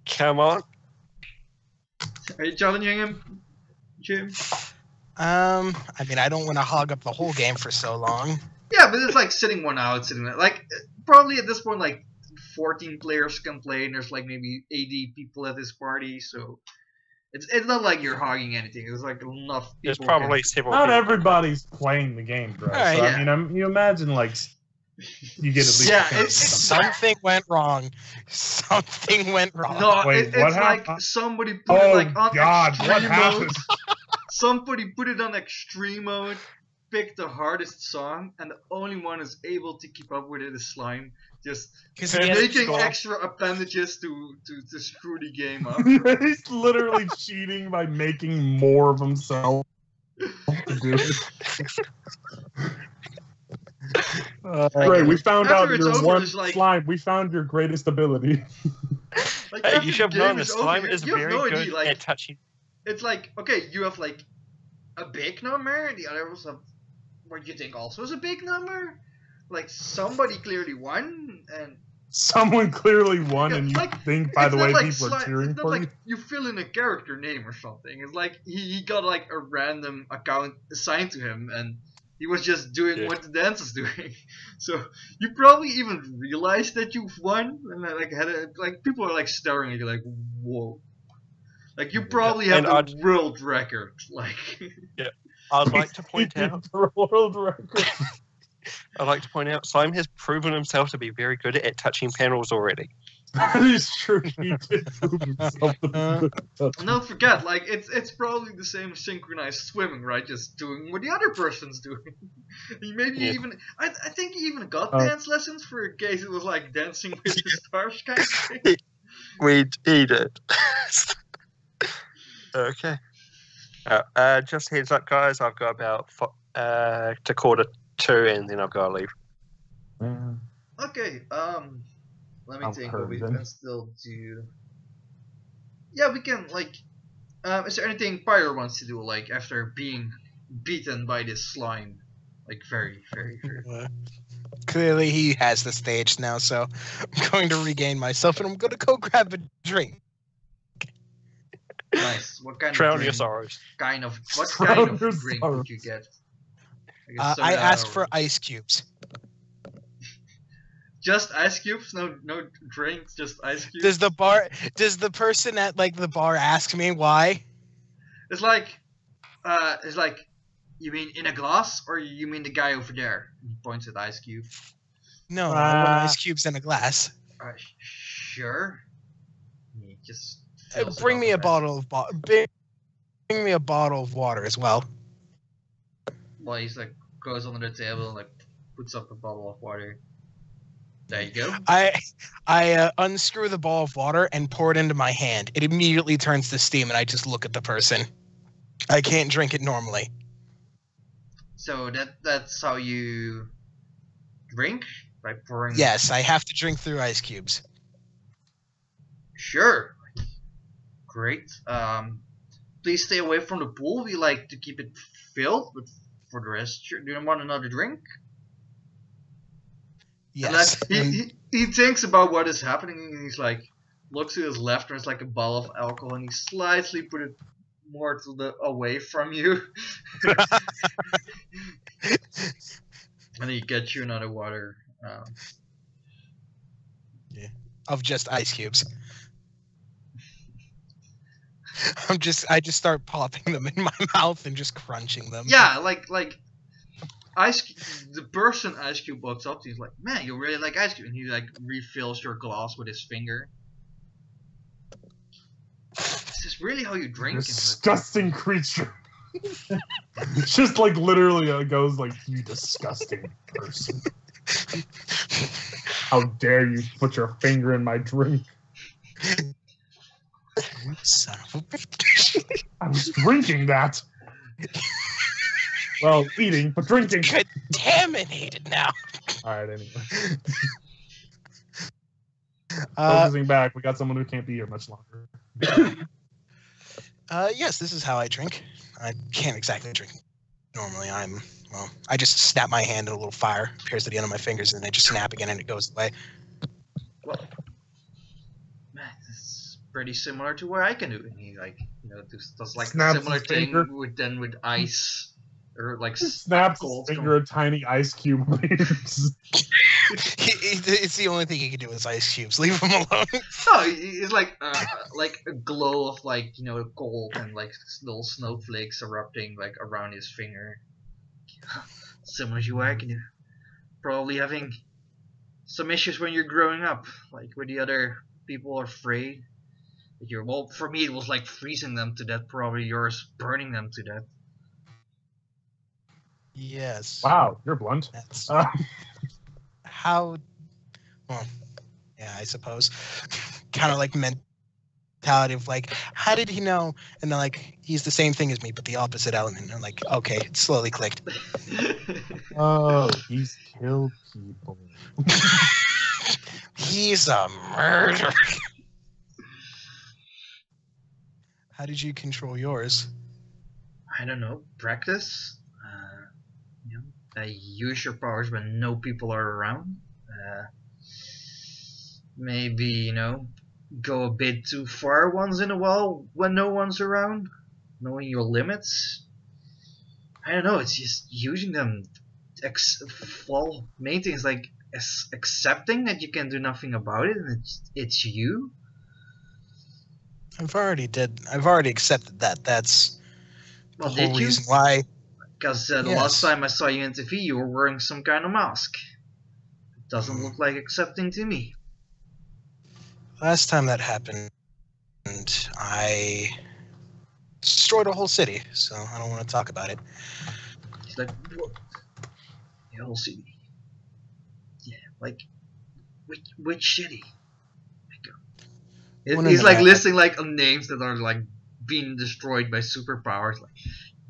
D: Come on.
C: Are you challenging him, Jim?
A: I mean, I don't want to hog up the whole game for so long.
C: Yeah, but it's like sitting one out, like probably at this point like 14 players can play, and there's like maybe 80 people at this party, so it's not like you're hogging anything. It's like enough people.
D: There's probably several.
B: Not everybody's playing the game, bro.
A: Right,
B: so,
C: yeah.
B: I mean, you imagine like you get at least.
C: Yeah,
A: something went wrong. Something went wrong.
C: No,
B: Wait,
C: it's
B: what
C: like
B: happened?
C: somebody put it like on extreme
B: what
C: mode.
B: happened?
C: Somebody put it on extreme mode, picked the hardest song, and the only one who's able to keep up with it is Slime. Just making extra appendages to screw the game up.
B: He's literally cheating by making more of himself to do it. Great, we found out
C: it's
B: your
C: over,
B: one
C: it's like-
B: Slime. We found your greatest ability.
C: Like,
D: Hey,
C: after
D: you should
C: the
D: have known
C: game
D: that
C: is
D: Slime
C: over,
D: is
C: you have
D: very
C: no
D: good
C: idea, like,
D: at touching.
C: it's like, okay, you have like a big number, and the other was what you think also is a big number. Like somebody clearly won, and
B: Someone clearly won,
C: yeah,
B: and you
C: like,
B: think, by the
C: it's not
B: way,
C: like
B: people are cheering
C: it's not
B: for
C: like
B: you.
C: you fill in a character name or something. It's like he got like a random account assigned to him, and he was just doing what the dance is doing. So you probably even realized that you've won, and like people are like staring at you like, whoa. Like you probably have the world record. Like
D: I'd like to point out.
B: World record.
D: I'd like to point out, Slime has proven himself to be very good at touching panels already.
B: That is true. He did prove himself to be good.
C: and don't forget, like it's probably the same as synchronized swimming, right? Just doing what the other person's doing. Even I think he even got dance lessons for in case it was like Dancing with the Stars kind of thing.
D: He did. Okay. Just heads up, guys. I've got about to quarter 2, and then I've got to leave.
C: Okay. Let me think what we can still do. Yeah, we can like. Is there anything Pyre wants to do like after being beaten by this slime? Like very, very, very.
A: Clearly, he has the stage now, so I'm going to regain myself, and I'm going to go grab a drink.
C: Nice. What kind
D: Drown
C: of
D: your
C: drink?
D: sorrows.
C: What kind of drink would you get? Like a soda
A: I asked for
C: or-
A: ice cubes.
C: Just ice cubes, no drinks, just ice cubes.
A: Does the person at like the bar ask me why?
C: It's like, you mean in a glass, or you mean the guy over there? He points at ice cube.
A: No, I want ice cubes in a glass.
C: Sure. He just fills it
A: Bring
C: up
A: me
C: with
A: a
C: ice.
A: bottle of bring me a bottle of water as well.
C: Well, he's like goes under the table and like puts up a bottle of water. There you go.
A: I unscrew the ball of water and pour it into my hand. It immediately turns to steam, and I just look at the person. I can't drink it normally.
C: So that's how you drink, by pouring.
A: Yes, I have to drink through ice cubes.
C: Sure. Great. Please stay away from the pool. We like to keep it filled, but for the rest, do you want another drink?
A: Yes.
C: He thinks about what is happening, and he's like, looks to his left, and there's like a bottle of alcohol, and he slightly put it more to the away from you. And he gets you another water.
A: Of just ice cubes. I just start popping them in my mouth and just crunching them.
C: Yeah, like the person Ice Cube walks up to, he's like, man, you really like ice cube, and he like refills your glass with his finger. Is this really how you drink?
B: Disgusting creature. Just like literally goes like, you disgusting person. How dare you put your finger in my drink?
A: Son of a bitch.
B: I was drinking that. Well, eating, but drinking.
A: Contaminated now.
B: Alright, anyway. Focusing back, we got someone who can't be here much longer.
A: Yes, this is how I drink. I can't exactly drink normally. I just snap my hand and a little fire appears at the end of my fingers, and I just snap again and it goes away.
C: Well, man, it's pretty similar to what I can do. And he like, does like a
B: Snaps
C: similar
B: his
C: thing
B: finger.
C: with ice, or like
B: Snaps his
C: cold
B: finger, a tiny ice cube leaves.
A: It's the only thing he can do is ice cubes. Leave him alone.
C: No, it's like a glow of like cold and like little snowflakes erupting like around his finger. Similar to what I can do. Probably having some issues when you're growing up, like where the other people are afraid. Well, for me it was like freezing them to death. Probably yours burning them to death.
A: Yes.
B: Wow, you're blunt.
A: That's how. Well, yeah, I suppose. Kind of like mentality of like, how did he know? And they're like, he's the same thing as me, but the opposite element. And I'm like, okay, it slowly clicked.
B: Oh, he's killed people.
A: He's a murderer. How did you control yours?
C: I don't know. Practice. Use your powers when no people are around. Maybe go a bit too far once in a while when no one's around. Knowing your limits. I don't know. It's just using them. Main thing is like accepting that you can do nothing about it, and it's you.
A: I've already accepted that. That's the whole reason why.
C: Because the last time I saw you in TV, you were wearing some kind of mask. It doesn't look like accepting to me.
A: Last time that happened, I destroyed a whole city, so I don't want to talk about it.
C: He's like, what? The whole city? Yeah, like, which city? He's like listing like names that are like being destroyed by superpowers, like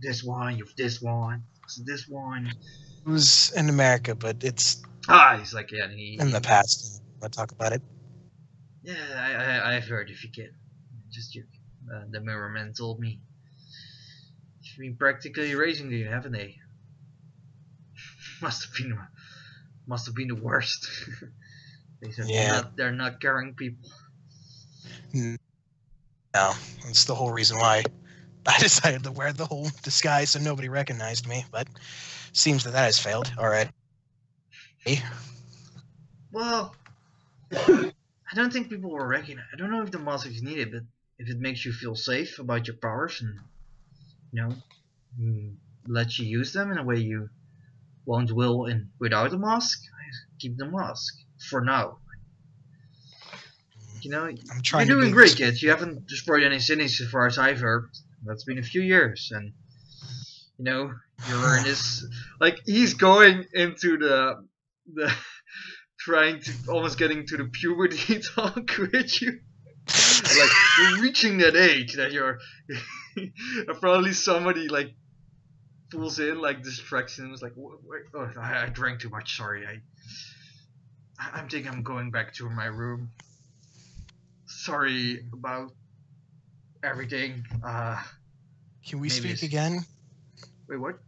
C: this one, you've this one,
A: It was in America, but it's
C: he's like, yeah,
A: in the past. I talk about it.
C: Yeah, I've heard if you can. Just joking. The Mirrormen told me. They've been practically raising you, haven't they? must have been the worst. They said they're not caring people.
A: No, that's the whole reason why I decided to wear the whole disguise so nobody recognized me, but seems that has failed already.
C: Well, I don't think people will recognize. I don't know if the mask is needed, but if it makes you feel safe about your powers and let you use them in a way you won't will and without a mask, keep the mask for now.
A: I'm trying
C: you're
A: to
C: doing
A: do
C: great,
A: this.
C: kid. You haven't destroyed any cities as far as I've heard. That's been a few years, and you're in this. Like he's going into the trying to almost getting to the puberty talk with you. Like you're reaching that age that you're probably somebody like pulls in like distraction. It's like oh, I drank too much. Sorry, I'm thinking I'm going back to my room. Sorry about everything.
A: Can we speak again?
C: Wait, what?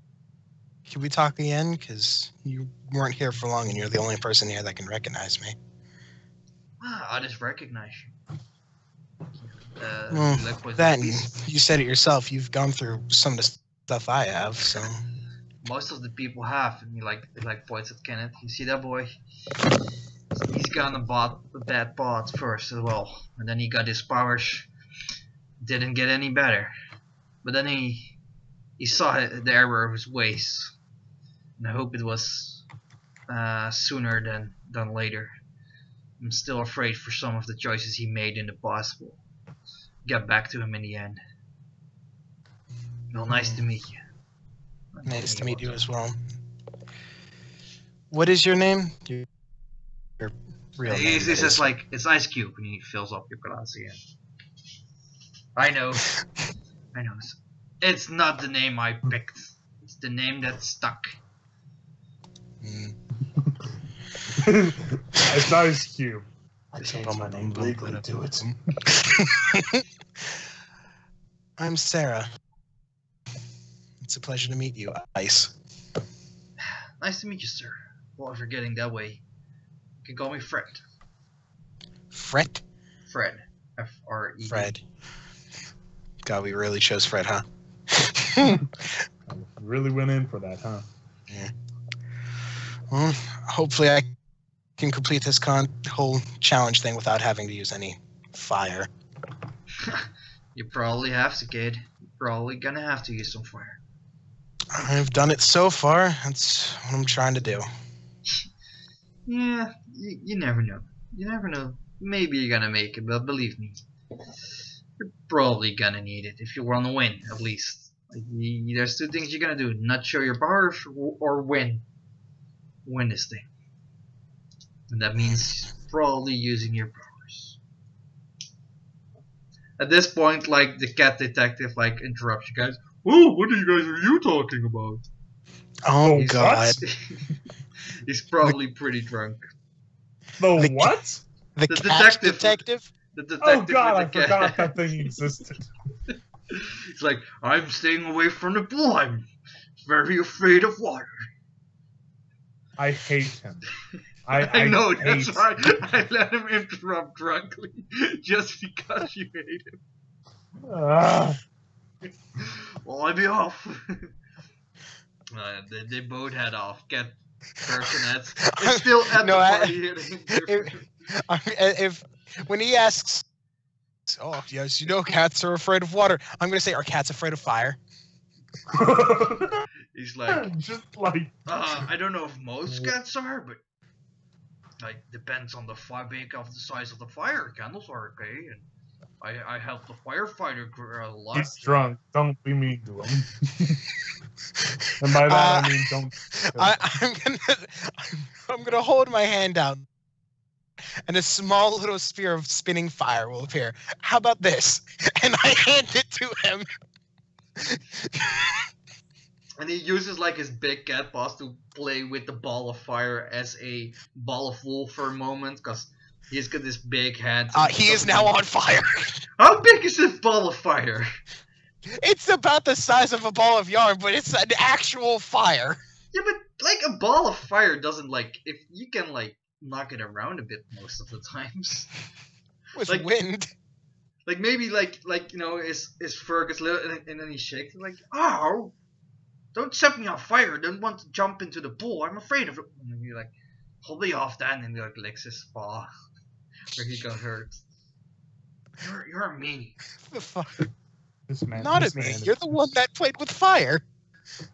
A: Can we talk again? Because you weren't here for long, and you're the only person here that can recognize me.
C: I just recognize you.
A: That you said it yourself. You've gone through some of the stuff I have, so.
C: Most of the people have, and he like points at Kenneth. You see that boy? He's gonna bad bot first as well, and then he got his powers. Didn't get any better, but then he saw the error of his ways, and I hope it was sooner than later. I'm still afraid for some of the choices he made in the past will get back to him in the end. Well, nice to meet you.
A: Nice to meet you as well. What is your name? Your real name.
C: It's just like it's Ice Cube when he fills up your glass again. I know. It's not the name I picked. It's the name that stuck.
B: It's Ice Cube. I
A: changed
B: changed my name legally to it.
A: I'm Sarah. It's a pleasure to meet you, Ice.
C: Nice to meet you, sir. Well, if you're getting that way, you can call me Fred.
A: Fred?
C: Fred. F-R-E-D.
A: Fred. God, we really chose Fred, huh?
B: Really went in for that, huh?
A: Yeah. Well, hopefully I can complete this whole challenge thing without having to use any fire.
C: You probably have to, kid. You're probably gonna have to use some fire.
A: I've done it so far. That's what I'm trying to do.
C: Yeah, you never know. You never know. Maybe you're gonna make it, but believe me, you're probably gonna need it if you want to win, at least. Like, there's two things you're gonna do: not show your powers or win this thing, and that means probably using your powers. At this point, like the cat detective, like interrupts you guys. Oh, what are you talking about?
A: Oh God!
C: He's probably pretty drunk.
B: The what?
A: The
C: detective. The detective.
B: Oh God, I forgot that thing existed.
C: It's like, I'm staying away from the pool. I'm very afraid of water.
B: I hate him.
C: I know,
B: hate
C: that's why I let him interrupt drunkly, just because you hate him. Well, I'll be off. They both head off. Get Personettes. It's still at the party.
A: When he asks, oh yes, you know cats are afraid of water, I'm gonna say, are cats afraid of fire?
C: He's like,
B: just like
C: I don't know if most cats are, but like depends on the size of the fire. Candles are okay, and I helped the firefighter a lot.
B: He's drunk. Don't be mean to him. And by that I mean don't.
A: I'm gonna hold my hand out, and a small little sphere of spinning fire will appear. How about this? And I hand it to him.
C: And he uses like his big cat paws to play with the ball of fire as a ball of wool for a moment, because he's got this big hand.
A: He is now on fire.
C: How big is this ball of fire?
A: It's about the size of a ball of yarn, but it's an actual fire.
C: Yeah, but like a ball of fire doesn't like, if you can like knock it around a bit most of the times.
A: With
C: like,
A: wind.
C: Like maybe like his fur gets little and then he shakes like, ow, don't set me on fire. Don't want to jump into the pool. I'm afraid of it. And you're like, hold me off then, and he like licks his paw where he got hurt. You're a meanie.
A: The fuck?
B: This man,
A: Not
B: this
A: a me.
B: man
A: You're the one that played with fire.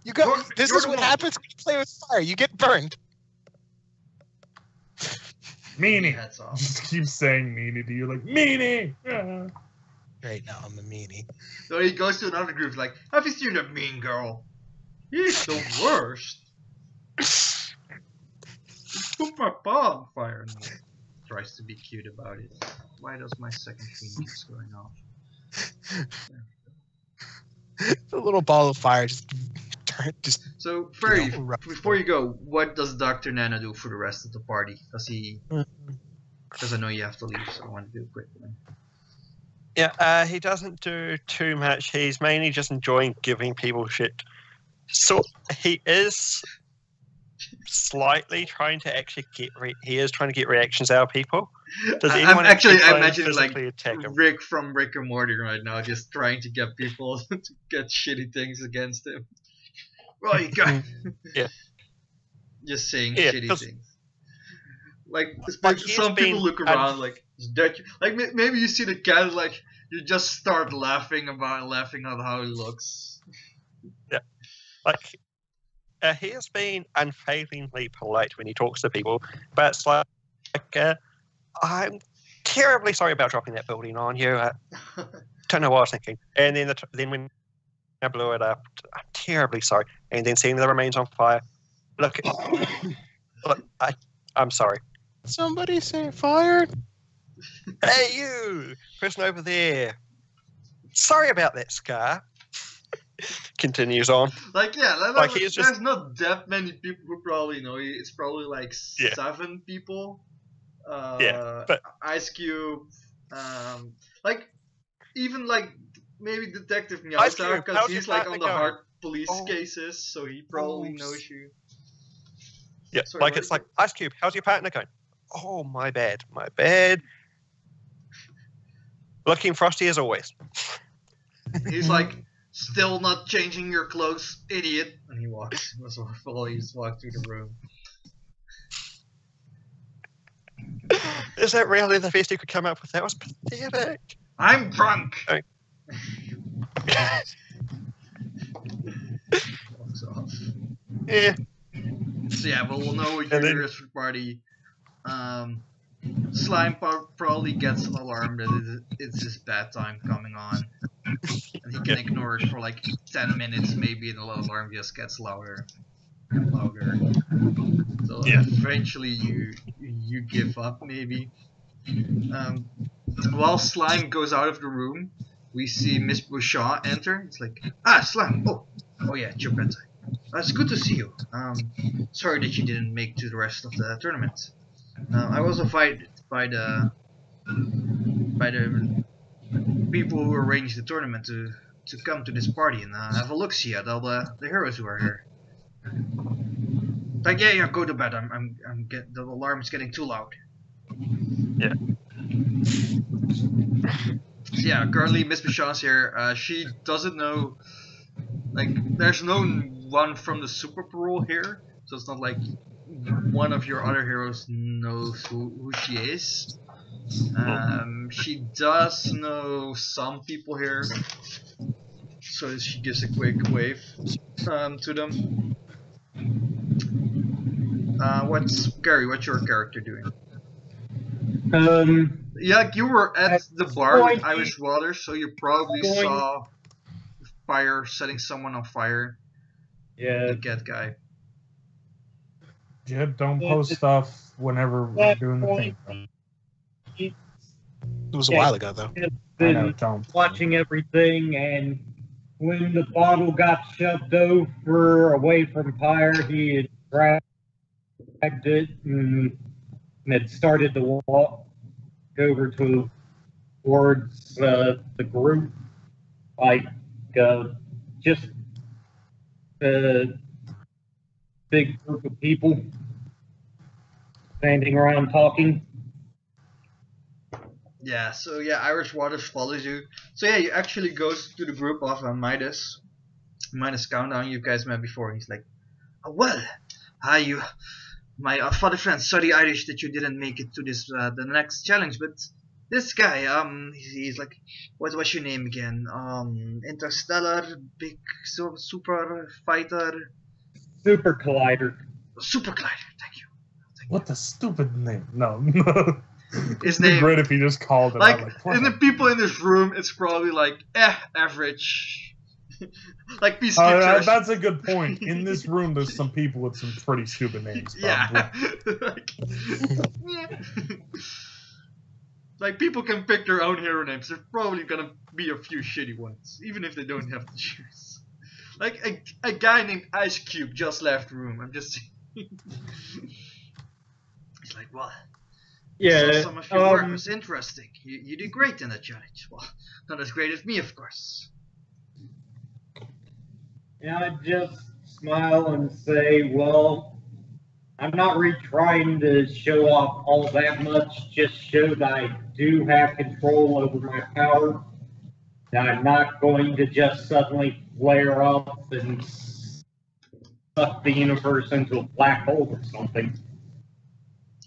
A: You got. This
C: you're
A: is
C: the
A: what
C: one.
A: happens when you play with fire. You get burned.
B: meanie.
C: Hats off.
B: Just keep saying meanie to you, like meanie. Yeah.
A: Right now, I'm the meanie.
C: So he goes to another group like, have you seen that mean girl? He's the worst. He put my paw on fire. And he tries to be cute about it. Why does my second screen keep going off?
A: The little ball of fire just
C: So, Ferry,
A: rough.
C: before you go, what does Dr. Nano do for the rest of the party? Does he... Because I know you have to leave, so I want to do a quick one.
D: Yeah, he doesn't do too much. He's mainly just enjoying giving people shit. So he is slightly trying to actually he is trying to get reactions out of people. Does anyone
C: I
D: try and
C: imagine like
D: physically attack him?
C: Rick from Rick and Morty right now, just trying to get people to get shitty things against him. Well, you got
D: Yeah.
C: just saying
D: Yeah,
C: shitty
D: 'cause-
C: things. Like
D: he's
C: some people
D: been
C: look around like, is that you? Like maybe you see the cat, like you just start laughing at how he looks.
D: Like he has been unfailingly polite when he talks to people, but it's like I'm terribly sorry about dropping that building on you. Don't know what I was thinking. And then then when I blew it up, I'm terribly sorry. And then seeing the remains on fire, look, I'm sorry.
A: Somebody say fire.
D: Hey, you person over there. Sorry about that scar. Continues on.
C: Like yeah,
D: Like, he's
C: there's
D: just-
C: not that many people who probably know. It's probably like
D: Yeah.
C: 7 people.
D: Yeah, but-
C: Ice Cube, like even like maybe Detective
D: Ice
C: Meowstar
D: Cube,
C: because
D: how's
C: he's
D: your
C: like on the
D: partner
C: hard police
D: Oh.
C: cases, so he probably
A: Oh,
C: knows you.
D: Yeah,
C: Sorry,
D: like
C: what
D: it's
C: is
D: like Ice Cube. How's your partner going? Oh, my bad. Looking frosty as always.
C: He's like, still not changing your clothes, idiot. And he walks. Well, he just walked through the room.
D: Is that really the best you could come up with? That was pathetic.
C: I'm drunk.
D: Okay.
C: Walks off.
D: Yeah.
C: So yeah, but we'll know what
D: And then-
C: your rest of the party. Slime probably gets an alarm that it's his bedtime coming on, and he can ignore it for like 10 minutes. Maybe the alarm just gets louder and louder. So
D: Yeah.
C: eventually you give up. Maybe. While Slime goes out of the room, we see Miss Bouchard enter. It's like, Slime. Oh yeah, it's your bedtime. It's good to see you. Sorry that you didn't make to the rest of the tournament. I was invited by the people who arranged the tournament to come to this party and have a look see at all the heroes who are here. Like yeah, go to bed. The alarm is getting too loud.
D: Yeah.
C: So yeah, currently Miss Bouchard's here. She doesn't know. Like, there's no one from the Super Parole here, so it's not like one of your other heroes knows who she is. She does know some people here, so she gives a quick wave to them. Gary? What's your character doing? Yeah, you were at the bar with Irish Water, so you probably saw Pyre setting someone on fire.
E: Yeah.
C: The cat guy.
B: Yeah, don't post stuff whenever we're doing the thing.
A: It was a while ago, though.
B: I know,
E: Been
B: don't.
E: watching everything, and when the bottle got shoved over away from Pyre, he had grabbed it and had started to walk over towards the group, like just a big group of people standing around talking.
C: Yeah, so yeah, Irish Waters follows you. So yeah, he actually goes to the group of Midas. Midas Countdown, you guys met before. He's like, oh, well, you, my father friend, sorry Irish that you didn't make it to this the next challenge, but this guy, he's like, what's your name again? Interstellar, big super fighter,
E: Super Collider.
C: Super Collider. Thank you.
B: What the stupid name? No.
C: His
B: It'd be
C: name,
B: great if he just called it
C: like,
B: out.
C: and the people in this room, it's probably like, average. Like peacekeepers.
B: That's a good point. In this room, there's some people with some pretty stupid names.
C: Yeah. Like, yeah. Like, people can pick their own hero names. There's probably gonna be a few shitty ones, even if they don't have to choose. Like, a guy named Ice Cube just left the room. I'm just saying. He's like, well,
E: Yeah.
C: some of your work was interesting. You did great in the challenge. Well, not as great as me, of course.
E: And I just smile and say, well, I'm not really trying to show off all that much, just show that I do have control over my power. That I'm not going to just suddenly flare up and suck the universe into a black hole or something.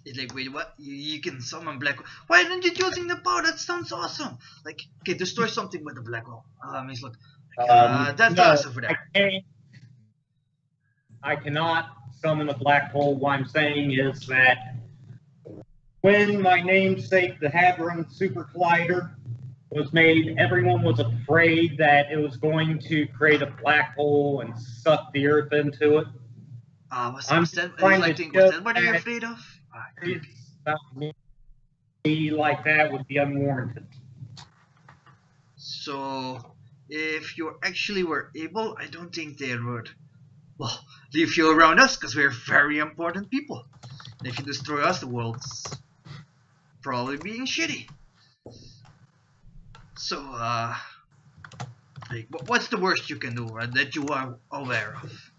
C: He's like, wait, what? You can summon black hole? Why aren't you using the power? That sounds awesome. Like, okay, destroy something with the black hole. He's like, that's us over there.
E: I cannot summon a black hole. What I'm saying is that when my namesake, the Hadron Super Collider, was made, everyone was afraid that it was going to create a black hole and suck the Earth into it.
C: Was that what you're afraid of?
E: It's not me like that would be unwarranted.
C: So, if you actually were able, I don't think they would, well, leave you around us, because we're very important people. And if you destroy us, the world's probably being shitty. So, like, what's the worst you can do that you are aware of?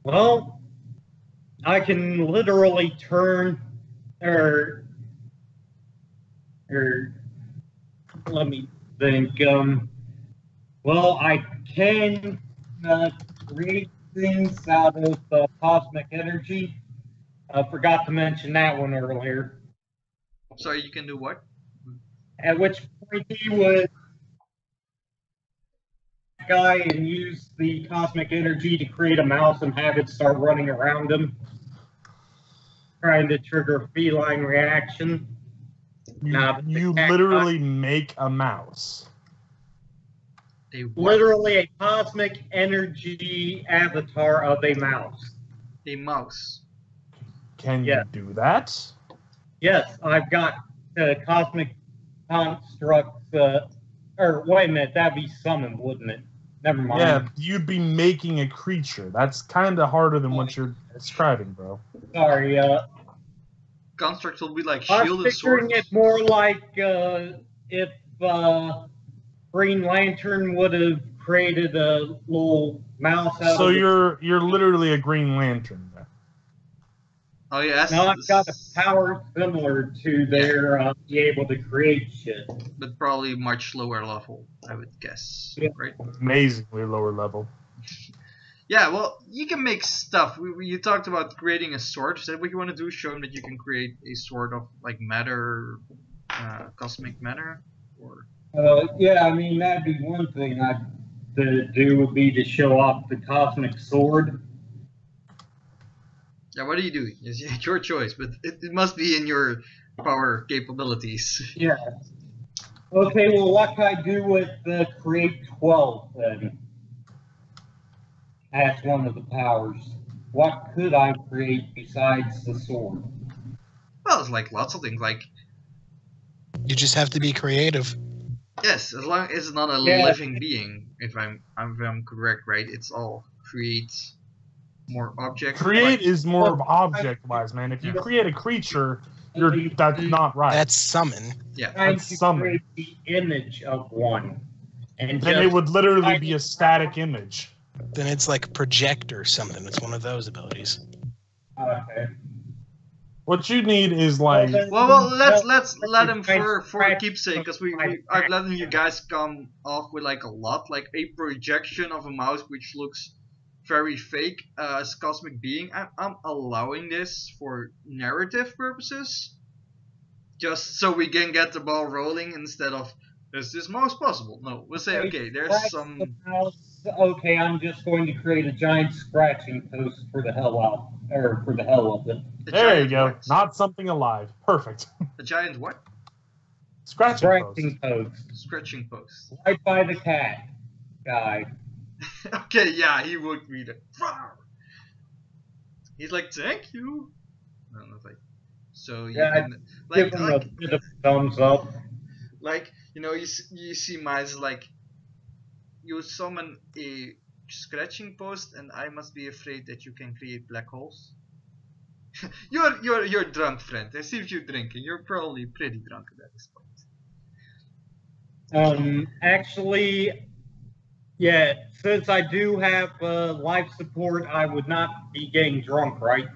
E: Well, I can literally turn, or let me think. Well, I can create things out of cosmic energy. I forgot to mention that one earlier.
C: Sorry, you can do what?
E: At which point he would guy and use the cosmic energy to create a mouse and have it start running around him, trying to trigger a feline reaction.
B: You literally make a mouse.
E: Literally a cosmic energy avatar of a mouse.
C: A mouse.
B: Can you do that?
E: Yes, I've got cosmic constructs. Or wait a minute, that'd be summoned, wouldn't it? Never mind.
B: Yeah, you'd be making a creature. That's kind of harder than what you're describing, bro.
E: Sorry.
C: Constructs will be like shield and sword.
E: I'm picturing it more like if Green Lantern would have created a little mouse out
B: so
E: of
B: you're literally a Green Lantern then.
C: Oh yes.
E: Now I've got a power similar to their be able to create shit.
C: But probably much lower level, I would guess.
E: Yeah.
C: Right?
B: Amazingly lower level.
C: Yeah, well, you can make stuff. You talked about creating a sword. Is that what you want to do? Show them that you can create a sword of like matter, cosmic matter, or?
E: Yeah, I mean that'd be one thing I'd do would be to show off the cosmic sword.
C: Yeah, what are you doing? It's your choice, but it must be in your power capabilities.
E: Yeah. Okay, well, what can I do with the Create 12 then? That's one of the powers. What could I create besides the sword?
C: Well, it's like lots of things. Like
A: you just have to be creative.
C: Yes, as long as it's not a living being. If I'm correct, right? It's all create. More object.
B: Create is more of object-wise, man. If you create a creature, that's not right.
A: That's summon.
C: Yeah,
B: that's summon.
E: Create the image of one, and
B: then it would literally be a static image.
A: Then it's like project or something. It's one of those abilities.
E: Okay.
B: What you need is like
C: Well, let's let him for keepsake, because I've let you guys come off with like a lot, like a projection of a mouse which looks very fake as cosmic being. I'm allowing this for narrative purposes, just so we can get the ball rolling instead of is this mouse possible? No, we'll say okay. There's some.
E: Okay, I'm just going to create a giant scratching post for the hell of it.
B: There you go. What? Not something alive. Perfect.
C: A giant what?
B: Scratching
E: post.
C: Scratching post.
E: Right by the cat guy.
C: Okay, yeah, he would read it. He's like, thank you. No, not like. So you can
E: give him a bit of thumbs up.
C: Like, you know, you see mice like you summon a scratching post, and I must be afraid that you can create black holes. You're drunk, friend. I see if you're drinking. You're probably pretty drunk at this
E: point. Actually, yeah. Since I do have life support, I would not be getting drunk, right?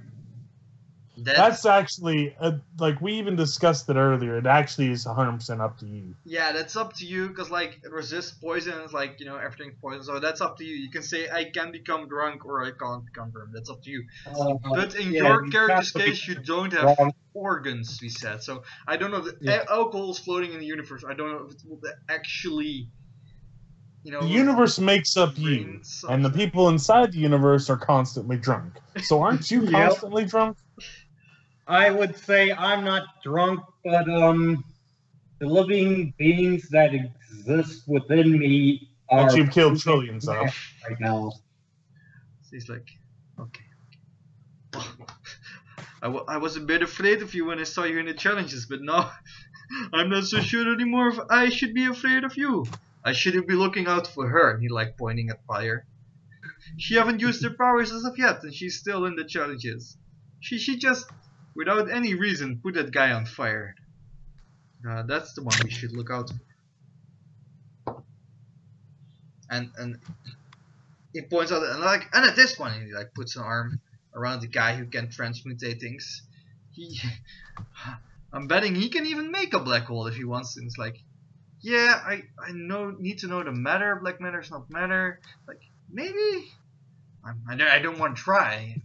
B: That's actually, like we even discussed it earlier, it actually is 100% up to you.
C: Yeah, that's up to you, because like resist poison is like, you know, everything's poison, so that's up to you. You can say I can become drunk or I can't become drunk, that's up to you. But in your character's case, you don't have organs, we said, so I don't know if alcohol is floating in the universe. I don't know if it will actually, you know...
B: The universe makes up you, and the people inside the universe are constantly drunk. So aren't you constantly drunk?
E: I would say I'm not drunk, but the living beings that exist within me are.
B: But you've killed trillions of
E: right now.
C: He's like, okay. I was a bit afraid of you when I saw you in the challenges, but now I'm not so sure anymore if I should be afraid of you. I shouldn't be looking out for her. And he like pointing at Pyre. She haven't used her powers as of yet, and she's still in the challenges. She just, without any reason, put that guy on fire. That's the one we should look out for. And he points out, and at this point he like puts an arm around the guy who can transmutate things. I'm betting he can even make a black hole if he wants to. It's like, yeah, I need to know the matter. Black matter's not matter. Like maybe I don't want to try.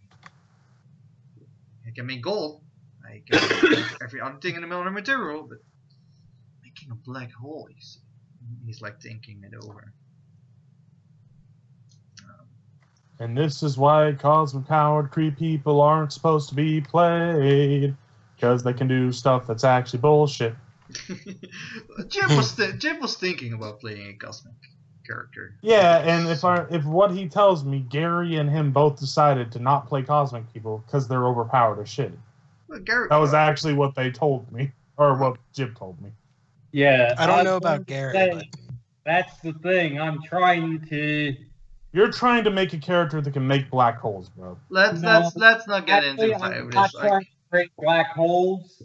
C: I can make gold. I can make every other thing in the middle of material, but making a black hole, he's like thinking it over.
B: And this is why cosmic powered Kree people aren't supposed to be played, because they can do stuff that's actually bullshit.
C: Jim was thinking about playing a cosmic character.
B: Yeah, and if what he tells me, Gary and him both decided to not play cosmic people because they're overpowered as shit.
C: Well, Gary,
B: that was actually what they told me, or what Jim told me.
E: Yeah,
A: I don't know about Gary. But...
E: That's the thing. I'm trying to.
B: You're trying to make a character that can make black holes, bro.
C: Let's not get into it.
E: I'm not trying to create black holes.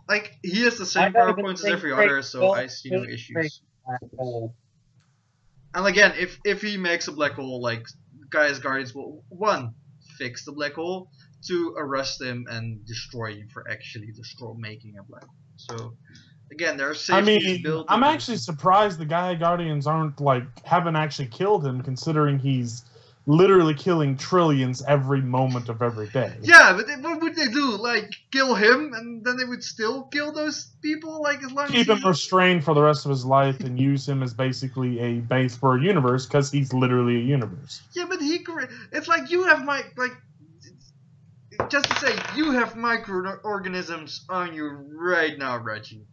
C: Like, he has the same power points as every other, so I see no issues. And again, if he makes a black hole, like, guys, guardians will, 1, fix the black hole, 2, arrest him and destroy him for actually making a black hole. So, again, there are safeties built.
B: I'm actually surprised the guardians haven't actually killed him, considering he's literally killing trillions every moment of every day.
C: Yeah, but what would they do? Like, kill him, and then they would still kill those people? Like, as long as
B: keep him restrained for the rest of his life and use him as basically a base for a universe, because he's literally a universe.
C: Yeah, but it's like you have just to say, you have microorganisms on you right now, Reggie.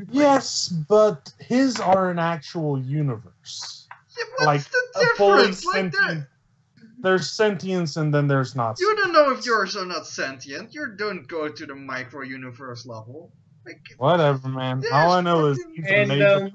B: Yes, but his are an actual universe.
C: Yeah, what's the difference? Like that.
B: There's sentience and then there's not.
C: You don't know if yours are not sentient. You don't go to the micro-universe level. Like,
B: whatever, man. All I know is he's amazing.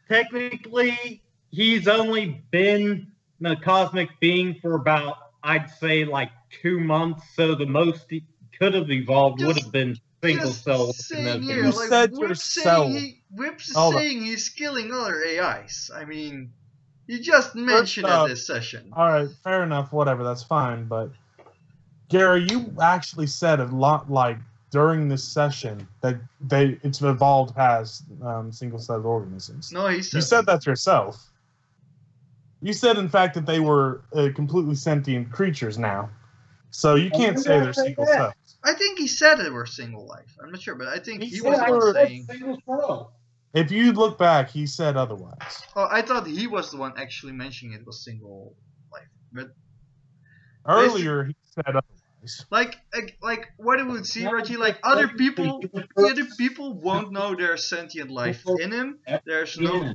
E: Technically, he's only been a cosmic being for about, I'd say, like 2 months. So the most he could have evolved would have been single cell.
B: You said yourself.
C: Whip's saying he's killing other AIs. I mean, you just mentioned at this session.
B: Alright, fair enough, whatever, that's fine, but Gary, you actually said a lot, like, during this session that it's evolved past single-celled organisms.
C: No,
B: You said that yourself. You said, in fact, that they were completely sentient creatures now. So you can't say they're single cells.
C: I think he said they were single life. I'm not sure, but I think he was
B: said
C: the one saying.
E: Single cell.
B: If you look back, he said otherwise.
C: Oh, I thought he was the one actually mentioning it was single life, but
B: earlier he said otherwise.
C: Like what it would see, Reggie. Like other people won't know there's sentient life in him. There's no.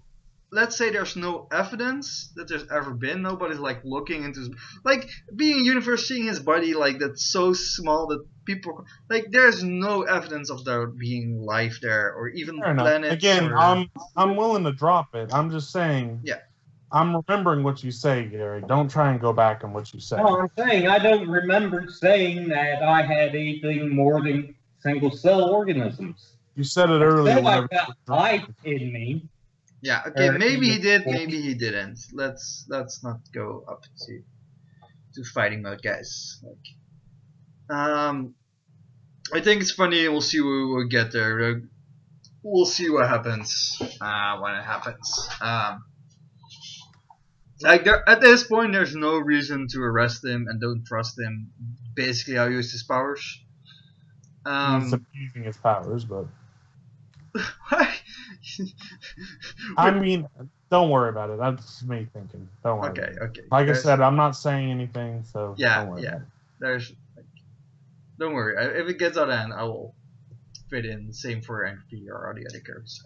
C: Let's say there's no evidence that there's ever been. Nobody's like looking into his, like being in universe, seeing his body like that's so small that people like there's no evidence of there being life there or even planets.
B: Again, I'm willing to drop it. I'm just saying.
C: Yeah.
B: I'm remembering what you say, Gary. Don't try and go back on what you said.
E: No, I'm saying I don't remember saying that I had anything more than single cell organisms.
B: You said it earlier.
E: I got life in me.
C: Yeah, okay, maybe he did, maybe he didn't. Let's not go up to fighting mode, guys. Like, I think it's funny. We'll see when we'll get there. We'll see what happens when it happens. Like at this point, there's no reason to arrest him and don't trust him. Basically, I'll use his powers.
B: He's abusing his powers, but. I mean, don't worry about it. That's me thinking. Don't worry.
C: Okay.
B: Like I said, I'm not saying anything, so don't worry about it.
C: There's, don't worry. If it gets out of hand, I will fit in. Same for NP or all the other characters.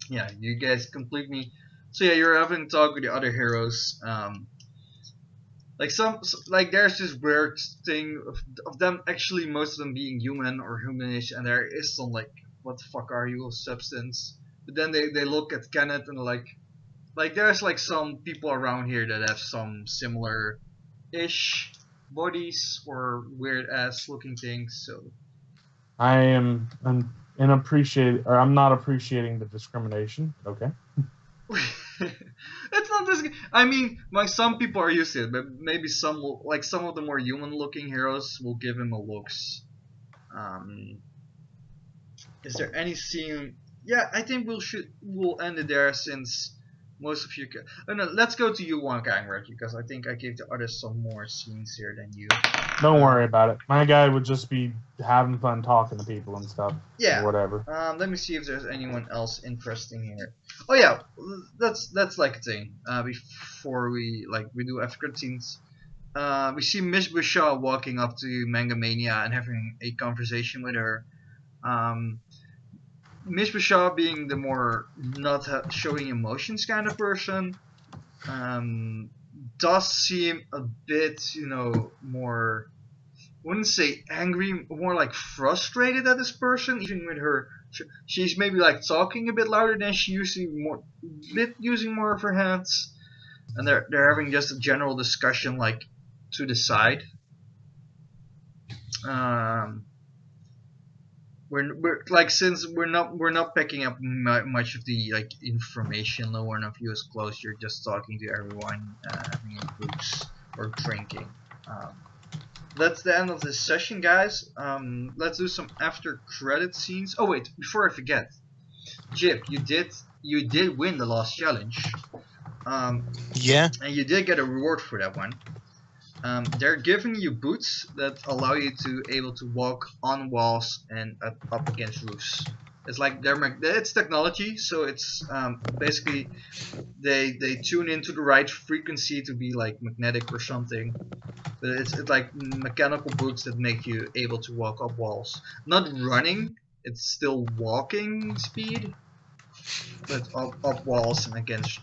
C: Yeah, you guys complete me. So yeah, you're having a talk with the other heroes. Like there's this weird thing of them actually, most of them being human or humanish, and there is some like, what the fuck are you, substance? But then they look at Kenneth and like there's like some people around here that have some similar-ish bodies or weird-ass looking things. So
B: I'm not appreciating the discrimination. Okay.
C: It's not this. I mean, like some people are used to it, but maybe some of the more human-looking heroes will give him a looks. Is there any scene? Yeah, I think we'll end it there since most of you can. Oh no, let's go to you one, Reggie, because I think I gave the others some more scenes here than you.
B: Don't worry about it. My guy would just be having fun talking to people and stuff.
C: Yeah.
B: Or whatever.
C: Let me see if there's anyone else interesting here. Oh yeah, that's like a thing. Before we do after scenes. We see Miss Bouchard walking up to Manga Mania and having a conversation with her. Miss Bouchard being the more not showing emotions kind of person, does seem a bit, more, wouldn't say angry, more like frustrated at this person. Even with her, she's maybe like talking a bit louder than she usually, using more of her hands, and they're having just a general discussion like to the side. We're like, since we're not picking up much of the like information. No one of you is close. You're just talking to everyone, having groups or drinking. That's the end of this session, guys. Let's do some after credit scenes. Oh wait, before I forget, Jip, you did win the last challenge.
A: Yeah.
C: And you did get a reward for that one. They're giving you boots that allow you to able to walk on walls and up against roofs. It's like it's technology, so it's basically they tune into the right frequency to be like magnetic or something. But it's like mechanical boots that make you able to walk up walls. Not running, it's still walking speed, but up walls and against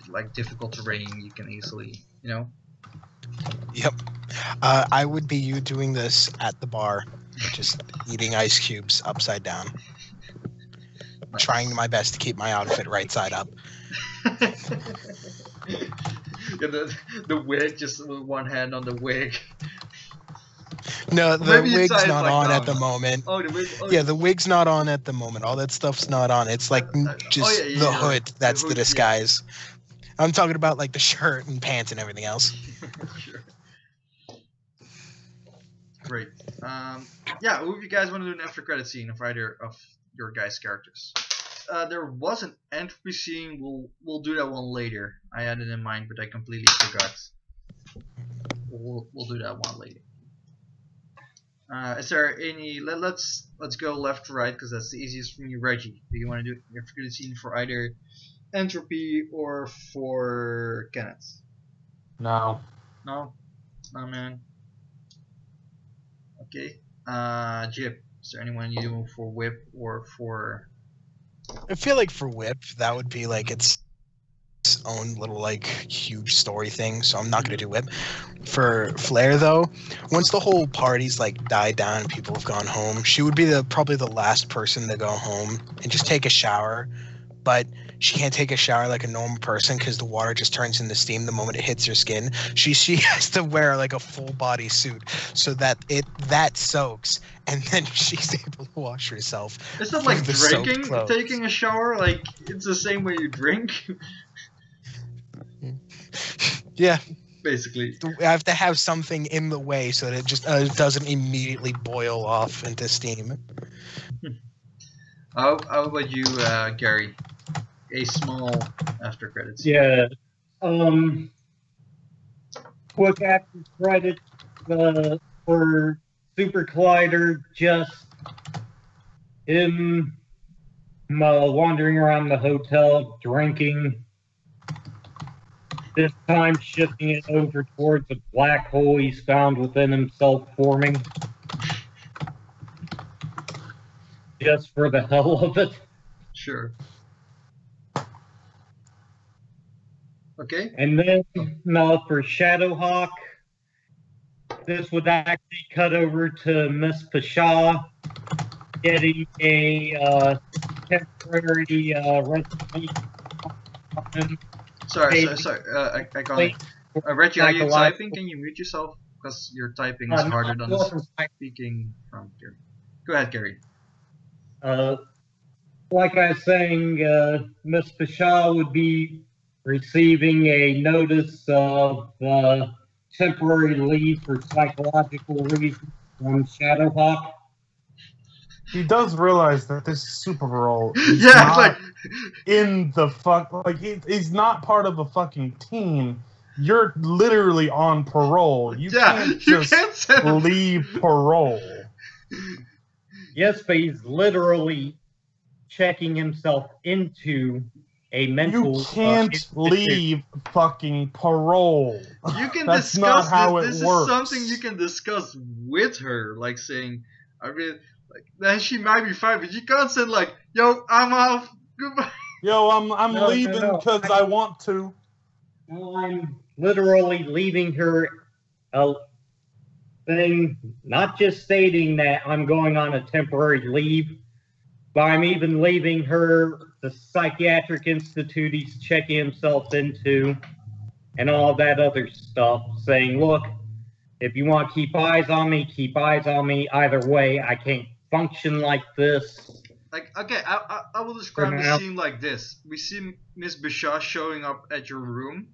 C: like difficult terrain. You can easily,
A: Yep. I would be you doing this at the bar, just eating ice cubes upside down.
C: Nice.
A: Trying my best to keep my outfit right side up.
C: the wig, just with one hand on the wig.
A: No, the wig's not on at the moment.
C: Oh, the wig. Oh,
A: yeah, the wig's not on at the moment. All that stuff's not on. It's like just the hood. That's the disguise. Yeah. I'm talking about like the shirt and pants and everything else.
C: Sure. Great. Yeah, who of you guys want to do an after credit scene of either of your guys' characters? There was an entropy scene. We'll do that one later. I had it in mind, but I completely forgot. We'll do that one later. Is there any? Let's go left to right because that's the easiest for me. Reggie, do you want to do an after credit scene for either entropy or for Kenneth?
B: No.
C: No, no man. Okay. Jip, is there anyone you do for Whip or for?
A: I feel like for Whip, that would be like its own little like huge story thing. So I'm not gonna do Whip. For Flare though, once the whole party's like died down and people have gone home, she would be probably the last person to go home and just take a shower. But she can't take a shower like a normal person because the water just turns into steam the moment it hits her skin. She has to wear like a full body suit so that that soaks, and then she's able to wash herself.
C: It's not like
A: through the soaked
C: drinking,
A: clothes.
C: taking a shower. Like it's the same way you drink,
A: Yeah,
C: basically.
A: I have to have something in the way so that it just doesn't immediately boil off into steam.
C: How about you, Gary? A small after credits.
E: Yeah. Quick after credits for Super Collider, just him wandering around the hotel, drinking. This time shifting it over towards a black hole he's found within himself forming. Just for the hell of it.
C: Sure. Okay.
E: And then for Shadowhawk, this would actually cut over to Miss Pasha getting a temporary residency.
C: Sorry. I got it. Reggie, are you typing? Can you mute yourself? Because your typing is harder than speaking from Gary. Go ahead, Gary.
E: Like I was saying, Miss Pasha would be receiving a notice of temporary leave for psychological reasons from Shadowhawk.
B: He does realize that this Super Bowl is
C: Yeah,
B: not
C: like
B: in the he's not part of a fucking team. You're literally on parole. You can't just leave parole.
E: Yes, but he's literally checking himself into a mental.
B: You can't leave fucking parole.
C: You can
B: That's
C: discuss
B: not how
C: this.
B: it
C: This
B: works.
C: is something you can discuss with her, like saying, I mean, like then she might be fine, but you can't say like, "Yo, I'm off. Goodbye."
B: Yo, I'm leaving because I want to.
E: Well, I'm literally leaving her a thing, not just stating that I'm going on a temporary leave, but I'm even leaving her the psychiatric institute he's checking himself into and all that other stuff, saying, look, if you want to keep eyes on me, keep eyes on me. Either way, I can't function like this.
C: Like, okay, I will describe the scene like this. We see Miss Bisha showing up at your room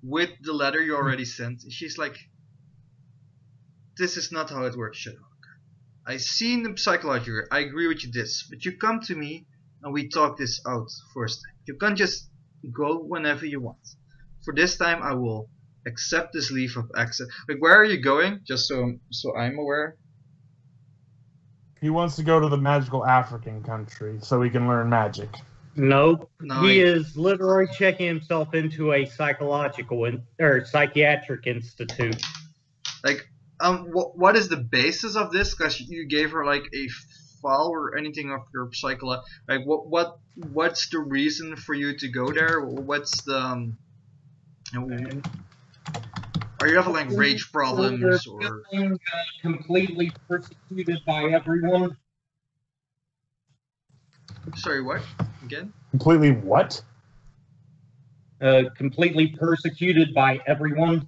C: with the letter you already sent. She's like, this is not how it works, Shadowhawk. I seen the psychology. I agree with you this, but you come to me and we talk this out first. You can't just go whenever you want. For this time, I will accept this leave of absence. Like, where are you going? Just so I'm aware.
B: He wants to go to the magical African country so he can learn magic.
E: Nope. He is literally checking himself into a psychiatric institute.
C: Like, what is the basis of this? Because you gave her like a file or anything of your psychology. Like, what's the reason for you to go there? What's the are you having like rage problems or
E: completely persecuted by everyone?
C: Sorry, what? Again?
B: Completely what?
E: Completely persecuted by everyone.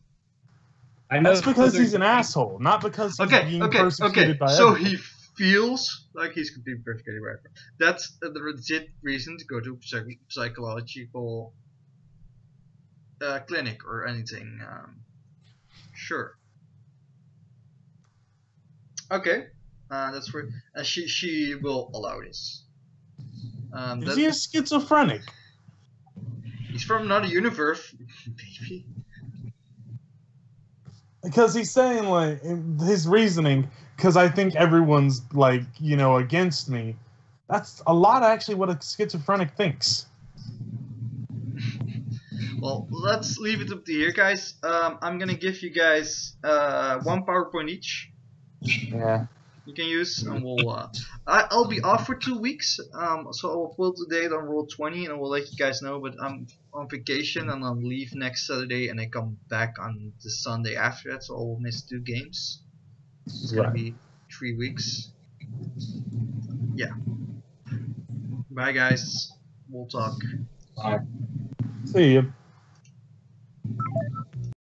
E: I know
B: that's because he's an asshole, not because he's being persecuted by
C: so
B: everyone.
C: he feels like he's completely persecuted by everyone. That's the legit reason to go to psychological clinic or anything. Sure. Okay, that's for she will allow this.
B: Is he a schizophrenic?
C: He's from another universe, baby.
B: Because he's saying, like, his reasoning, because I think everyone's, like, against me. That's a lot, actually, what a schizophrenic thinks.
C: Well, let's leave it up to here, guys. I'm gonna give you guys 1 PowerPoint each.
B: Yeah.
C: You can use, and we'll. I'll be off for 2 weeks. So I will pull the date on roll 20, and I will let you guys know. But I'm on vacation, and I'll leave next Saturday, and I come back on the Sunday after that. So I'll miss 2 games. It's gonna be 3 weeks. Yeah. Bye, guys. We'll talk.
B: Bye. See you.